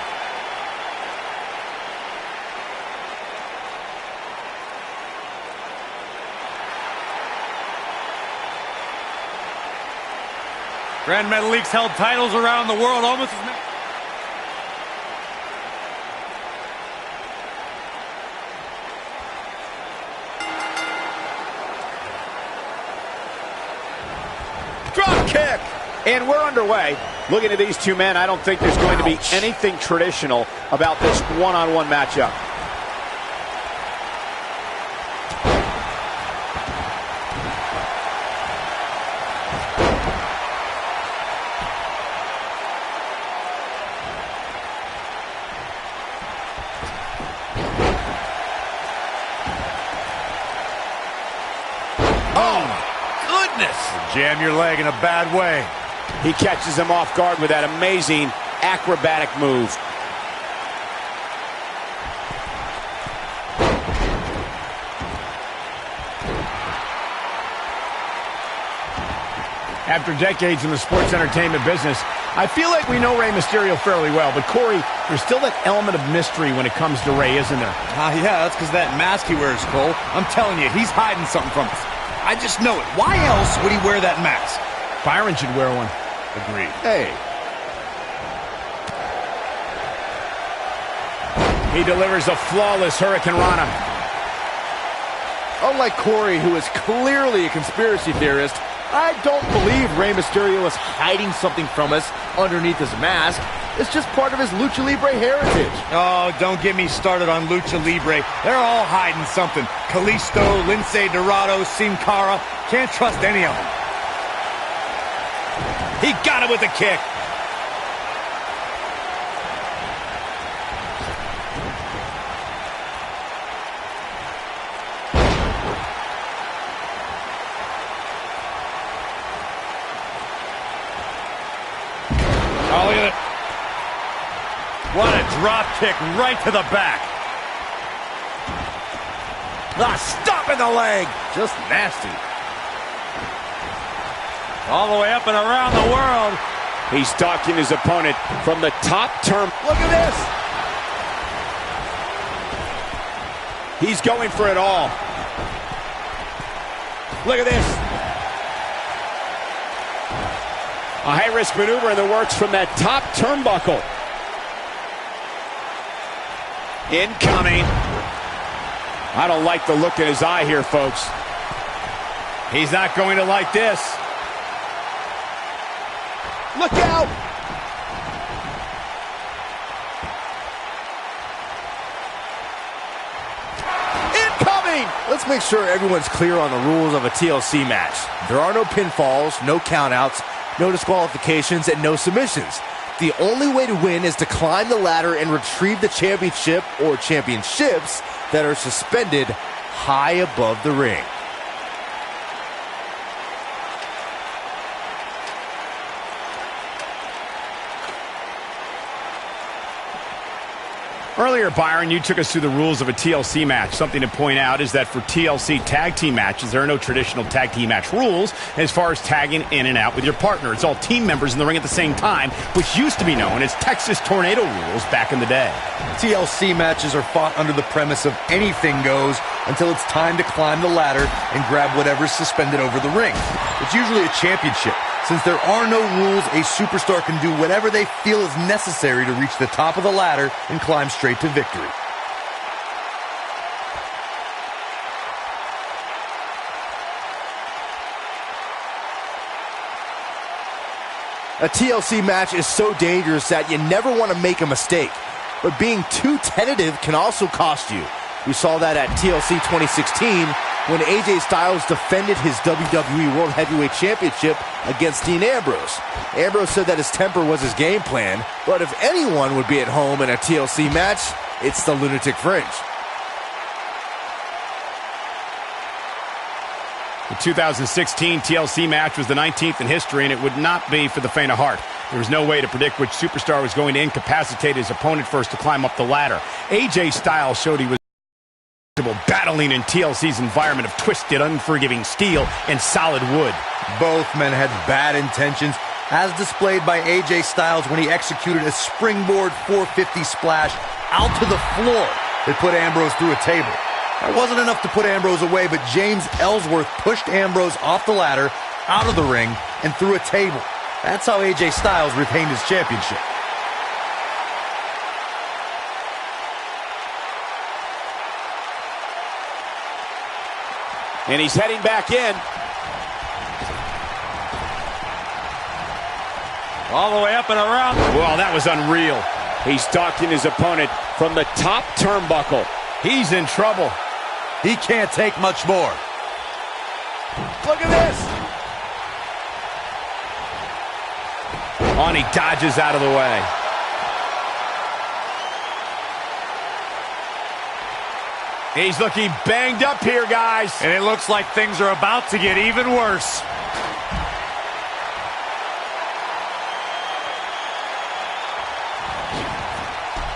Gran Metalik's held titles around the world almost as many. Drop kick! And we're underway. Looking at these two men, I don't think there's going to be anything traditional about this one-on-one matchup. Jam your leg in a bad way. He catches him off guard with that amazing acrobatic move. After decades in the sports entertainment business, I feel like we know Rey Mysterio fairly well. But Corey, there's still that element of mystery when it comes to Rey, isn't there? Yeah, that's because that mask he wears, Cole. I'm telling you, he's hiding something from us. I just know it. Why else would he wear that mask? Byron should wear one. Agreed. Hey. He delivers a flawless Hurricane Rana. Unlike Corey, who is clearly a conspiracy theorist, I don't believe Rey Mysterio is hiding something from us underneath his mask. It's just part of his Lucha Libre heritage. Oh, don't get me started on Lucha Libre. They're all hiding something. Kalisto, Lince Dorado, Sin Cara. Can't trust any of them. He got it with a kick. Oh, drop kick right to the back. Stop in the leg. Just nasty. All the way up and around the world. He's stalking his opponent from the top turn. Look at this. He's going for it all. Look at this. A high-risk maneuver in the works from that top turnbuckle. Incoming. I don't like the look in his eye here, folks. He's not going to like this. Look out. Incoming! Let's make sure everyone's clear on the rules of a TLC match. There are no pinfalls, no countouts, no disqualifications, and no submissions. The only way to win is to climb the ladder and retrieve the championship or championships that are suspended high above the ring. Earlier, Byron, you took us through the rules of a TLC match. Something to point out is that for TLC tag team matches, there are no traditional tag team match rules as far as tagging in and out with your partner. It's all team members in the ring at the same time, which used to be known as Texas Tornado rules back in the day. TLC matches are fought under the premise of anything goes until it's time to climb the ladder and grab whatever's suspended over the ring. It's usually a championship. Since there are no rules, a superstar can do whatever they feel is necessary to reach the top of the ladder and climb straight to victory. A TLC match is so dangerous that you never want to make a mistake. But being too tentative can also cost you. We saw that at TLC 2016 when AJ Styles defended his WWE World Heavyweight Championship against Dean Ambrose. Ambrose said that his temper was his game plan, but if anyone would be at home in a TLC match, it's the Lunatic Fringe. The 2016 TLC match was the 19th in history, and it would not be for the faint of heart. There was no way to predict which superstar was going to incapacitate his opponent first to climb up the ladder. AJ Styles showed he was battling in TLC's environment of twisted, unforgiving steel and solid wood. Both men had bad intentions, as displayed by AJ Styles when he executed a springboard 450 splash out to the floor that put Ambrose through a table. That wasn't enough to put Ambrose away, but James Ellsworth pushed Ambrose off the ladder, out of the ring, and through a table. That's how AJ Styles retained his championship. And he's heading back in. All the way up and around. Well, that was unreal. He's stalking his opponent from the top turnbuckle. He's in trouble. He can't take much more. Look at this. On, he dodges out of the way. He's looking banged up here, guys. And it looks like things are about to get even worse.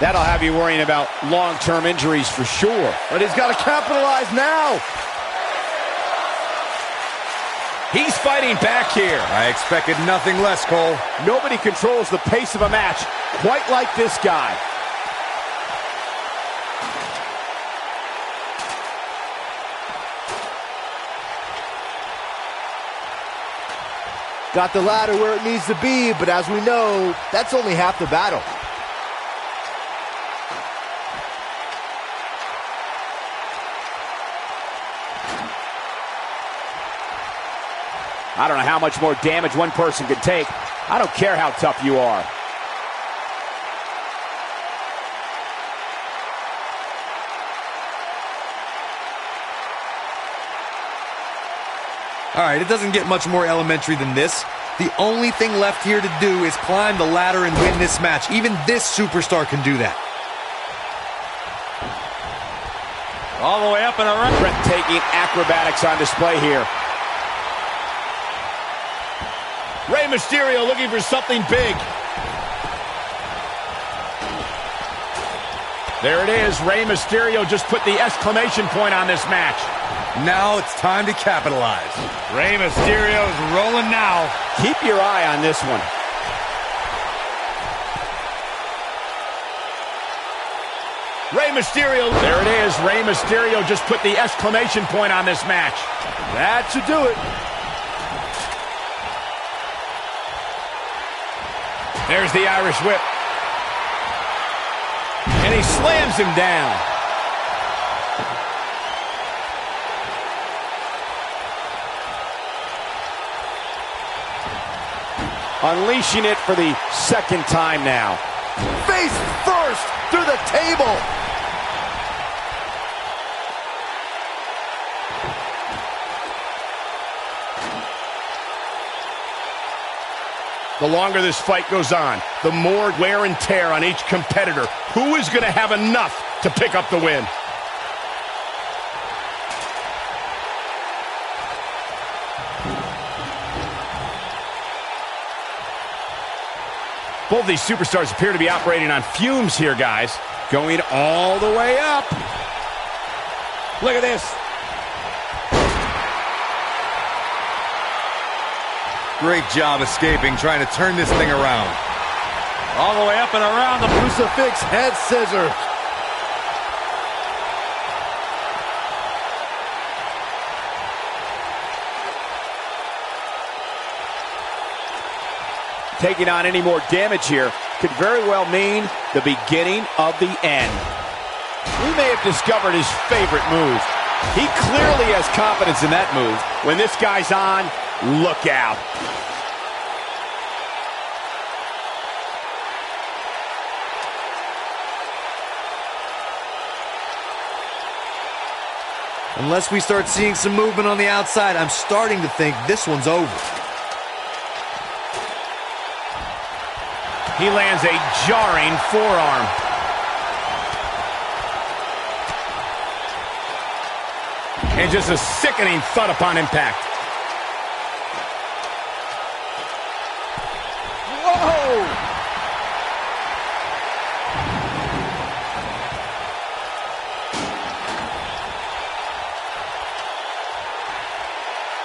That'll have you worrying about long-term injuries for sure. But he's got to capitalize now. He's fighting back here. I expected nothing less, Cole. Nobody controls the pace of a match quite like this guy. Got the ladder where it needs to be, but as we know, that's only half the battle. I don't know how much more damage one person can take. I don't care how tough you are. All right, it doesn't get much more elementary than this. The only thing left here to do is climb the ladder and win this match. Even this superstar can do that. All the way up and around. Breathtaking acrobatics on display here. Rey Mysterio looking for something big. There it is. Rey Mysterio just put the exclamation point on this match. Now it's time to capitalize. Rey Mysterio's rolling now. Keep your eye on this one. Rey Mysterio. There it is. Rey Mysterio just put the exclamation point on this match. That should do it. There's the Irish whip. And he slams him down. Unleashing it for the second time now. Face first through the table. The longer this fight goes on, the more wear and tear on each competitor. Who is going to have enough to pick up the win? Both these superstars appear to be operating on fumes here, guys. Going all the way up. Look at this. Great job escaping, trying to turn this thing around. All the way up and around the Crucifix head scissors. Taking on any more damage here could very well mean the beginning of the end. We may have discovered his favorite move. He clearly has confidence in that move. When this guy's on, look out. Unless we start seeing some movement on the outside, I'm starting to think this one's over. He lands a jarring forearm. And just a sickening thud upon impact. Whoa!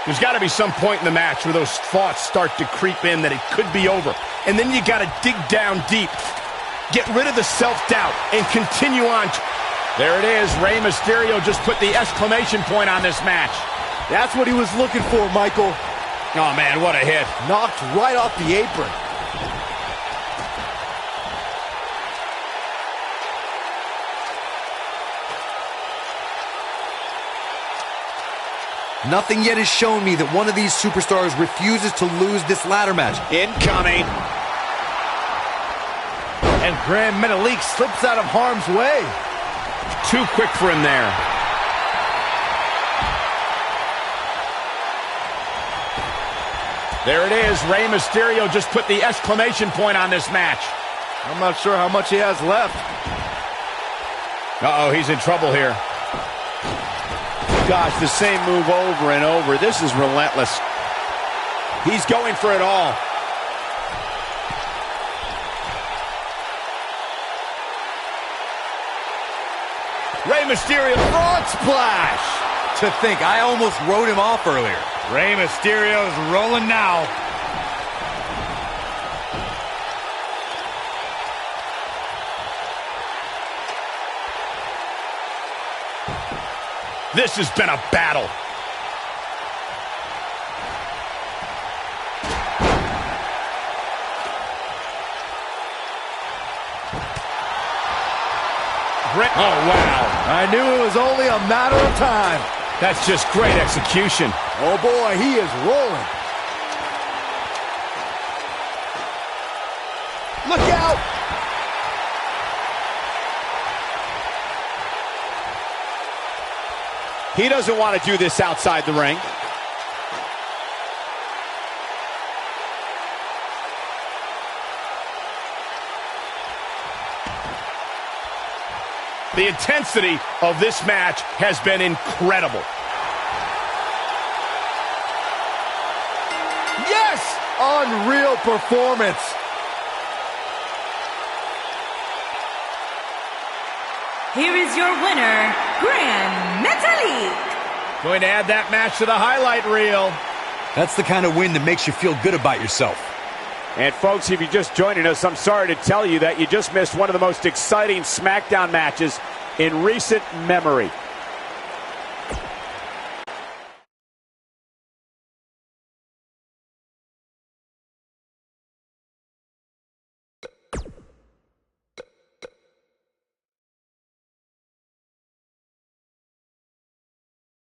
There's got to be some point in the match where those thoughts start to creep in that it could be over. And then you got to dig down deep. Get rid of the self-doubt and continue on. There it is. Rey Mysterio just put the exclamation point on this match. That's what he was looking for, Michael. Oh, man, what a hit. Knocked right off the apron. Nothing yet has shown me that one of these superstars refuses to lose this ladder match. Incoming. And Grand Metalik slips out of harm's way. Too quick for him there. There it is. Rey Mysterio just put the exclamation point on this match. I'm not sure how much he has left. Uh-oh, he's in trouble here. Gosh, the same move over and over. This is relentless. He's going for it all. Rey Mysterio, frog splash. To think, I almost wrote him off earlier. Rey Mysterio's rolling now. This has been a battle. Oh, wow. I knew it was only a matter of time. That's just great execution. Oh, boy, he is rolling. Look out! He doesn't want to do this outside the ring. The intensity of this match has been incredible. Yes! Unreal performance. here is your winner, Gran Metalik. Going to add that match to the highlight reel. That's the kind of win that makes you feel good about yourself. And folks, if you're just joining us, I'm sorry to tell you that you just missed one of the most exciting SmackDown matches in recent memory.